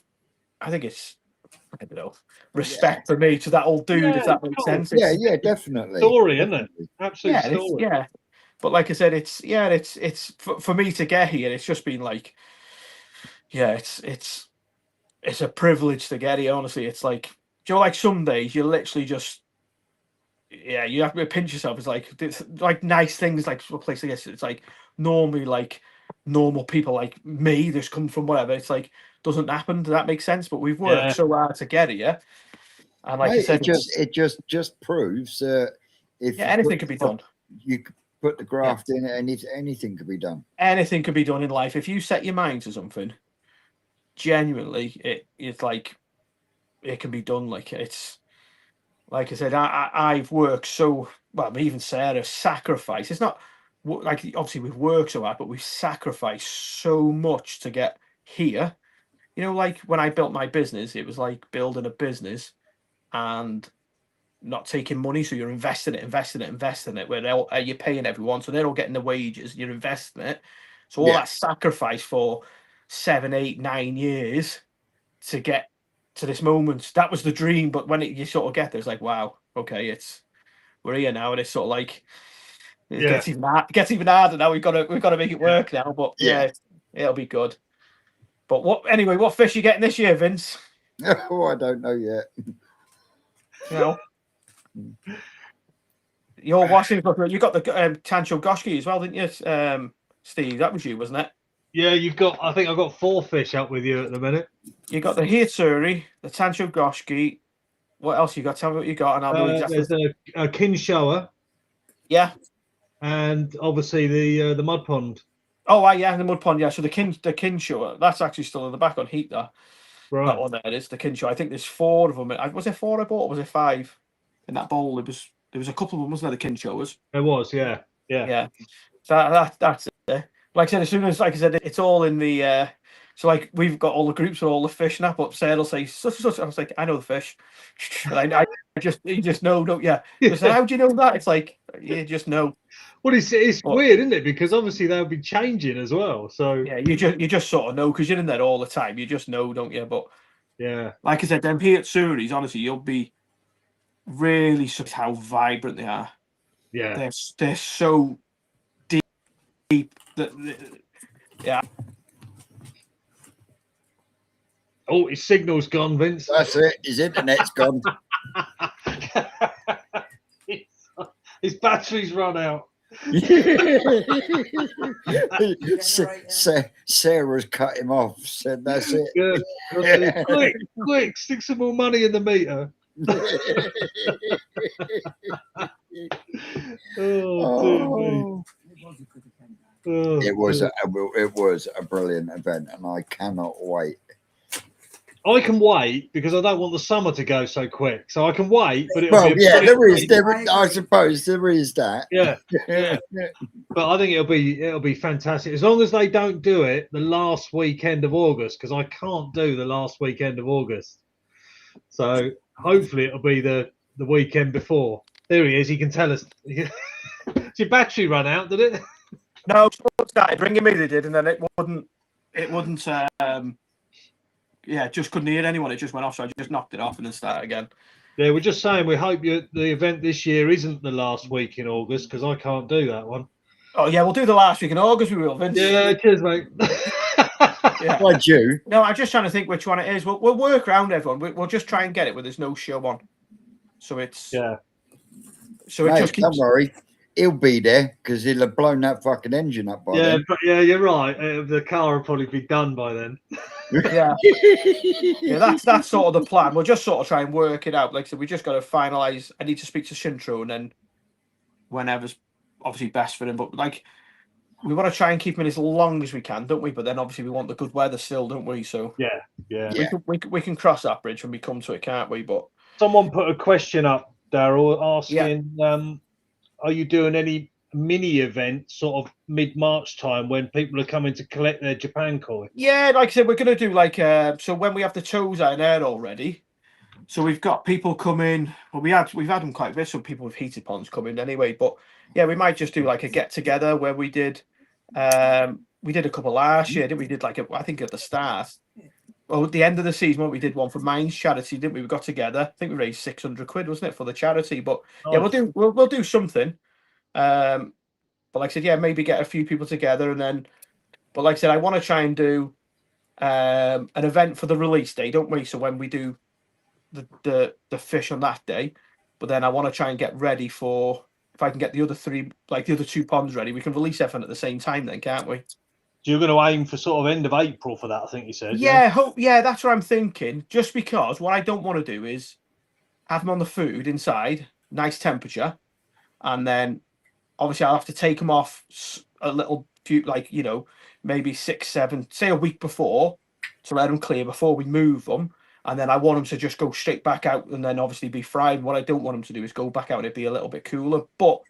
B: I think it's, I don't know, respect for me to that old dude, if that makes sense.
A: Yeah, definitely.
D: Story, isn't it? Absolute story.
B: Yeah. But like I said, it's for me to get here, it's just been like, it's a privilege to get here, honestly. It's like, like some days you literally just, you have to pinch yourself. It's like nice things, like a place like this. It's like normally like normal people like me, just come from whatever. It's like doesn't happen. Does that make sense? But we've worked so hard to get here, and like I said,
A: it just proves that if
B: anything could be done.
A: You could put the graft in, and anything could be done.
B: Anything could be done in life if you set your mind to something. Genuinely, it's like it can be done. Like it's. Like I said, I've worked so well. Even Sarah sacrificed. It's not like obviously we've worked so hard, but we've sacrificed so much to get here. Like when I built my business, it was like building a business and not taking money. So you're investing it. Where you're paying everyone, so they're all getting the wages. You're investing it. So all that sacrifice for 7, 8, 9 years to get to this moment, that was the dream. But when you sort of get there, it's like, wow, okay, we're here now, and it's sort of like it gets even harder now. We've got to make it work now. But it'll be good. But what fish are you getting this year, Vince?
A: Oh, I don't know yet.
B: You're washing. You got the Tancho Goshki as well, didn't you, Steve? That was you, wasn't it?
D: Yeah, I think I've got 4 fish up with you at the minute.
B: You got the Hiatsuri, the Tancho Goshki. What else you got? Tell me what you got, and I'll do exactly.
D: There's a Kinshower.
B: Yeah.
D: And obviously the mud pond.
B: Oh, yeah, the mud pond. Yeah, so the Kinshower, that's actually still in the back on heat there.
D: Right.
B: That one there is the Kinshower. I think there's 4 of them. Was there 4 I bought, or was it 5 in that bowl? There was a couple of them, wasn't there? The Kinshowers.
D: There was, yeah.
B: So that's it. Like I said, as soon as it's all in the. So like we've got all the groups with all the fish now, but Sarah will say such and such. I was like, I know the fish, and you just know, don't you? How do you know that? It's like you just know.
D: Well, it's weird, isn't it? Because obviously they'll be changing as well. So
B: yeah, you just sort of know because you're in there all the time. You just know, don't you? But
D: yeah,
B: like I said, them here at Surrey's, honestly, you'll be really surprised how vibrant they are.
D: Yeah,
B: they're so deep that yeah.
D: Oh, his signal's gone, Vince.
A: That's it. His internet's gone.
D: His battery's run out.
A: Sarah's cut him off. Said that's it.
D: Good. Quick, stick some more money in the meter. Oh,
A: it was a brilliant event, and I cannot wait.
D: I can wait because I don't want the summer to go so quick. So I can wait, but
A: there is. I suppose there is that.
D: Yeah. But I think it'll be fantastic as long as they don't do it the last weekend of August, because I can't do the last weekend of August. So hopefully it'll be the weekend before. There he is. He can tell us. Did your battery run out? Did it?
B: No, it started ringing me. They did, and then it wouldn't. Yeah, just couldn't hear anyone. It just went off, so I just knocked it off and then started again.
D: Yeah, we're just saying we hope the event this year isn't the last week in August, because I can't do that one.
B: Oh yeah, we'll do the last week in August. We will, Vince.
D: Yeah, cheers, mate.
B: Yeah.
A: Why'd you?
B: No, I'm just trying to think which one it is. We'll work around everyone. We'll just try and get it where there's no show on. So it's So it just keeps.
A: Don't worry. He'll be there because he'll have blown that fucking engine up by then.
D: But yeah, you're right. The car will probably be done by then.
B: Yeah, that's sort of the plan. We'll just sort of try and work it out. Like I said, we just got to finalise. I need to speak to Shintro, and then whenever's obviously best for him. But like, we want to try and keep him in as long as we can, don't we? But then obviously we want the good weather still, don't we? So
D: yeah.
B: We can cross that bridge when we come to it, can't we? But
D: someone put a question up, Daryl, asking, are you doing any mini event sort of mid-March time when people are coming to collect their Japan koi?
B: Yeah, like I said, we're going to do like so when we have the toes out in there already, so we've got people coming. Well, we've had them quite a bit, so people with heated ponds coming anyway. But yeah, we might just do like a get together where we did a couple last year, didn't we? Did like I think at the start. Well, at the end of the season, we did one for Mines charity, didn't we? We got together. I think we raised £600, wasn't it, for the charity? But yeah, we'll do something. But like I said, yeah, maybe get a few people together, and then. But like I said, I want to try and do an event for the release day, don't we? So when we do the fish on that day, but then I want to try and get ready for if I can get the other two ponds ready, we can release everything at the same time, then, can't we?
D: So you're going to aim for sort of end of April for that, I think you said.
B: Yeah, that's what I'm thinking. Just because what I don't want to do is have them on the food inside, nice temperature, and then obviously I'll have to take them off a little few, like, maybe 6, 7, say a week before, to let them clear before we move them. And then I want them to just go straight back out and then obviously be fried. What I don't want them to do is go back out and it be a little bit cooler. But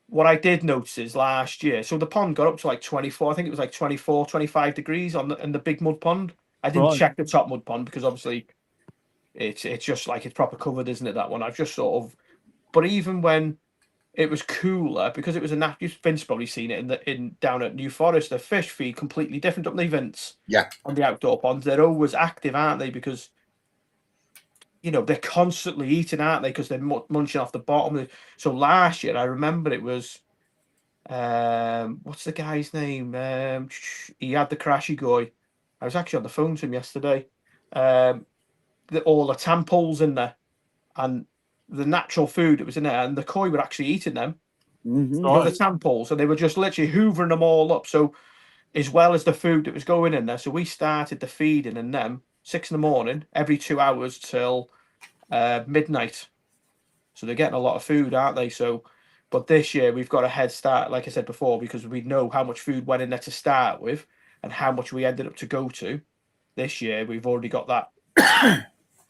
B: what I did notice is last year, so the pond got up to like 24, I think it was like 24, 25 degrees in the big mud pond. I didn't check the top mud pond because obviously it's just like it's proper covered, isn't it, that one? I've just sort of, but even when it was cooler, because it was Vince probably seen it down at New Forest, the fish feed completely different, don't they, Vince?
A: Yeah.
B: On the outdoor ponds, they're always active, aren't they? Because they're constantly eating, aren't they? Because they're munching off the bottom. So last year, I remember it was, what's the guy's name? He had the crashy guy. I was actually on the phone to him yesterday. All the tadpoles in there, and the natural food that was in there, and the koi were actually eating them. The tadpoles, and they were just literally hoovering them all up. So, as well as the food that was going in there, so we started the feeding in them 6 a.m, every 2 hours till midnight. So they're getting a lot of food, aren't they? So, but this year we've got a head start, like I said before, because we know how much food went in there to start with, and how much we ended up to go to. This year we've already got that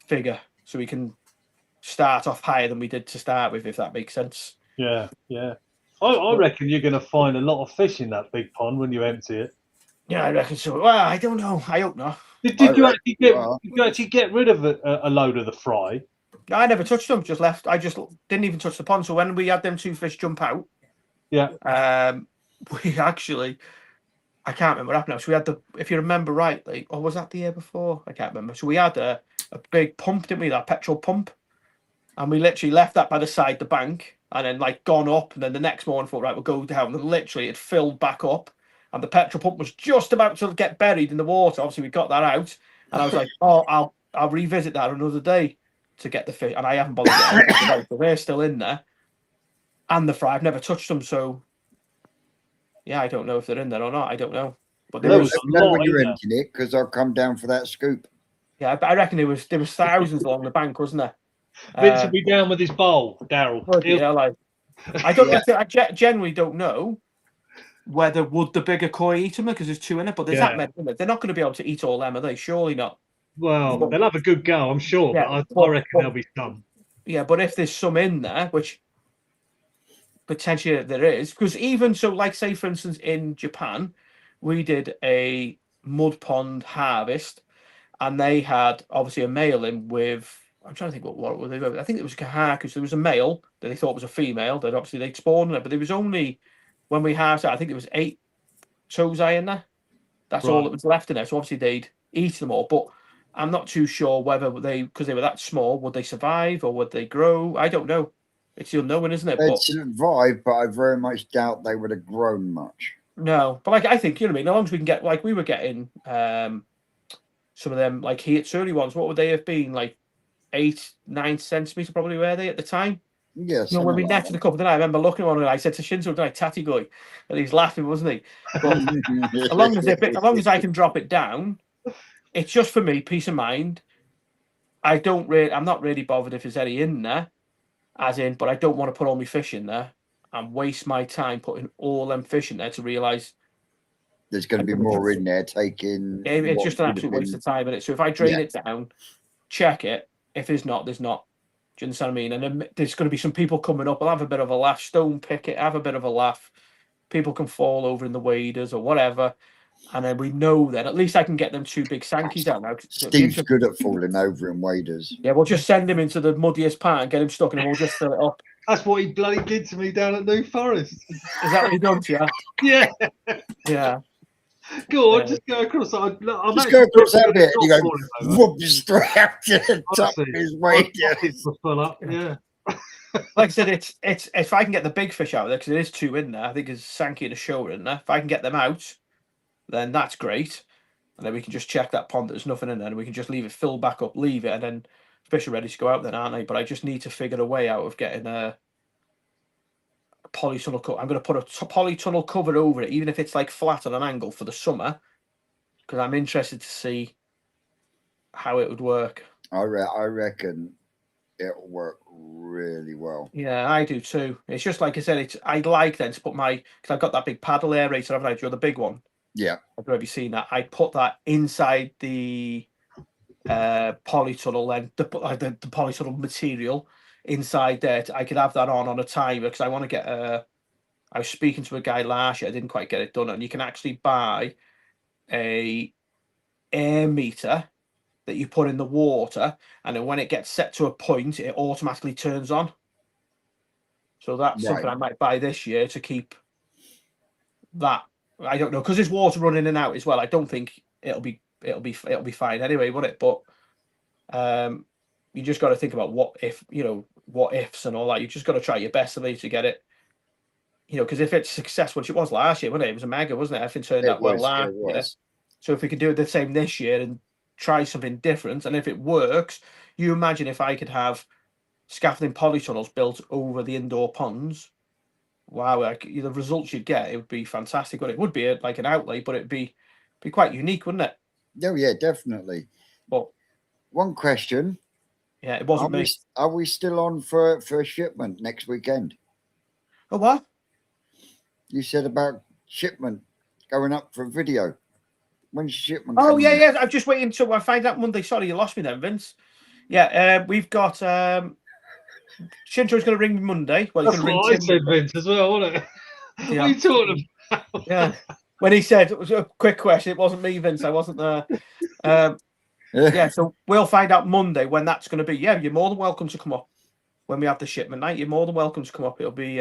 B: figure, so we can start off higher than we did to start with, if that makes sense.
D: Yeah. I reckon you're going to find a lot of fish in that big pond when you empty it.
B: Yeah, I reckon so. Well, I don't know. I hope not.
D: Did you actually get rid of a load of the fry?
B: No, I never touched them. Just left. I just didn't even touch the pond. So when we had them 2 fish jump out, we actually, I can't remember what happened now. So we had if you remember rightly, or was that the year before? I can't remember. So we had a big pump, didn't we? That petrol pump, and we literally left that by the side of the bank, and then like gone up, and then the next morning thought, right, we'll go down, and literally it filled back up, and the petrol pump was just about to get buried in the water. Obviously, we got that out, and I was like, oh, I'll revisit that another day to get the fish, and I haven't bothered getting them out, so they're still in there, and the fry. I've never touched them, so yeah, I don't know if they're in there or not. I don't know, but there was
A: when you're emptying it, because I'll come down for that scoop.
B: Yeah, I reckon there was thousands along the bank, wasn't there?
D: Vince will be down with his bowl, Daryl.
B: Yeah, like I don't. I generally don't know whether would the bigger koi eat them because there's 2 in it, but there's that many in it. They're not going to be able to eat all them, are they? Surely not.
D: Well, they'll have a good go, I'm sure, but I reckon there'll be some.
B: Yeah, but if there's some in there, which potentially there is, because even so, like say for instance in Japan, we did a mud pond harvest, and they had obviously a male in with. I'm trying to think what were they? I think it was Kahaku. So there was a male that they thought was a female. That obviously they'd spawned it, but there was only when we harvested. I think there was 8 tozai in there. That's all that was left in there. So obviously they'd eat them all, but I'm not too sure whether because they were that small, would they survive or would they grow? I don't know. It's the unknown, isn't it?
A: They'd survive, but I very much doubt they would have grown much.
B: No, but like I think, you know what I mean. As long as we can get, like we were getting some of them, like Hiatsuri ones. What would they have been? Like 8-9 centimeters, probably were they at the time?
A: Yes.
B: You know, when we netted a couple, then I remember looking on it. I said to Shinzo, "Did I tatty guy?" And he's laughing, wasn't he? But as long as I can drop it down, it's just for me peace of mind. I'm not really bothered if there's any in there, but I don't want to put all my fish in there and waste my time putting all them fish in there to realise
A: there's going to be more in there.
B: It's just an absolute waste of time, isn't it? So if I drain it down, check it. If there's not, there's not. Do you understand what I mean? And then there's going to be some people coming up. I'll have a bit of a laugh, stone pick it, have a bit of a laugh. People can fall over in the waders or whatever. And then we know that at least I can get them 2 big sankies out now.
A: Steve's good at falling over in waders.
B: Yeah, we'll just send him into the muddiest part and get him stuck in and we'll just fill it up.
D: That's what he bloody did to me down at New Forest.
B: Is that what he done to you?
D: Yeah.
B: Yeah.
D: Go on, just go across.
A: Just go across that bit and you go, whoop, straight up to the top of his waders.
D: Yeah.
B: Like I said, it's if I can get the big fish out of there, because there is 2 in there, I think there's Sankey and a shoulder in there. If I can get them out, then that's great. And then we can just check that pond, there's nothing in there, and we can just leave it, fill back up, leave it, and then fish are ready to go out then, aren't they? But I just need to figure a way out of getting a polytunnel cover. I'm going to put a polytunnel cover over it, even if it's like flat on an angle for the summer, because I'm interested to see how it would work.
A: I reckon it'll work really well.
B: Yeah, I do too. It's just like I said, I'd like then to put because I've got that big paddle aerator, haven't I? You're the big one.
A: Yeah.
B: I don't know if you've seen that. I put that inside the polytunnel, then the polytunnel material inside there. I could have that on a timer because I want to get I was speaking to a guy last year. I didn't quite get it done, and you can actually buy a air meter that you put in the water, and then when it gets set to a point, it automatically turns on. So that's something I might buy this year to keep that. I don't know, because there's water running in and out as well. I don't think it'll be fine anyway, would it? But you just got to think about what ifs and all that. You just got to try your best to get it. You know, because if it's successful, which it was last year, wasn't it? It was a mega, wasn't it? Everything turned out well last year. So if we could do it the same this year and try something different, and if it works, you imagine if I could have scaffolding polytunnels built over the indoor ponds. Wow, the results you'd get, it would be fantastic. But it would be like an outlay, but it'd be quite unique, wouldn't it?
A: Oh yeah, definitely.
B: But
A: one question.
B: Yeah, it wasn't me.
A: Are we still on for a shipment next weekend?
B: Oh, what?
A: You said about shipment going up for a video. When's shipment?
B: Oh yeah. I'm just waiting until I find out Monday. Sorry, you lost me then, Vince. Yeah, we've got Shinto's going to ring me Monday. Well,
D: that's what I said, Vince, as well, wasn't it? Yeah. What are you talking about?
B: Yeah. When he said, it was a quick question, it wasn't me, Vince. I wasn't there. Yeah, so we'll find out Monday when that's going to be. Yeah, you're more than welcome to come up when we have the shipment night. You're more than welcome to come up. It'll be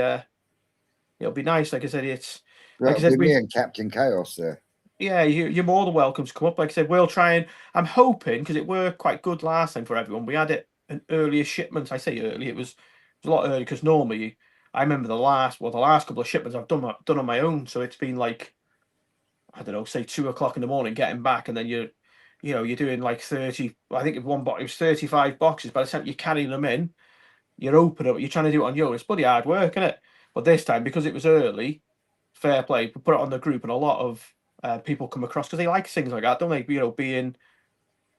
B: nice. Like I said, it's like I said,
A: me and Captain Chaos there.
B: Yeah, you're more than welcome to come up. Like I said, we'll try and I'm hoping because it worked quite good last time for everyone. We had it an earlier shipment. I say early, it was a lot early because normally I remember the last couple of shipments I've done on my own. So it's been like I don't know, say 2:00 in the morning getting back, and then you're doing like 30. I think one box it was 35 boxes. By the time you're carrying them in, you're opening up. You're trying to do it on your own. It's bloody hard work, isn't it? But this time because it was early, fair play. We put it on the group, and a lot of people come across because they like things like that, don't they? Being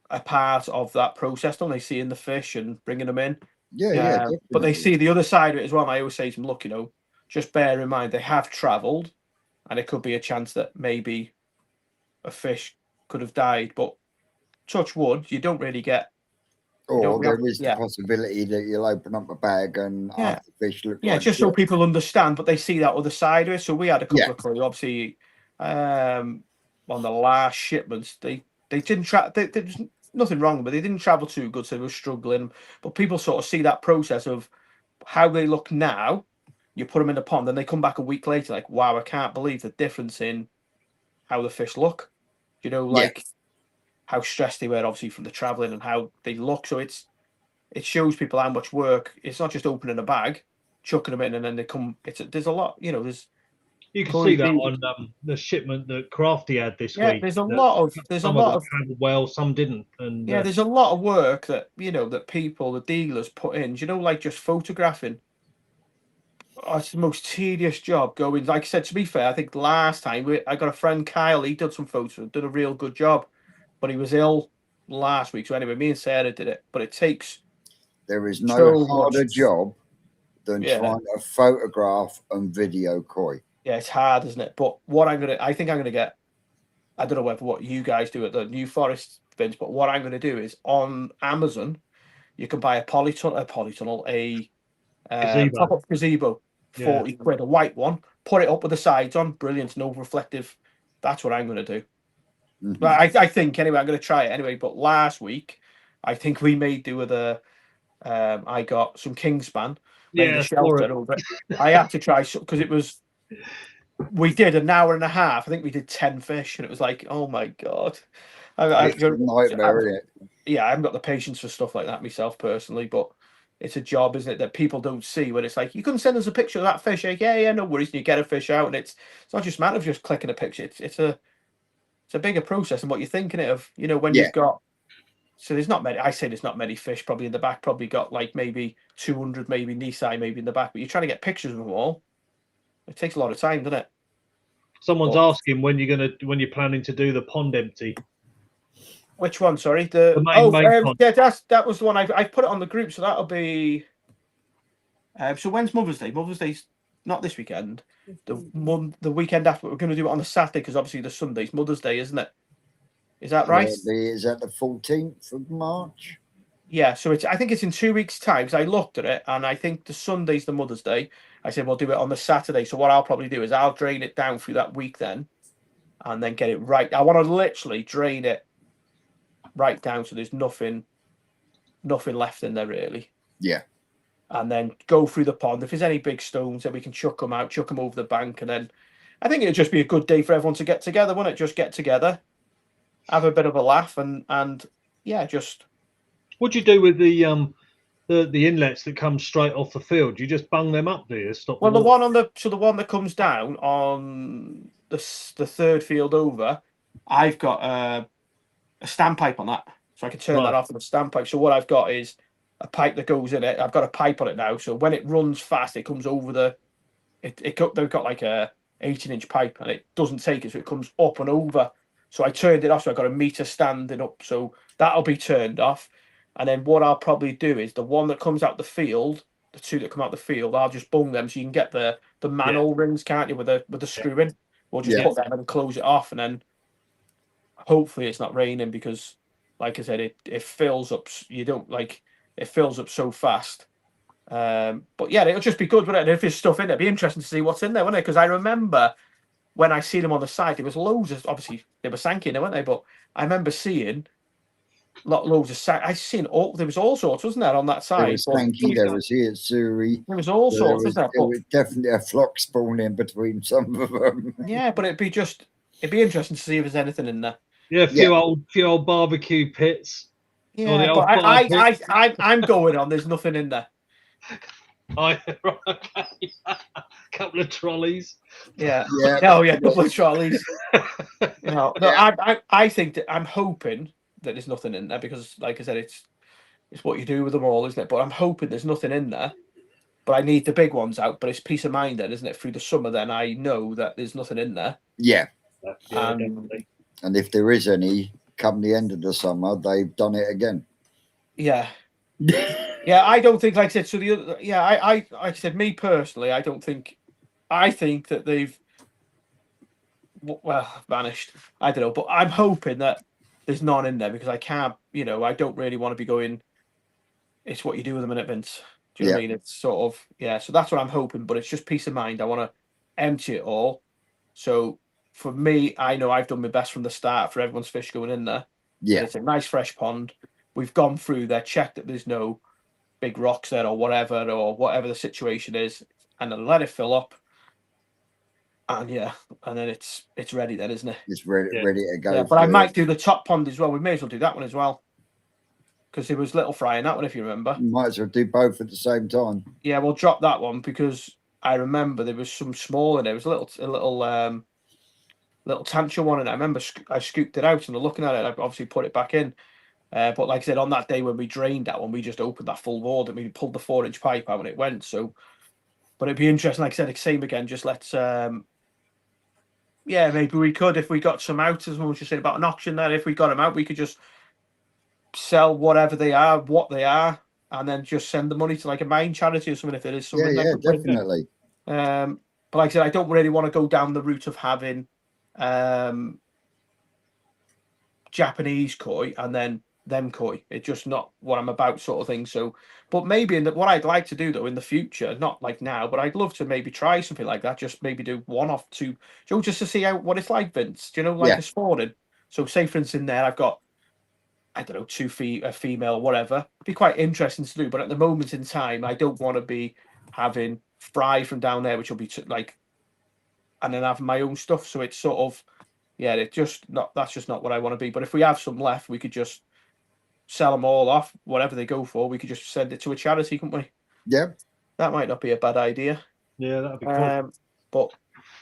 B: a part of that process, don't they? Seeing the fish and bringing them in.
A: Yeah.
B: But they see the other side of it as well. And I always say to them, look, just bear in mind they have travelled, and it could be a chance that maybe a fish could have died. But touch wood, you don't really get.
A: Or there is the possibility that you'll open up a bag and half the fish look like
B: just
A: shit.
B: so people understand, but they see that other side of it. So we had a couple of crew, obviously, on the last shipments, they didn't there's nothing wrong, but they didn't travel too good, so they were struggling. But people sort of see that process of how they look now. You put them in the pond, and they come back a week later, like, wow, I can't believe the difference in how the fish look. How stressed they were, obviously, from the traveling and how they look. So it shows people how much work. It's not just opening a bag, chucking them in, and then they come. There's a lot, there's.
D: You can see that on the shipment that Crafty had this week.
B: There's a lot of
D: traveled well, some didn't. And
B: there's a lot of work that that people, the dealers, put in. Like just photographing. Oh, it's the most tedious job going. Like I said, to be fair, I think last time I got a friend Kyle. He did some photos, did a real good job, but he was ill last week. So anyway, me and Sarah did it. But it takes.
A: There is no harder job than trying to photograph and video koi.
B: Yeah, it's hard, isn't it? But I think I'm gonna get. I don't know what you guys do at the New Forest, Vince, but what I'm gonna do is on Amazon, you can buy a polytunnel, a pop-up gazebo, 40 quid, a white one. Put it up with the sides on, brilliant, no reflective. That's what I'm gonna do. Mm-hmm. But I think anyway, I'm gonna try it anyway. But last week, I think we made do with I got some Kingspan.
D: Yeah,
B: shelter over it. I had to try because it was. We did an hour and a half. I think we did 10 fish, and it was like, oh my god! I haven't got the patience for stuff like that myself personally, but it's a job, isn't it, that people don't see when it's like you couldn't send us a picture of that fish. Like, yeah, no worries. And you get a fish out, and it's not just a matter of just clicking a picture. It's a bigger process than what you're thinking of. When you've got. So there's not many. I say there's not many fish probably in the back. Probably got like maybe 200, maybe Nisai, maybe in the back. But you're trying to get pictures of them all. It takes a lot of time, doesn't it?
D: Someone's asking when you're planning to do the pond empty.
B: Which one? Sorry, the main pond. Yeah, that was the one I put it on the group, so that'll be. So when's Mother's Day? Mother's Day's not this weekend. The weekend after. We're going to do it on the Saturday because obviously the Sunday's Mother's Day, isn't it? Is that right?
A: Is that the 14th of March?
B: Yeah, so I think it's in 2 weeks' time. Because I looked at it, and I think the Sunday's the Mother's Day. I said we'll do it on the Saturday. So what I'll probably do is I'll drain it down through that week then, and then get it right. I want to literally drain it right down so there's nothing left in there really.
A: Yeah.
B: And then go through the pond. If there's any big stones, then we can chuck them over the bank, and then I think it'd just be a good day for everyone to get together, wouldn't it? Just get together, have a bit of a laugh, and yeah, just.
D: What'd you do with the inlets that come straight off the field? You just bung them up, do you?
B: Well, the one that comes down on the third field over, I've got a standpipe on that, so I can turn that off with a standpipe. So what I've got is a pipe that goes in it. I've got a pipe on it now, so when it runs fast, it comes over they've got like a 18-inch pipe, and it doesn't take it, so it comes up and over. So I turned it off, so I got a meter standing up, so that'll be turned off. And then what I'll probably do is the one that comes out the field, the two that come out the field, I'll just bung them so you can get the manhole rings, can't you, with the screw in? We'll just put them and close it off, and then hopefully it's not raining because, like I said, it fills up. It fills up so fast. But yeah, it'll just be good, wouldn't it? And if there's stuff in there, it'd be interesting to see what's in there, wouldn't it? Because I remember when I see them on the side, there was loads of, obviously they were sank in there, weren't they? But I remember seeing loads of I seen there was all sorts, wasn't there, on that side?
A: There was Sankey, there was Hiatsuri.
B: There was all sorts,
A: wasn't there? There was definitely a flock spawn in between some of them.
B: Yeah, but it'd be interesting to see if there's anything in there.
D: Yeah, a few old barbecue pits.
B: Yeah, but I'm going on. There's nothing in there.
D: Couple of trolleys.
B: Yeah. Oh yeah, couple of trolleys. I think that I'm hoping that there's nothing in there because, like I said, it's what you do with them all, isn't it? But I'm hoping there's nothing in there. But I need the big ones out. But it's peace of mind then, isn't it? Through the summer, then I know that there's nothing in there.
A: Yeah.
D: Definitely.
A: And if there is any, come the end of the summer, they've done it again.
B: Yeah. Yeah, I don't think, like I said, so the other, I said, me personally, I think that they've, vanished. I don't know, but I'm hoping that there's none in there because I can't, I don't really want to be going, it's what you do with them in it, Vince. Do you know what I mean? It's sort of, so that's what I'm hoping, but it's just peace of mind. I want to empty it all. So for me, I know I've done my best from the start for everyone's fish going in there.
A: Yeah.
B: It's a nice fresh pond. We've gone through there, checked that there's no big rocks there or whatever the situation is, and then let it fill up. And then it's ready then, isn't it?
A: It's ready to go.
B: Yeah, but I might do the top pond as well. We may as well do that one as well. Because there was little fry in that one, if you remember.
A: You might as well do both at the same time.
B: Yeah, we'll drop that one because I remember there was some small in there. It was a little tancher one, and I remember I scooped it out and looking at it. I obviously put it back in. But like I said, on that day when we drained that one, we just opened that full board and we pulled the 4-inch pipe out and it went. So, but it'd be interesting. Like I said, same again. Just let's, maybe we could, if we got some out, as we were just saying about an auction there, if we got them out, we could just sell whatever they are, what they are, and then just send the money to like a mine charity or something if it is something.
A: Yeah, definitely.
B: But like I said, I don't really want to go down the route of having Japanese koi and then them koi. It's just not what I'm about, sort of thing. So, but maybe what I'd like to do though in the future, not like now, but I'd love to maybe try something like that. Just maybe do 1 or 2, just to see what it's like, Vince. Do you know, like a sporting? So, say for instance, in there I've got, I don't know, 2 a female, whatever. It'd be quite interesting to do, but at the moment in time, I don't want to be having fry from down there, which will be like, and then having my own stuff. So it's sort of, that's just not what I want to be. But if we have some left, we could just sell them all off, whatever they go for. We could just send it to a charity, couldn't we?
A: Yeah.
B: That might not be a bad idea.
D: Yeah, that'd be cool.
B: But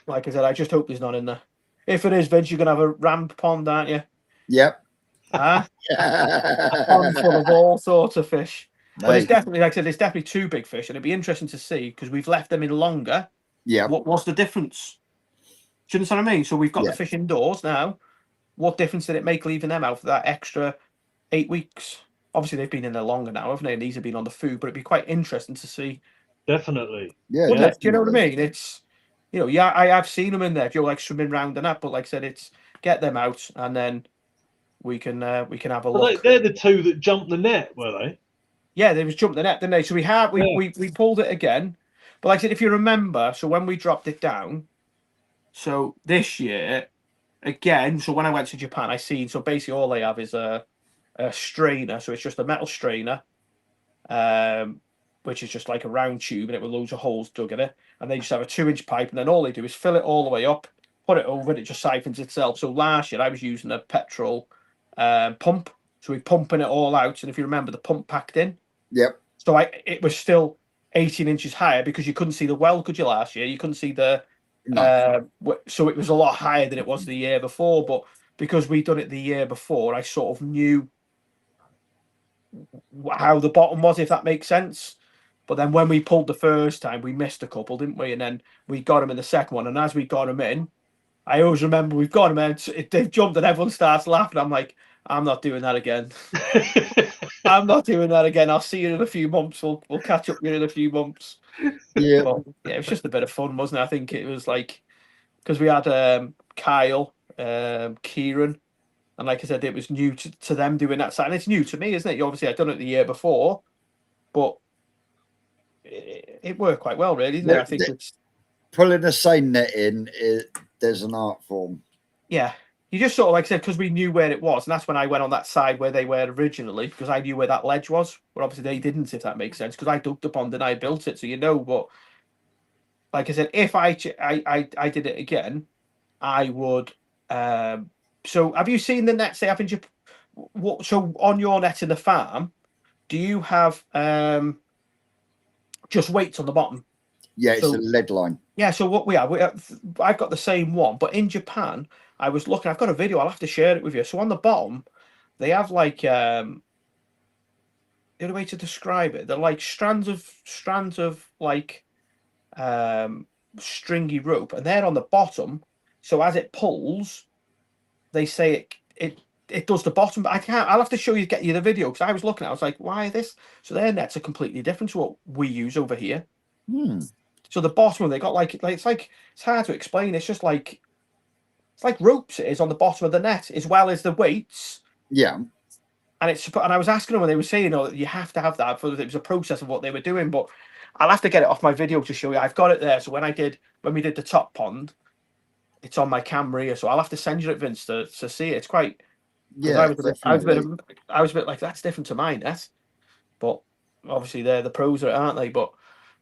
B: like I said, I just hope there's none in there. If it is, Vince, you're going to have a ramp pond, aren't you?
A: Yep.
B: A pond full of all sorts of fish. Nice. But it's definitely, like I said, it's definitely 2 big fish, and it'd be interesting to see because we've left them in longer.
A: Yeah.
B: What's the difference? Do you understand what I mean? So we've got the fish indoors now. What difference did it make leaving them out for that extra 8 weeks? Obviously, they've been in there longer now, haven't they? And these have been on the food, but it'd be quite interesting to see.
D: Definitely.
A: Yeah.
B: Do you know what I mean? It's, I have seen them in there, like swimming around and that, but like I said, it's get them out and then we can have a look.
D: They're the 2 that jumped the net, were they?
B: Yeah, they was jumped the net, didn't they? So we pulled it again. But like I said, if you remember, so when we dropped it down, so this year, again, so when I went to Japan, so basically all they have is a strainer. So it's just a metal strainer, which is just like a round tube and it with loads of holes dug in it. And they just have a 2-inch pipe. And then all they do is fill it all the way up, put it over and it just siphons itself. So last year I was using a petrol pump. So we're pumping it all out. And if you remember, the pump packed in.
A: Yep.
B: So it was still 18 inches higher because you couldn't see the well, could you, last year? You couldn't see the... so it was a lot higher than it was the year before. But because we'd done it the year before, I sort of knew how the bottom was, if that makes sense. But then when we pulled the first time, we missed a couple, didn't we? And then we got them in the second one. And as we got them in, I always remember we've got them in. They've jumped and everyone starts laughing. I'm like, I'm not doing that again. I'm not doing that again. I'll see you in a few months. We'll catch up here in a few months.
A: Yeah.
B: But, it was just a bit of fun, wasn't it? I think it was like, because we had Kyle, Kieran, and like I said, it was new to them doing that side. And it's new to me, isn't it? Obviously, I'd done it the year before, but it worked quite well, really, didn't it? I think it's
A: pulling a seine net in. There's an art form.
B: Yeah, you just sort of, like I said, because we knew where it was, and that's when I went on that side where they were originally, because I knew where that ledge was. But obviously they didn't, if that makes sense, because I dug the pond and I built it, so you know. But like I said, if I did it again, I would. So have you seen the net? Say, haven't you? So on your net in the farm, do you have just weights on the bottom?
A: Yeah, it's a lead line.
B: Yeah, so what I've got the same one, but in Japan, I was looking. I've got a video. I'll have to share it with you. So on the bottom, they have like the other way to describe it. They're like strands of like stringy rope, and they're on the bottom. So as it pulls, they say it does the bottom. But I can't. I'll have to show you, get you the video, because I was looking. I was like, why this? So their nets are completely different to what we use over here. So the bottom, they got like it's hard to explain. It's just like ropes. It is on the bottom of the net, as well as the weights.
A: Yeah.
B: And I was asking them when they were saying, "Oh, you have to have that." It was a process of what they were doing, but I'll have to get it off my video to show you. I've got it there. So when we did the top pond, it's on my camera here. So I'll have to send you it, Vince, to see it. It's quite.
A: Yeah.
B: I was a bit like, that's different to mine, but obviously they're the pros at it, aren't they? But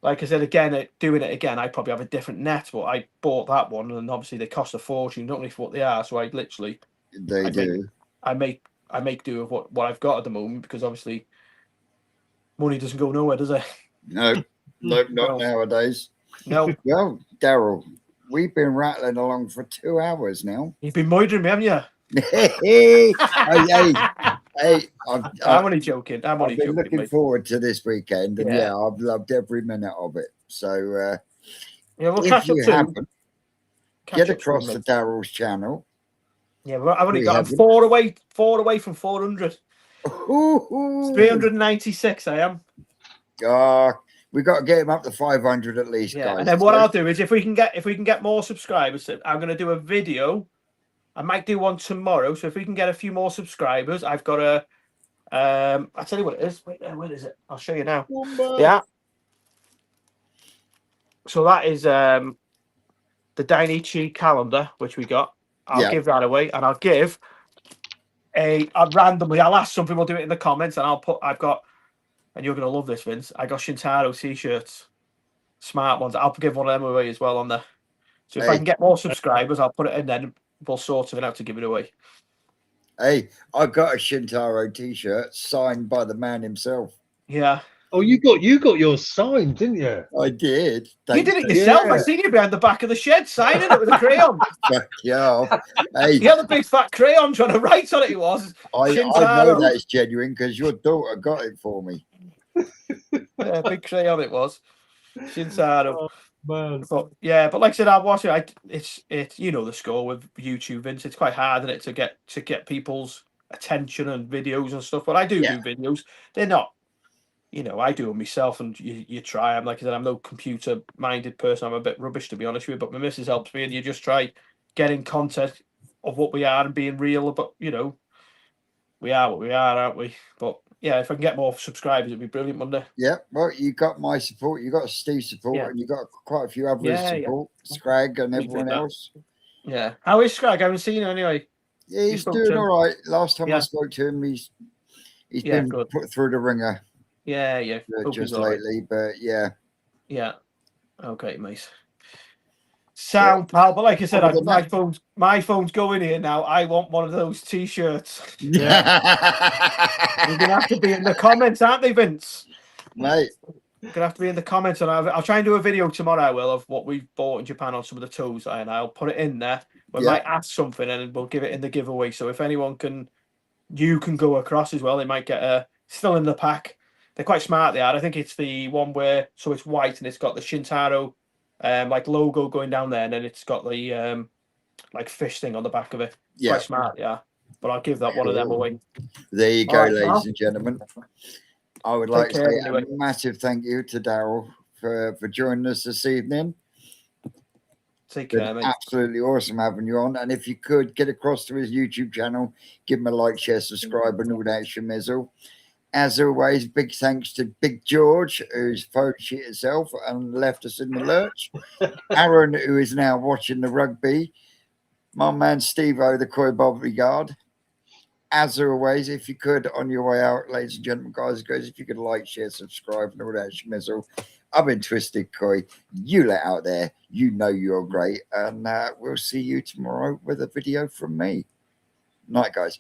B: like I said, again, doing it again, I probably have a different net, but I bought that one, and obviously they cost a fortune, not only for what they are. So I literally, I make do with what I've got at the moment, because obviously money doesn't go nowhere, does it?
A: No, not nowadays.
B: No.
A: Well, Daryl, we've been rattling along for 2 hours now.
B: You've been moidering me, haven't you?
A: hey,
B: I'm only joking.
A: I've been looking forward to this weekend, and I've loved every minute of it. So,
B: we'll
A: if you happen, get across to Daryl's channel.
B: Yeah, well, I've only got 4 away from 400. 396, I am.
A: We got to get him up to 500 at least, guys.
B: And then what I'll do is, if we can get more subscribers, I'm going to do a video. I might do one tomorrow. So if we can get a few more subscribers, I've got a. I'll tell you what it is. Wait there, where is it? I'll show you now. Yeah. So that is the Dainichi calendar, which we got. I'll give that away, and I'll give randomly. I'll ask something. We'll do it in the comments, and I've got, and you're gonna love this, Vince. I got Shintaro t-shirts, smart ones. I'll give one of them away as well on there. So if I can get more subscribers, I'll put it in. Then we'll sort it out to give it away.
A: Hey, I got a Shintaro t-shirt signed by the man himself.
B: Yeah.
D: Oh, you got yours signed, didn't you?
A: I did.
B: You did it yourself. I seen you behind the back of the shed signing it with a crayon.
A: Yeah. Hey,
B: you had a big fat crayon trying to write on it. It was.
A: I know that is genuine, because your daughter got it for me.
B: Yeah, big crayon it was. Shintaro.
D: Oh, man.
B: But like I said, I'll watch it. It's you know the score with YouTube, Vince. It's quite hard, isn't it, to get people's attention and videos and stuff. But I do videos. They're not. I do them myself, and you try. I'm like I said, I'm no computer-minded person. I'm a bit rubbish, to be honest with you. But my missus helps me, and you just try getting content of what we are and being real about. We are what we are, aren't we? But yeah, if I can get more subscribers, it'd be brilliant, Monday.
A: Yeah, well, you got my support, you got Steve's support, and you got quite a few others support, Scrag and everyone else.
B: Yeah, how is Scrag? I haven't seen him anyway.
A: Yeah, he's doing all right. Last time I spoke to him, he's been put through the ringer.
B: Yeah.
A: Just lately, but yeah.
B: Okay, mate. Sound, pal. But like I said, my phone's going here now. I want one of those t-shirts. Yeah. You're gonna have to be in the comments, aren't they, Vince?
A: Mate.
B: You're gonna have to be in the comments, and I'll try and do a video tomorrow. I will, of what we've bought in Japan on some of the toes, and I'll put it in there. We might ask something, and we'll give it in the giveaway. So if anyone you can go across as well. They might get still in the pack. They're quite smart. They are. I think it's the one where it's white and it's got the Shintaro like logo going down there, and then it's got the like fish thing on the back of it. Yeah, quite smart. Yeah, but I'll give that one of them away.
A: There you go, ladies and gentlemen. I would like to say a massive thank you to Daryl for joining us this evening.
B: Take care, mate.
A: Absolutely awesome having you on. And if you could get across to his YouTube channel, give him a like, share, subscribe, and all that shimizzle. As always, big thanks to Big George, who's phone shit himself and left us in the lurch. Aaron, who is now watching the rugby. my man Steve-O, the Koi Bodyguard. As always, if you could, on your way out, ladies and gentlemen, guys, if you could like, share, subscribe, and all that schmizzle. I've been Twisted Koi. You let out there. You know you're great. And we'll see you tomorrow with a video from me. Night, guys.